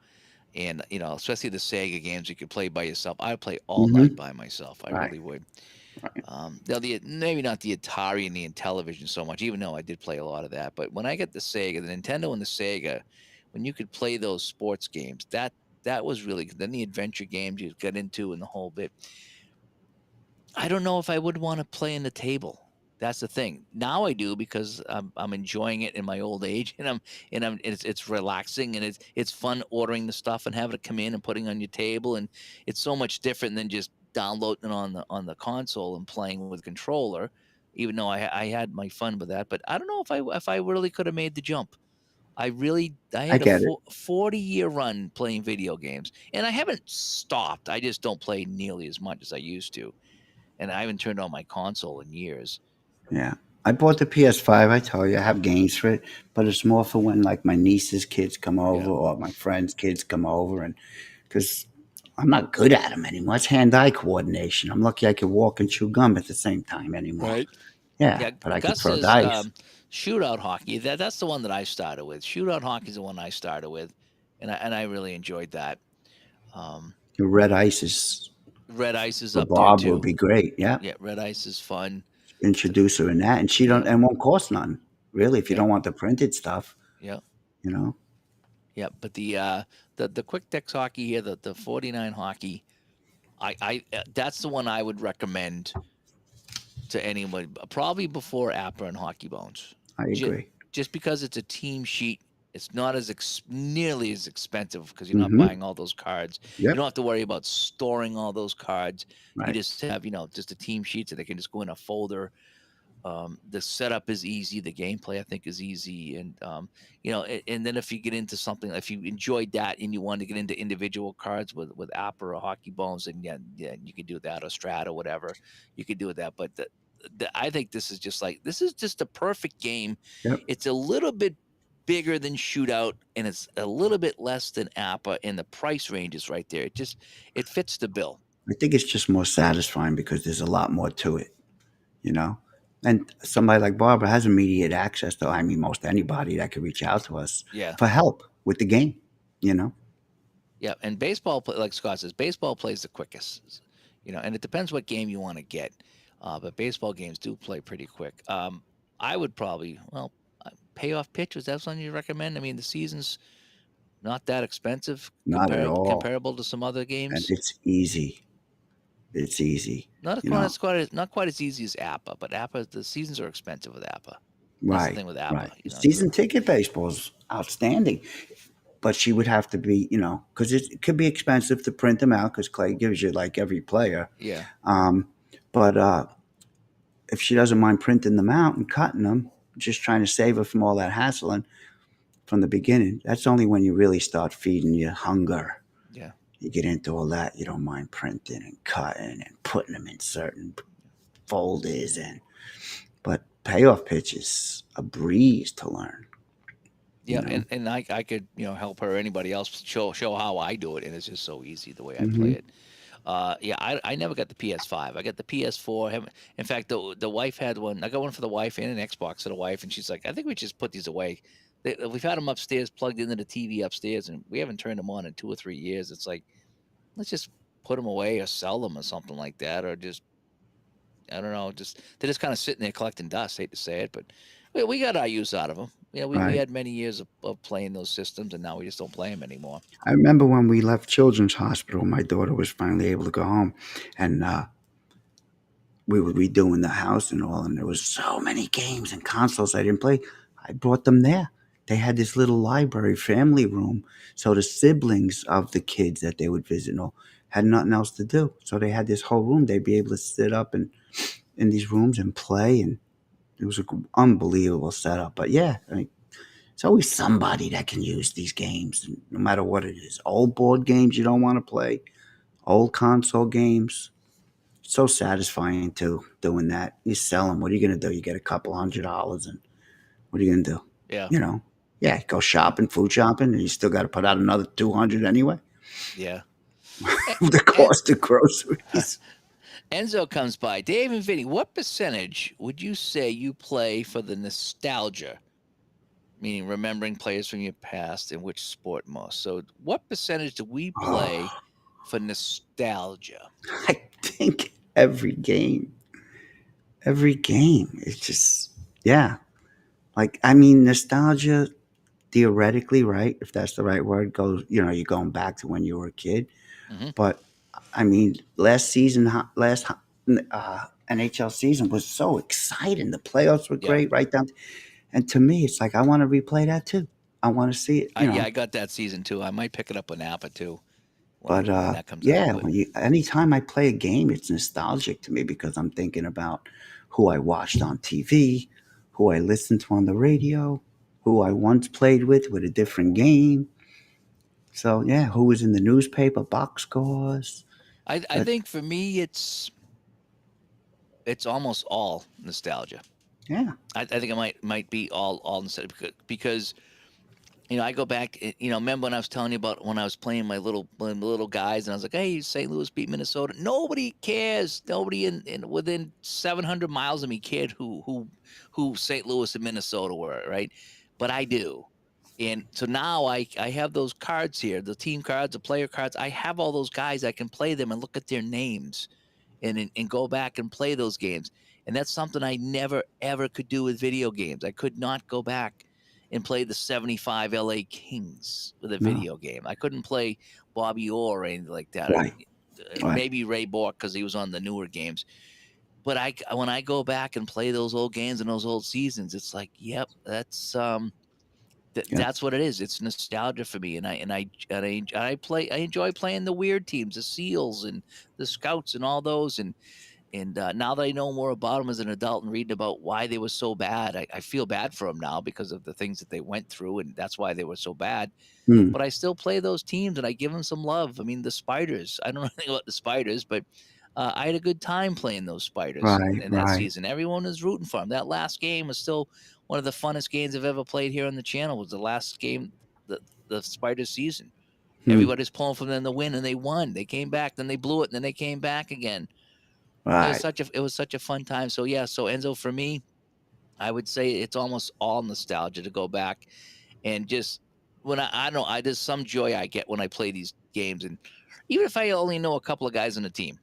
And especially the Sega games you could play by yourself. I would play all night hmm by myself. I Right. really would. Right. Now maybe not the Atari and the Intellivision so much, even though I did play a lot of that. But when I got the Sega, the Nintendo and the Sega, when you could play those sports games, that was really good. Then the adventure games you got into and the whole bit. I don't know if I would want to play in the table. That's the thing. Now I do because I'm enjoying it in my old age, and it's relaxing and it's fun ordering the stuff and having it come in and putting on your table, and it's so much different than just downloading it on the console and playing with controller. Even though I had my fun with that, but I don't know if I really could have made the jump. I I had a get it. 40-year run playing video games, and I haven't stopped. I just don't play nearly as much as I used to, and I haven't turned on my console in years. Yeah. I bought the PS5. I tell you, I have games for it, but it's more for when like my niece's kids come over Yeah. or my friends' kids come over, and because I'm not good at them anymore. It's hand-eye coordination. I'm lucky I can walk and chew gum at the same time anymore. Right. Yeah, Yeah, but I could Gus throw says dice. shootout hockey. That's the one that I started with. Shootout hockey is the one I started with, and I really enjoyed that. Um, The red ice is Red Ice is for up there Bob would too. be great. Yeah, Yeah, Red Ice is fun. The, introduce her in that, and she don't yeah, and won't cost none really if you yeah, don't want the printed stuff. yeah, You know. yeah. But the quick text hockey here, the 49 hockey, that's the one I would recommend to anyone, probably before Appa and Hockey Bones. I Just, agree. just because it's a team sheet, it's not as nearly as expensive because you're not Mm-hmm. buying all those cards. You Yep. don't have to worry about storing all those cards. You Right. just have, just a team sheet so they can just go in a folder. The setup is easy. The gameplay, I think, is easy, and and then if you get into something, if you enjoyed that and you want to get into individual cards with Appa or Hockey Bones, and yeah, you could do that or Strata, whatever, you could do that. But I think this is just a perfect game. Yep. It's a little bit bigger than Shootout, and it's a little bit less than Appa, and the price range is right there. It fits the bill. I think it's just more satisfying because there's a lot more to it, you know? And somebody like Barbara has immediate access to, I mean, most anybody that could reach out to us Yeah. for help with the game, you know? Yeah, and like Scott says, baseball plays the quickest. And it depends what game you want to get. But baseball games do play pretty quick. I would probably, payoff pitchers. That's one you recommend. I mean, the season's not that expensive Not at all. comparable to some other And games. it's easy. It's easy, Not you quite know? as quite as not quite as easy as Appa, but Appa the seasons are expensive with Appa. That's the Right, thing with right. Appa. Season ticket baseball is outstanding, but she would have to be, because it could be expensive to print them out because Clay gives you like every player. Yeah, Um, but if she doesn't mind printing them out and cutting them, just trying to save her from all that hassling from the beginning, that's only when you really start feeding your hunger. yeah. You get into all that, you don't mind printing and cutting and putting them in certain folders but payoff pitch is a breeze to learn, you Yeah, know. and I could help her or anybody else show how I do it, and it's just so easy the way I play Hmm. it. Yeah, I never got the PS5. I got the PS4. In fact, the wife had one. I got one for the wife and an Xbox for the wife, and she's like, I think we just put these away. We've had them upstairs, plugged into the TV upstairs, and we haven't turned them on in 2 or 3 years. It's like, let's just put them away or sell them or something like that, or just I don't know, just they're just kind of sitting there collecting dust. Hate to say it, but we got our use out of them. We Right. had many years of playing those systems, and now we just don't play them anymore. I remember when we left Children's Hospital, my daughter was finally able to go home, and we were redoing the house and all, and there was so many games and consoles I didn't play. I brought them there. They had this little library family room, so the siblings of the kids that they would visit and all had nothing else to do. So they had this whole room. They'd be able to sit up and in these rooms and play, and it was an unbelievable setup. But yeah, I mean, it's always somebody that can use these games, no matter what it is. Old board games you don't want to play, old console games. So satisfying too, doing that. You sell them. What are you going to do? You get a couple $100, and what are you going to do? Yeah, You know, yeah, go shopping, food shopping, and you still got to put out another 200 anyway. yeah. The And cost of groceries. Enzo comes by. Dave and Vinny, what percentage would you say you play for the nostalgia? Meaning remembering players from your past and which sport most. So, what percentage do we play Oh, for nostalgia? I think every game. It's just, yeah. Like, I mean, nostalgia theoretically, right? If that's the right word, goes, you're going back to when you were a kid. Hmm. But I mean, last NHL season was so exciting. The playoffs were Yeah, great, right down. And to me, it's like I want to replay that too. I want to see it, yeah, I got that season too. I might pick it up on Appa too But when that comes out. yeah, But anytime I play a game, it's nostalgic to me because I'm thinking about who I watched on TV, who I listened to on the radio, who I once played with a different game. So yeah, who was in the newspaper, box scores. I But think for me, it's almost all nostalgia. yeah, I think it might be all nostalgia because I go back. Remember when I was telling you about when I was playing my little guys, and I was like, "Hey, St. Louis beat Minnesota." Nobody cares. Nobody in within 700 miles of me cared who St. Louis and Minnesota were, right? But I do, and so now I have those cards here, the team cards, the player cards. I have all those guys. I can play them and look at their names, and go back and play those games. And that's something I never ever could do with video games. I could not go back and play the 75 LA Kings with a no, video game. I couldn't play Bobby Orr or anything like that. Or right, right, maybe Ray Bork because he was on the newer games. But when I go back and play those old games and those old seasons, it's like, yep, yep, that's what it is. It's nostalgia for me, and I enjoy playing the weird teams, the Seals and the Scouts and all those, and And now that I know more about them as an adult and reading about why they were so bad, I feel bad for them now because of the things that they went through, and that's why they were so bad. Hmm. But I still play those teams and I give them some love. I mean, the Spiders. I don't know anything about the Spiders, but I had a good time playing those Spiders Right, in that right. season. Everyone was rooting for them. That last game was still one of the funnest games I've ever played here on the channel. Was the last game, the Spiders season. Hmm. Everybody's pulling for them to win, and they won. They came back, then they blew it, and then they came back again. Right. It was such a fun time. So yeah, so Enzo, for me, I would say it's almost all nostalgia to go back and just when I don't know, there's some joy I get when I play these games, and even if I only know a couple of guys on the team,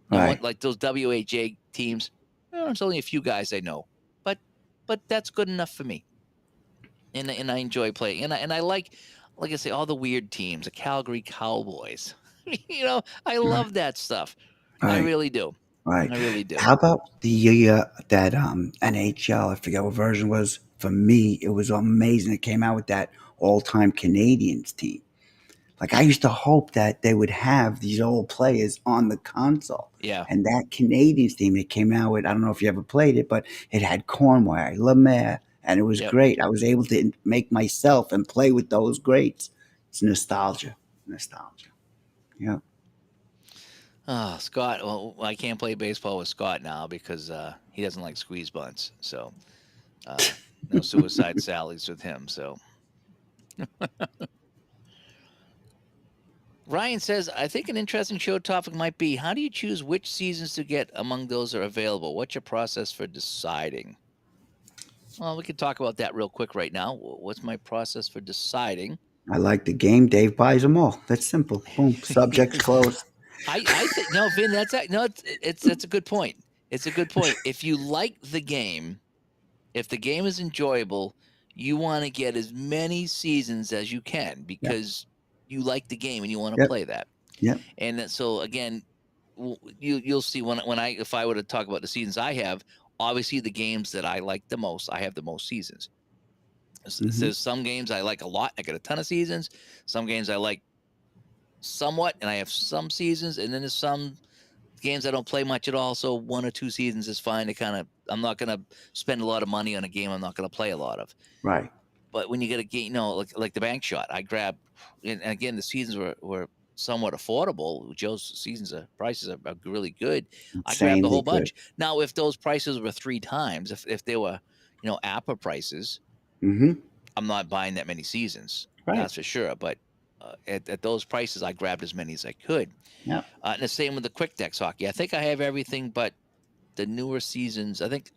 and one Right. like those WHA teams, it's only a few guys I know, but that's good enough for me, and I enjoy playing, and I like I say, all the weird teams, the Calgary Cowboys, I Right. love that stuff, I Right. really do, Right. I really do. How about the that NHL? I forget what version it was. For me, it was amazing. It came out with that all-time Canadians team. Like I used to hope that they would have these old players on the console. Yeah, And that Canadians team it came out with, I don't know if you ever played it, but it had Cornwall, Lemaire, and it was yep. great. I was able to make myself and play with those greats. It's nostalgia. Nostalgia. Yeah. Oh, Scott. Well, I can't play baseball with Scott now because he doesn't like squeeze bunts. So uh, no suicide sallies with him. So Ryan says, I think an interesting show topic might be how do you choose which seasons to get among those that are available? What's your process for deciding? Well, we can talk about that real quick right now. What's my process for deciding? I like the game. Dave buys them all. That's simple. Boom. Subject closed. I think no, Vin. No. It's that's a good point. It's a good point. If you like the game, if the game is enjoyable, you want to get as many seasons as you can Yep. because you like the game and you want to Yep. play that. Yep. So again, you'll see when I if I were to talk about the seasons I have, obviously the games that I like the most, I have the most seasons. Hmm. There's some games I like a lot, I get a ton of seasons. Some games I like somewhat, and I have some seasons, and then there's some games I don't play much at all. So 1 or 2 seasons is fine. To kind of, I'm not going to spend a lot of money on a game I'm not going to play a lot of. Right. But when you get a game, like the bank shot, I grab, and again, the seasons were somewhat affordable. Joe's seasons prices are really good. I grabbed a Insanely whole good. bunch. Now, if those prices were 3 times, if they were, APA prices, Hmm. I'm not buying that many seasons. Right. That's for sure. But at those prices, I grabbed as many as I could. Yep. And the same with the quick decks hockey. I think I have everything but the newer seasons. I think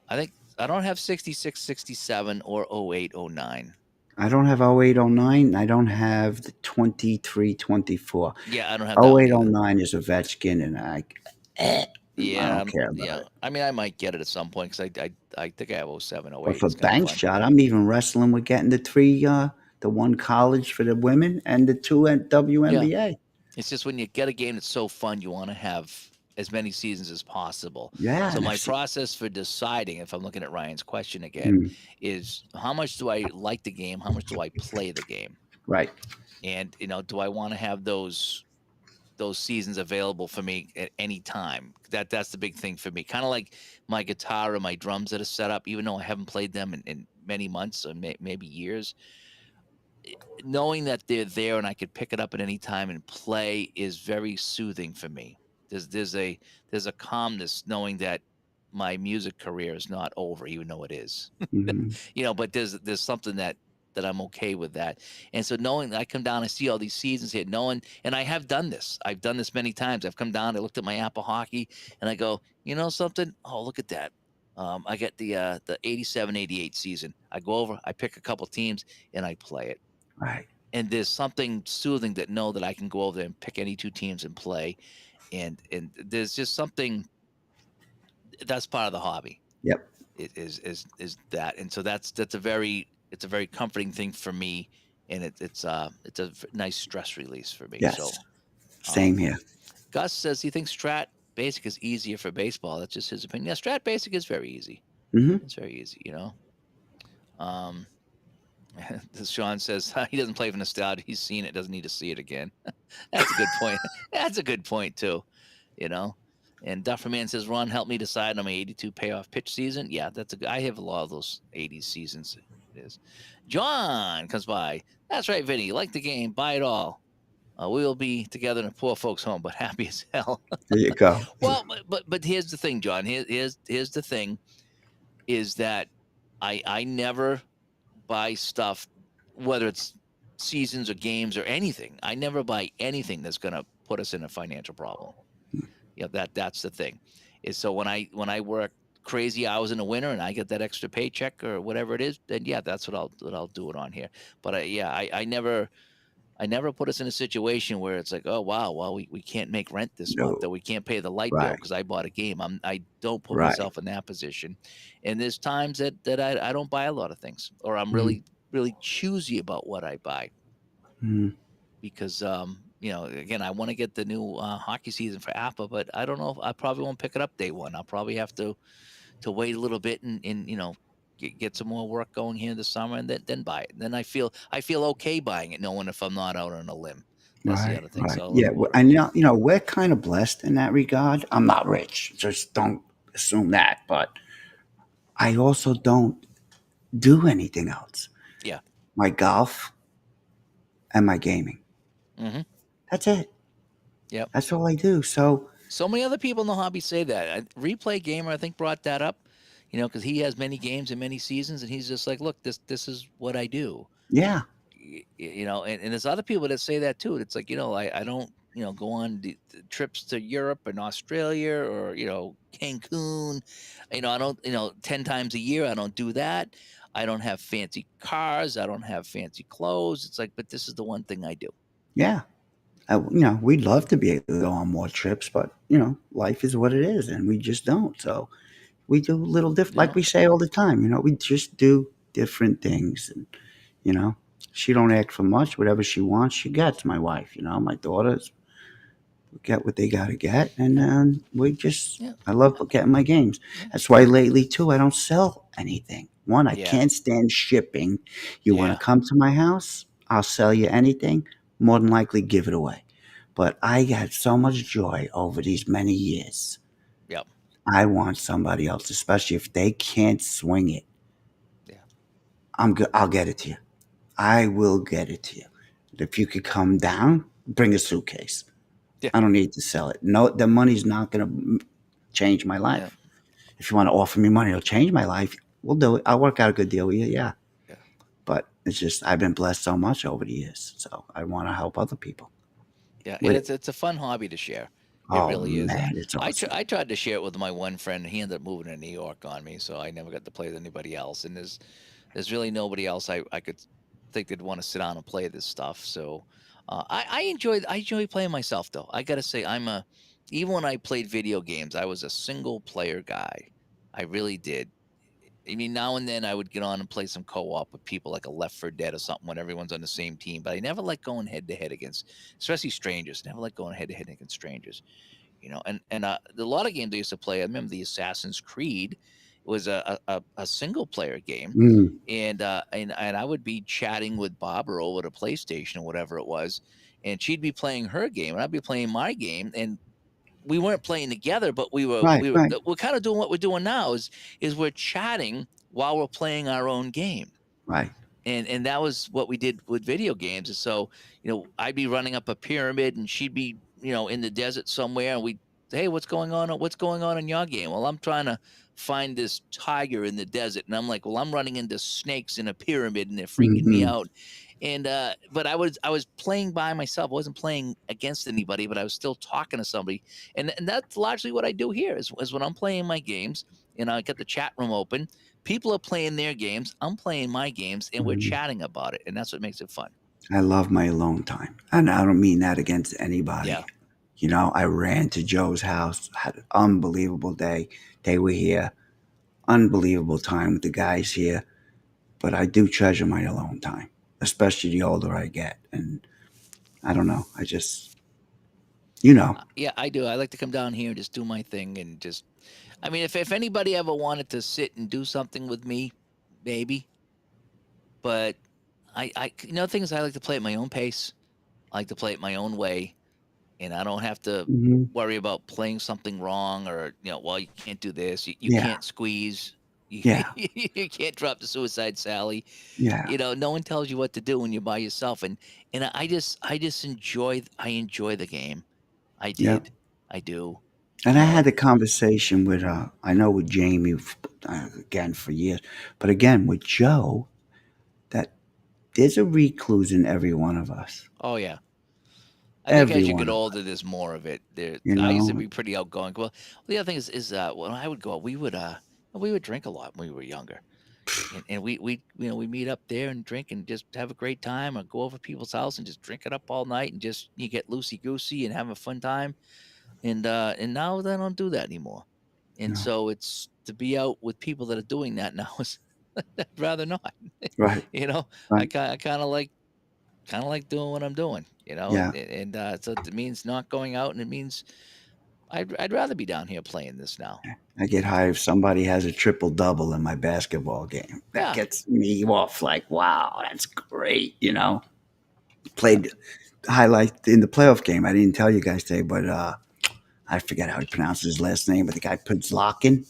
I don't have 66, 67, or 08, 09. I don't have 0809. I don't have the 23, 24. Yeah, I don't have that Oh one eight oh either. nine is Ovechkin, and I Yeah, don't care about yeah. it. I mean, I might get it at some point because I think I have 07, But 08. for It's kind of bank fun. shot, I'm even wrestling with getting the three, the one college for the women and the two at Yeah. WNBA. It's just when you get a game that's so fun, you want to have as many seasons as possible. Yeah, So and I've my seen. process for deciding, if I'm looking at Ryan's question again, Mm, is how much do I like the game? How much do I play the game? right. And do I want to have those seasons available for me at any time? That's the big thing for me. Kind of like my guitar and my drums that are set up, even though I haven't played them in many months or maybe years. Knowing that they're there and I could pick it up at any time and play is very soothing for me. There's a calmness knowing that my music career is not over, even though it is. Hmm. But there's something that I'm okay with that. And so knowing that I come down, I see all these seasons here, knowing, and I have done this. I've done this many times. I've come down, I looked at my Apple Hockey, and I go, you know something? Oh, look at that. I get the 87, 88 season. I go over, I pick a couple teams, and I play it. Right. And there's something soothing that know that I can go over there and pick any two teams and play. And there's just something that's part of the hobby. Yep. It is that, and so it's a very comforting thing for me, and it's a nice stress release for me. So, Yes. um, Same here. Gus says he thinks Strat Basic is easier for baseball. That's just his opinion. Yeah, Strat Basic is very easy. Hmm. It's very easy. Um, Sean says he doesn't play for nostalgia. He's seen it, doesn't need to see it again. That's a good point. That's a good point too. You know, And Dufferman says, Ron, help me decide on my 82 payoff pitch season. Yeah, I have a lot of those 80s seasons. It is. John comes by. That's right, Vinny. You like the game? Buy it all. We will be together in a poor folks' home, but happy as hell. There you go. Well, but here's the thing, John. Here's the thing is that I never buy stuff, whether it's seasons or games or anything. I never buy anything that's going to put us in a financial problem. Yeah, that's the thing. Is so when I work crazy hours in the winter and I get that extra paycheck or whatever it is, then yeah, that's what I'll do it on here. But I never put us in a situation where it's like, oh wow, well we can't make rent this month No. or we can't pay the light bill Right. because I bought a game. I don't put Right. myself in that position. And there's times that I don't buy a lot of things or I'm Mm, really choosy about what I buy mm. because again I want to get the new hockey season for Apple, but I don't know if I probably won't pick it up day one. I'll probably have to wait a little bit and get some more work going here this summer and then buy it. And then I feel okay buying it, knowing if I'm not out on a limb. That's the Right. other thing. Right. So a Yeah. little more. And Yeah, we're kind of blessed in that regard. I'm not rich. Just don't assume that. But I also don't do anything else. yeah. My golf and my gaming. Hmm. That's it. Yep. That's all I do. So So many other people in the hobby say that. Replay Gamer, I think, brought that up. Because he has many games and many seasons, and he's just like, look, this is what I do. yeah. And there's other people that say that too. It's like, I don't, go on the trips to Europe and Australia or, Cancun. I don't, 10 times a year, I don't do that. I don't have fancy cars. I don't have fancy clothes. It's like, but this is the one thing I do. Yeah. We'd love to be able to go on more trips, but life is what it is, and we just don't. So we do little different, like No. we say all the time. We just do different things, and you know, she don't ask for much. Whatever she wants, she gets. My wife, my daughters get what they gotta get, and Yeah. we just. Yeah. I love getting my games. Yeah. That's why lately too, I don't sell anything. One, I Yeah. can't stand shipping. You want to Yeah. come to my house? I'll sell you anything. More than likely, give it away. But I had so much joy over these many years. Yep. I want somebody else, especially if they can't swing it. Yeah. I'm good. I'll get it to you. I will get it to you. If you could come down, bring a suitcase. Yeah. I don't need to sell it. No, the money's not going to change my Yeah. life. If you want to offer me money, it'll change my life. We'll do it. I'll work out a good deal with you. Yeah. Yeah. But it's just, I've been blessed so much over the years. So I want to help other people Yeah. And with it. it's a fun hobby to share. It Oh, really is. man, it's awesome. I tried to share it with my one friend. He ended up moving to New York on me, so I never got to play with anybody else. And there's really nobody else I could think they'd want to sit down and play this stuff. So I enjoy playing myself though. I gotta say even when I played video games, I was a single player guy. I really did. I mean, now and then I would get on and play some co-op with people like a Left 4 Dead or something when everyone's on the same team. But I never like going head to head against, especially strangers. Never like going head to head against strangers. And a lot of games I used to play. I remember the Assassin's Creed was a single player game, Mm, and I would be chatting with Barbara over the PlayStation or whatever it was, and she'd be playing her game and I'd be playing my game, and we weren't playing together, but we were right, we were right, we're kind of doing what we're doing now is we're chatting while we're playing our own game. right. And that was what we did with video games. And so, I'd be running up a pyramid and she'd be, in the desert somewhere and we hey, what's going on? What's going on in your game? Well, I'm trying to find this tiger in the desert. And I'm like, well, I'm running into snakes in a pyramid and they're freaking me Hmm. out. And but I was playing by myself. I wasn't playing against anybody, but I was still talking to somebody. And that's largely what I do here is when I'm playing my games and I get the chat room open, people are playing their games, I'm playing my games, and we're Hmm. chatting about it, and that's what makes it fun. I love my alone time. And I don't mean that against Yeah. anybody. I ran to Joe's house, had an unbelievable day. They were here, unbelievable time with the guys here. But I do treasure my alone time, especially the older I get. And I don't know. I just, you know, Yeah, I do. I like to come down here and just do my thing and just I mean, if anybody ever wanted to sit and do something with me, maybe, but things I like to play at my own pace. I like to play it my own way. and I don't have to Mhm. worry about playing something wrong or well, you can't do this, you Yeah. can't squeeze, you, Yeah. you can't drop the suicide Sally. Yeah. No one tells you what to do when you're by yourself, and I just enjoy the game. I Yeah. did, I do. And I had And a conversation with, I know with Jamie, again for years, but again with Joe, that there's a recluse in every one of us. oh yeah, I think Every as you one get of older, us. there's more of it. You I used to know? be pretty outgoing. Well, the other thing is when I would go out, we would drink a lot when we were younger. And we meet up there and drink and just have a great time, or go over to people's house and just drink it up all night and just you get loosey goosey and have a fun time. And now they don't do that anymore. And No. so it's to be out with people that are doing that now is I'd rather not. Right. you know, I Right. kind of like doing what I'm doing. Yeah. So it means not going out, and it means I'd rather be down here playing this now. I get high if somebody has a triple double in my basketball game. That Yeah. gets me off like, wow, that's great. Played highlight in the playoff game. I didn't tell you guys today, but I forget how he pronounces his last name, but the guy puts Larkin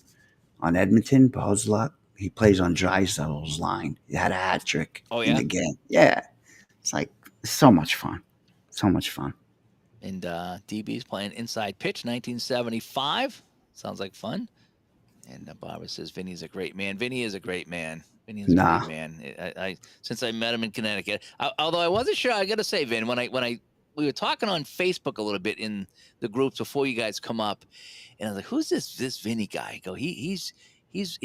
on Edmonton, Bozlak. He plays on Drysaddle's line. He had a hat trick Oh in yeah. the game. Yeah. It's like so much fun. So much fun. And DB's playing inside pitch, 1975. Sounds like fun. And Barbara says Vinny's a great man. Vinny is a great man. Vinny is a great Nah. man. I since I met him in Connecticut, although I wasn't sure. I got to say, Vin, when I we were talking on Facebook a little bit in the groups before you guys come up, and I was like, "Who's this Vinny guy?" I go, he's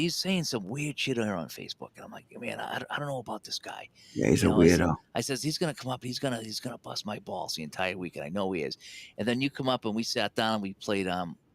saying some weird shit on Facebook, and I'm like, man, I don't know about this guy. Yeah, he's a I said, weirdo. he's gonna come up, he's gonna bust my balls the entire weekend. I know he is. And then you come up and we sat down and we played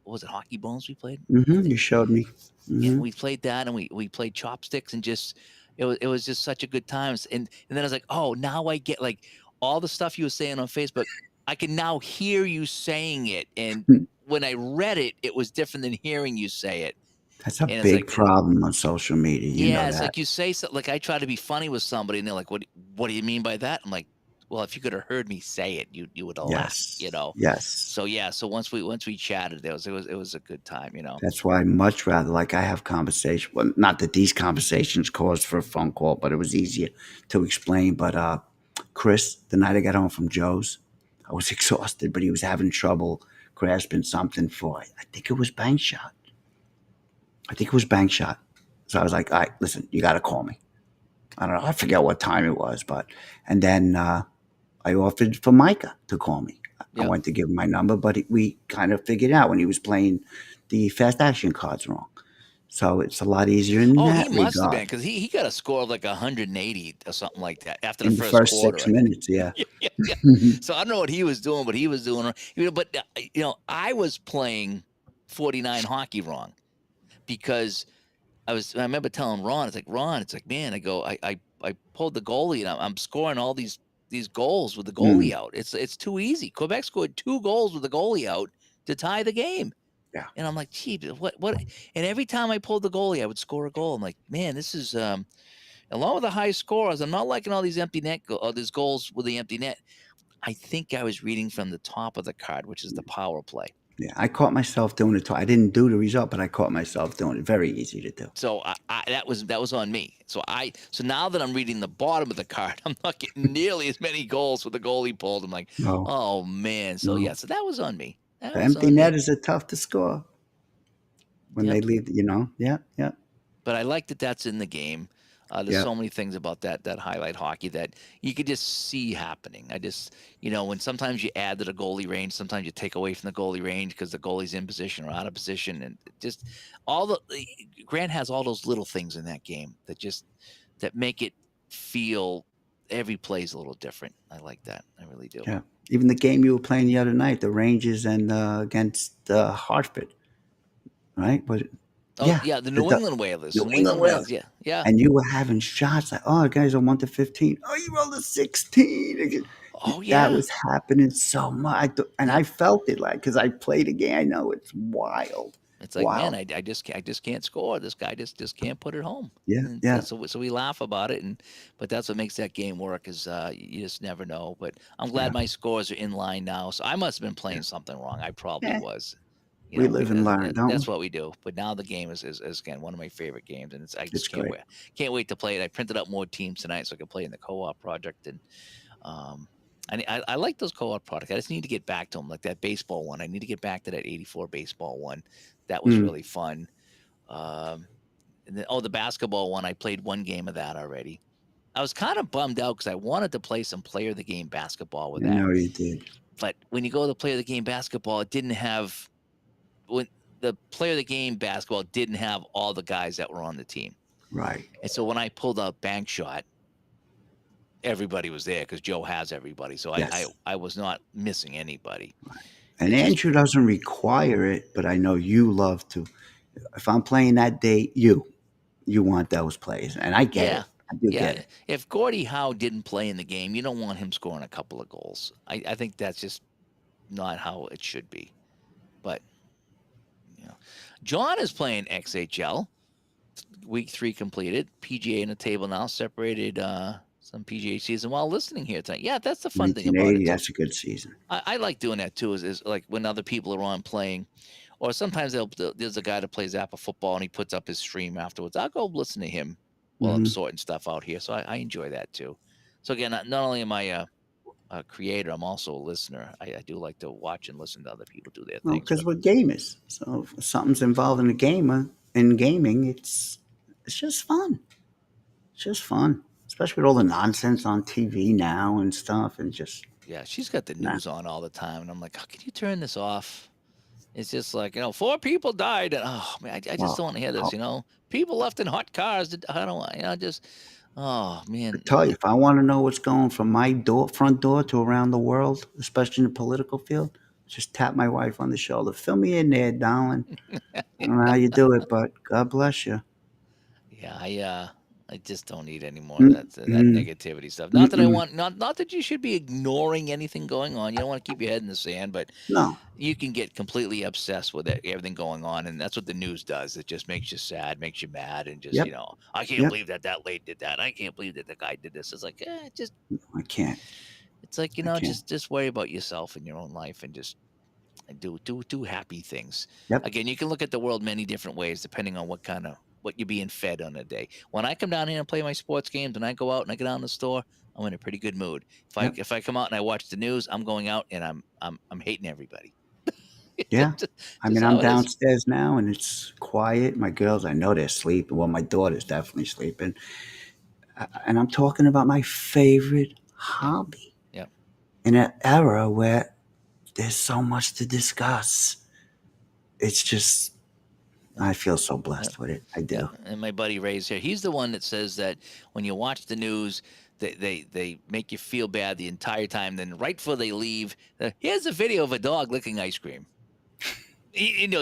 what was it, Hockey Bones? We played, I You think. showed me. Yeah, hmm we played that, and we played chopsticks, and just it was just such a good times. And then I was like, oh, now I get like all the stuff you were saying on Facebook. I can now hear you saying it, and when I read it, it was different than hearing you say it. That's a And it's big like, problem on social media. You know yeah, it's that. like you say something. Like I try to be funny with somebody, and they're like, What do you mean by that?" I'm like, "Well, if you could have heard me say it, you would have laughed." Yes. Yes. So yeah, so once we chatted, it was a good time. That's why I much rather like I have conversation. Well, not that these conversations caused for a phone call, but it was easier to explain. But Chris, the night I got home from Joe's, I was exhausted, but he was having trouble grasping something for I think it was bank shot. I think it was bank shot. So I was like, all right, listen, you got to call me. I don't know. I forget what time it was, but and then I offered for Micah to call me. I Yep. went to give him my number, but we kind of figured out when he was playing the fast action cards wrong. So it's a lot easier in Oh, he that must have been regard. because he got a score of like 180 or something like that after the In the first first quarter, six I think. minutes, yeah. Yeah, yeah, yeah. So I don't know what he was doing, but he was doing. But I was playing 49 hockey wrong because I remember telling Ron, it's like, Ron, it's like, man, I go, I pulled the goalie and I'm scoring all these goals with the Mm, goalie out. It's too easy. Quebec scored 2 goals with the goalie out to tie the game. yeah. And I'm like, gee, what? And every time I pulled the goalie, I would score a goal. I'm like, man, this is along with the high scores. I'm not liking all these empty net these goals with the empty net. I think I was reading from the top of the card, which is the power play. Yeah. I caught myself doing it. I didn't do the result, but I caught myself doing it. Very easy to do. So that was on me. So now that I'm reading the bottom of the card, I'm not getting nearly as many goals with the goalie pulled. I'm like, No, oh man. So no. yeah, so that was on me. That The was empty on me. net is a tough to score when Yep. they leave. Yeah, yeah, But I like that that's in the game. There's yeah. so many things about that highlight hockey that you could just see happening. I just when sometimes you add to the goalie range, sometimes you take away from the goalie range because the goalie's in position or out of position, and just all the Grant has all those little things in that game that make it feel every play is a little different. I like that. I really do. Yeah. Even the game you were playing the other night, the Rangers and against Hartford, right? But Oh yeah, yeah, the the, New the England Whalers, New the New England England Whalers, Whalers. Yeah, yeah. and you were having shots like, oh, guys are 1 to 15. Oh, you rolled a 16. Oh That yeah. was happening so much, and I Yep. felt it like because I played a game. I know it's wild. It's like, man, Wow. I just can't score. This guy just can't put it home. Yeah, And yeah, so we laugh about it, but that's what makes that game work is you just never know. But I'm glad yeah, my scores are in line now. So I must have been yeah. playing something wrong. I probably Yeah, was. we live and learn, don't That's we? what we do. But now the game is again one of my favorite games, and I It's just great. can't wait to play it. I printed up more teams tonight so I can play in the co-op project, and um, I like those co-op products. I just need to get back to them, like that baseball one. I need to get back to that '84 baseball one. That was Mm, really fun. Um, and then, the basketball one. I played one game of that already. I was kind of bummed out because I wanted to play some player of the game basketball with I that. know you did. But when you go to play the game basketball, it didn't have when the player of the game basketball didn't have all the guys that were on the team. Right. And so when I pulled out bank shot, everybody was there because Joe has everybody. So Yes. I was not missing anybody. And It just Andrew doesn't require it, but I know you love to. If I'm playing that day, you want those plays, and I get yeah. it. I do get Yeah. it. If Gordie Howe didn't play in the game, you don't want him scoring a couple of goals. I think that's just not how it should be. But you know. John is playing XHL. Week 3 completed. PGA in the table now, separated some PGA season while listening here tonight. Yeah, that's the fun thing about it 1980. too. That's a good season. I like doing that too. Is like when other people are on playing, or sometimes there's a guy that plays Apple football and he puts up his stream afterwards. I'll go listen to him while I'm Hmm. sorting stuff out here. So I enjoy that too. So again, not only am I a creator, I'm also a listener. I do like to watch and listen to other people do their Well, things. because But we're gamers, so if something's involved in the gamer in gaming, it's just fun. It's just fun, especially with all the nonsense on TV now and stuff, and just yeah, she's got the nah. news on all the time, and I'm like, oh, can you turn this off? It's just like, 4 people died, and oh man, I just Well, don't want to hear I'll, this. People left in hot cars. I don't want, just, oh I man, tell you, if I want to know what's going from my front door to around the world, especially in the political field, just tap my wife on the shoulder. Fill me in there, darling. I don't know how you do it, but God bless you. yeah, I just don't need any more of Mm, that mm, negativity stuff. Not that I mm-mm. want, not that you should be ignoring anything going on. You don't want to keep your head in the sand, but No, you can get completely obsessed with everything going on, and that's what the news does. It just makes you sad, makes you mad, and just yep, I can't yep. believe that lady did that. I can't believe that the guy did this. It's like, just I can't. it's like I can't. just worry about yourself and your own life, and just do happy things. Yep. Again, you can look at the world many different ways depending on what you're being fed on a day. When I come down here and play my sports games, and I go out and I get down the store, I'm in a pretty good mood. Yep. If I come out and I watch the news, I'm going out and I'm hating everybody. Yeah. just, I just mean, I'm how it is. downstairs now and it's quiet. My girls, I know they're sleeping. Well, my daughter's definitely sleeping. And I'm talking about my favorite Yeah, hobby yeah, in an era where there's so much to discuss. It's just, yeah. I feel so Yeah. blessed with it. I Yeah, do. and my buddy Ray's here. He's the one that says that when you watch the news, they make you feel bad the entire time. Then right before they leave, here's a video of a dog licking ice cream.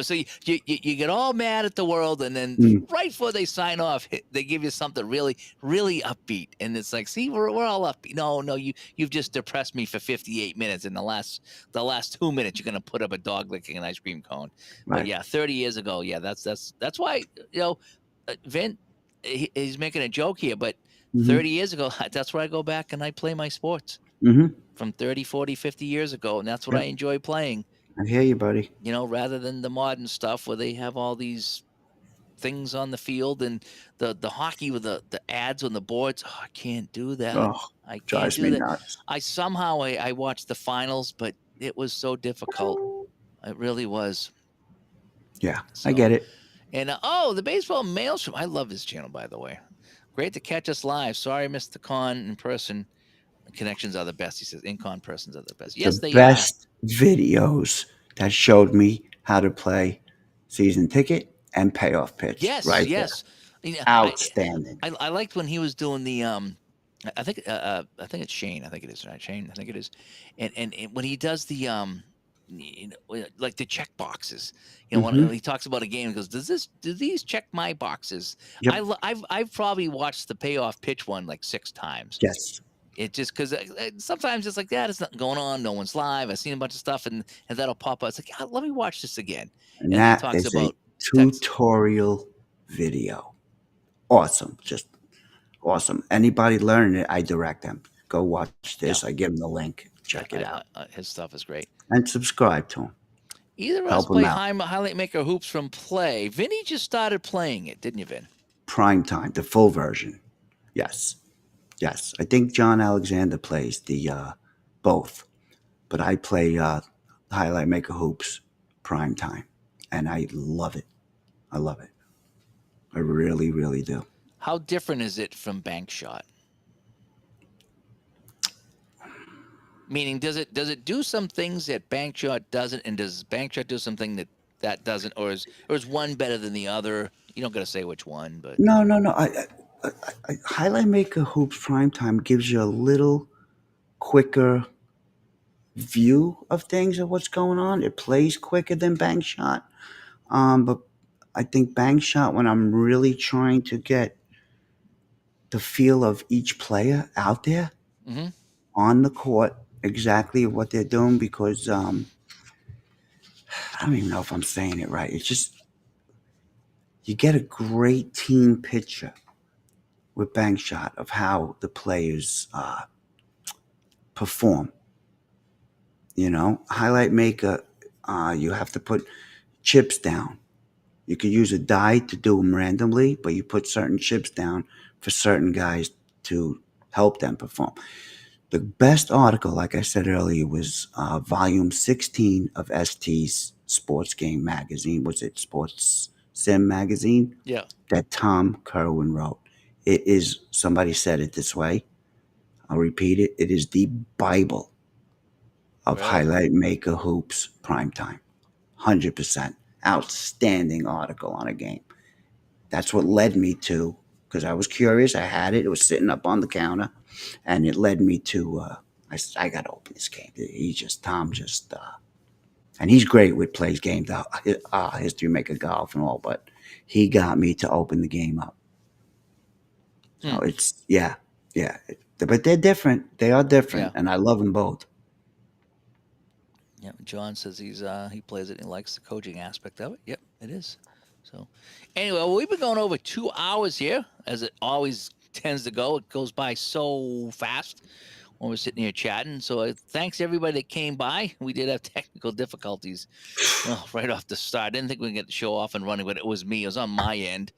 So you get all mad at the world, and then Mm, right before they sign off, they give you something really really upbeat, and it's like, see, we're all upbeat. No, you've just depressed me for 58 minutes. In the last 2 minutes, you're gonna put up a dog licking an ice cream cone. But right. yeah, 30 years ago, yeah, that's why Vin, he's making a joke here, but Hmm. 30 years ago, that's where I go back and I play my sports Hmm. from 30, 40, 50 years ago, and that's what I Yep. enjoy playing. I hear you, buddy. Rather than the modern stuff where they have all these things on the field and the hockey with the ads on the boards. Oh, I can't do that. Oh, I can't drives do me that. nuts. I watched the finals, but it was so difficult. It really was. Yeah, I So, get it. and the baseball maelstrom. I love this channel, by the way. Great to catch us live. Sorry, I missed the con in person. Connections are the best. He says in con persons are the best. The Yes, they are. best videos that showed me how to play season ticket and payoff pitch Yes, right there. yes. Outstanding. I liked when he was doing the I think it's Shane. I think it is, right? Shane. I think it is. And when he does the like the check boxes, when Hmm. he talks about a game, he goes, do these check my boxes? Yep. I've probably watched the payoff pitch one like 6 times. Yes. It just because sometimes it's like that. There's nothing going on. No one's live. I've seen a bunch of stuff, and that'll pop up. It's like, let me watch this again. And And he that talks is a about Text. tutorial video. Awesome. Just awesome. Anybody learning it, I direct them. Go watch Yeah, this. I give them the link. yeah. Check it out. His stuff is great. And subscribe to him. Either of us Help him play out. Highlight Maker Hoops from Play. Vinny just started playing it, didn't you, Vin? Prime time, the full version. Yes. Yes. I think John Alexander plays the both. But I play Highlight Maker Hoops prime time. And I love it. I love it. I really, really do. How different is it from Bank Shot? Meaning, does it do some things that Bank Shot doesn't, and does Bank Shot do something that doesn't, or is one better than the other? You don't got to say which one, but No, no, no. Highlight Maker Hoops prime time gives you a little quicker view of things of what's going on. It plays quicker than Bang Shot. But I think Bang Shot, when I'm really trying to get the feel of each player out there mm-hmm. on the court, exactly what they're doing, because I don't even know if I'm saying it right. It's just you get a great team picture with Bang Shot of how the players perform. Highlight Maker, you have to put chips down. You could use a die to do them randomly, but you put certain chips down for certain guys to help them perform. The best article, like I said earlier, was volume 16 of ST's Sports Game Magazine. Was it Sports Sim Magazine? Yeah. That Tom Kerwin wrote. It is, somebody said it this way. I'll repeat it. It is the Bible of Really? Highlight Maker Hoops Primetime. 100%. Outstanding article on a game. That's what led me to, because I was curious. I had it. It was sitting up on the counter, and it led me to, I got to open this game. Tom just, and he's great with plays games, History Maker Golf and all, but he got me to open the game up. So it's, yeah. But they're different. They are different, Yeah. and I love them both. Yeah. John says he plays it and he likes the coaching aspect of it. Yep, it is. So anyway, well, we've been going over 2 hours here, as it always tends to go. It goes by so fast when we're sitting here chatting. So thanks everybody that came by. We did have technical difficulties right off the start. I didn't think we could get the show off and running, but it was me. It was on my end.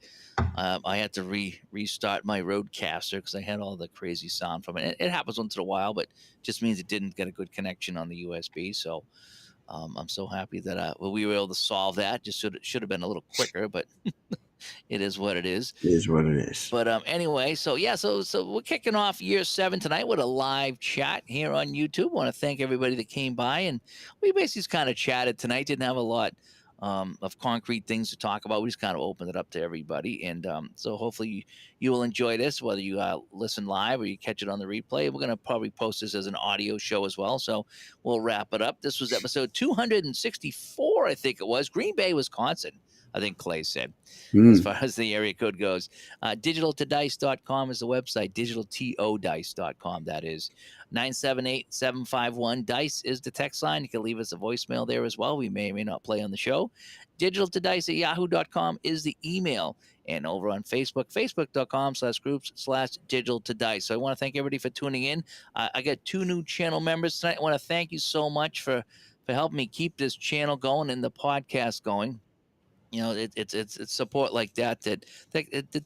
I had to restart my Rodecaster because I had all the crazy sound from it. It happens once in a while, but just means it didn't get a good connection on the USB. So I'm so happy that we were able to solve that. Just should have been a little quicker, but it is what it is. It is what it is. But anyway, so yeah, so we're kicking off year 7 tonight with a live chat here on YouTube. Want to thank everybody that came by, and we basically just kind of chatted tonight. Didn't have a lot of concrete things to talk about. We just kind of opened it up to everybody, and so hopefully you will enjoy this, whether you listen live or you catch it on the replay. We're gonna probably post this as an audio show as well, so we'll wrap it up. This was episode 264, I think it was, Green Bay, Wisconsin. I think Clay said, as far as the area code goes. Digitaltodice.com is the website. Digitaltodice.com, that is. 978-751-DICE is the text line. You can leave us a voicemail there as well. We may or may not play on the show. Digitaltodice@yahoo.com is the email. And over on Facebook, facebook.com/groups/digitaltodice. So I want to thank everybody for tuning in. I got 2 new channel members tonight. I want to thank you so much for helping me keep this channel going and the podcast going. It's support like that it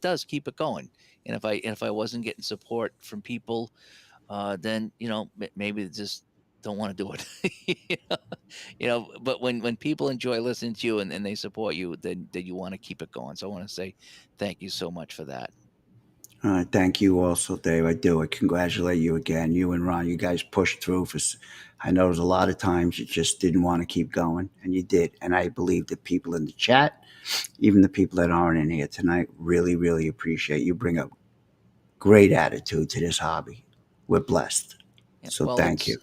does keep it going. And if I wasn't getting support from people, then maybe they just don't want to do it. But when people enjoy listening to you and they support you, then you want to keep it going. So I want to say thank you so much for that. Thank you also, Dave. I do. I congratulate you again. You and Ron, you guys pushed through. I know there's a lot of times you just didn't want to keep going, and you did. And I believe the people in the chat, even the people that aren't in here tonight, really, really appreciate you. Bring a great attitude to this hobby. We're blessed. Yeah, So well, thank you.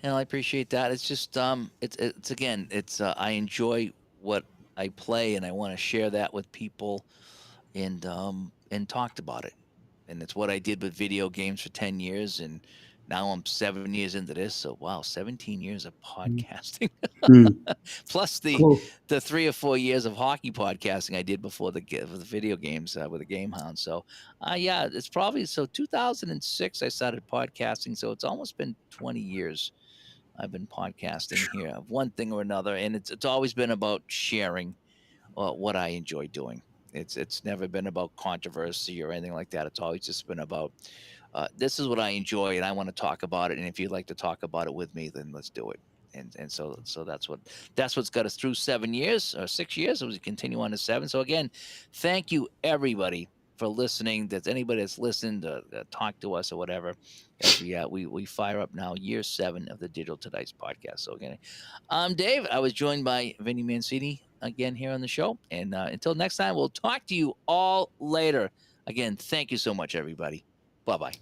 And I appreciate that. It's just it's again, it's I enjoy what I play, and I want to share that with people, and talked about it. And it's what I did with video games for 10 years, and now I'm 7 years into this. So wow, 17 years of podcasting. Mm, Plus cool. the 3 or 4 years of hockey podcasting I did before the video games with the Game Hound. So yeah, it's probably so 2006 I started podcasting. So it's almost been 20 years I've been podcasting here of one thing or another, and it's always been about sharing what I enjoy doing. It's never been about controversy or anything like that. It's always just been about this is what I enjoy and I want to talk about it. And if you'd like to talk about it with me, then let's do it. And so that's what's got us through 7 years or 6 years. As we continue on to seven. So again, thank you everybody for listening. That's anybody that's listened, talk to us or whatever. As we fire up now year 7 of the Digital Tonights podcast. So again, I'm Dave. I was joined by Vinny Mancini again here on the show. And until next time, we'll talk to you all later. Again, thank you so much, everybody. Bye bye.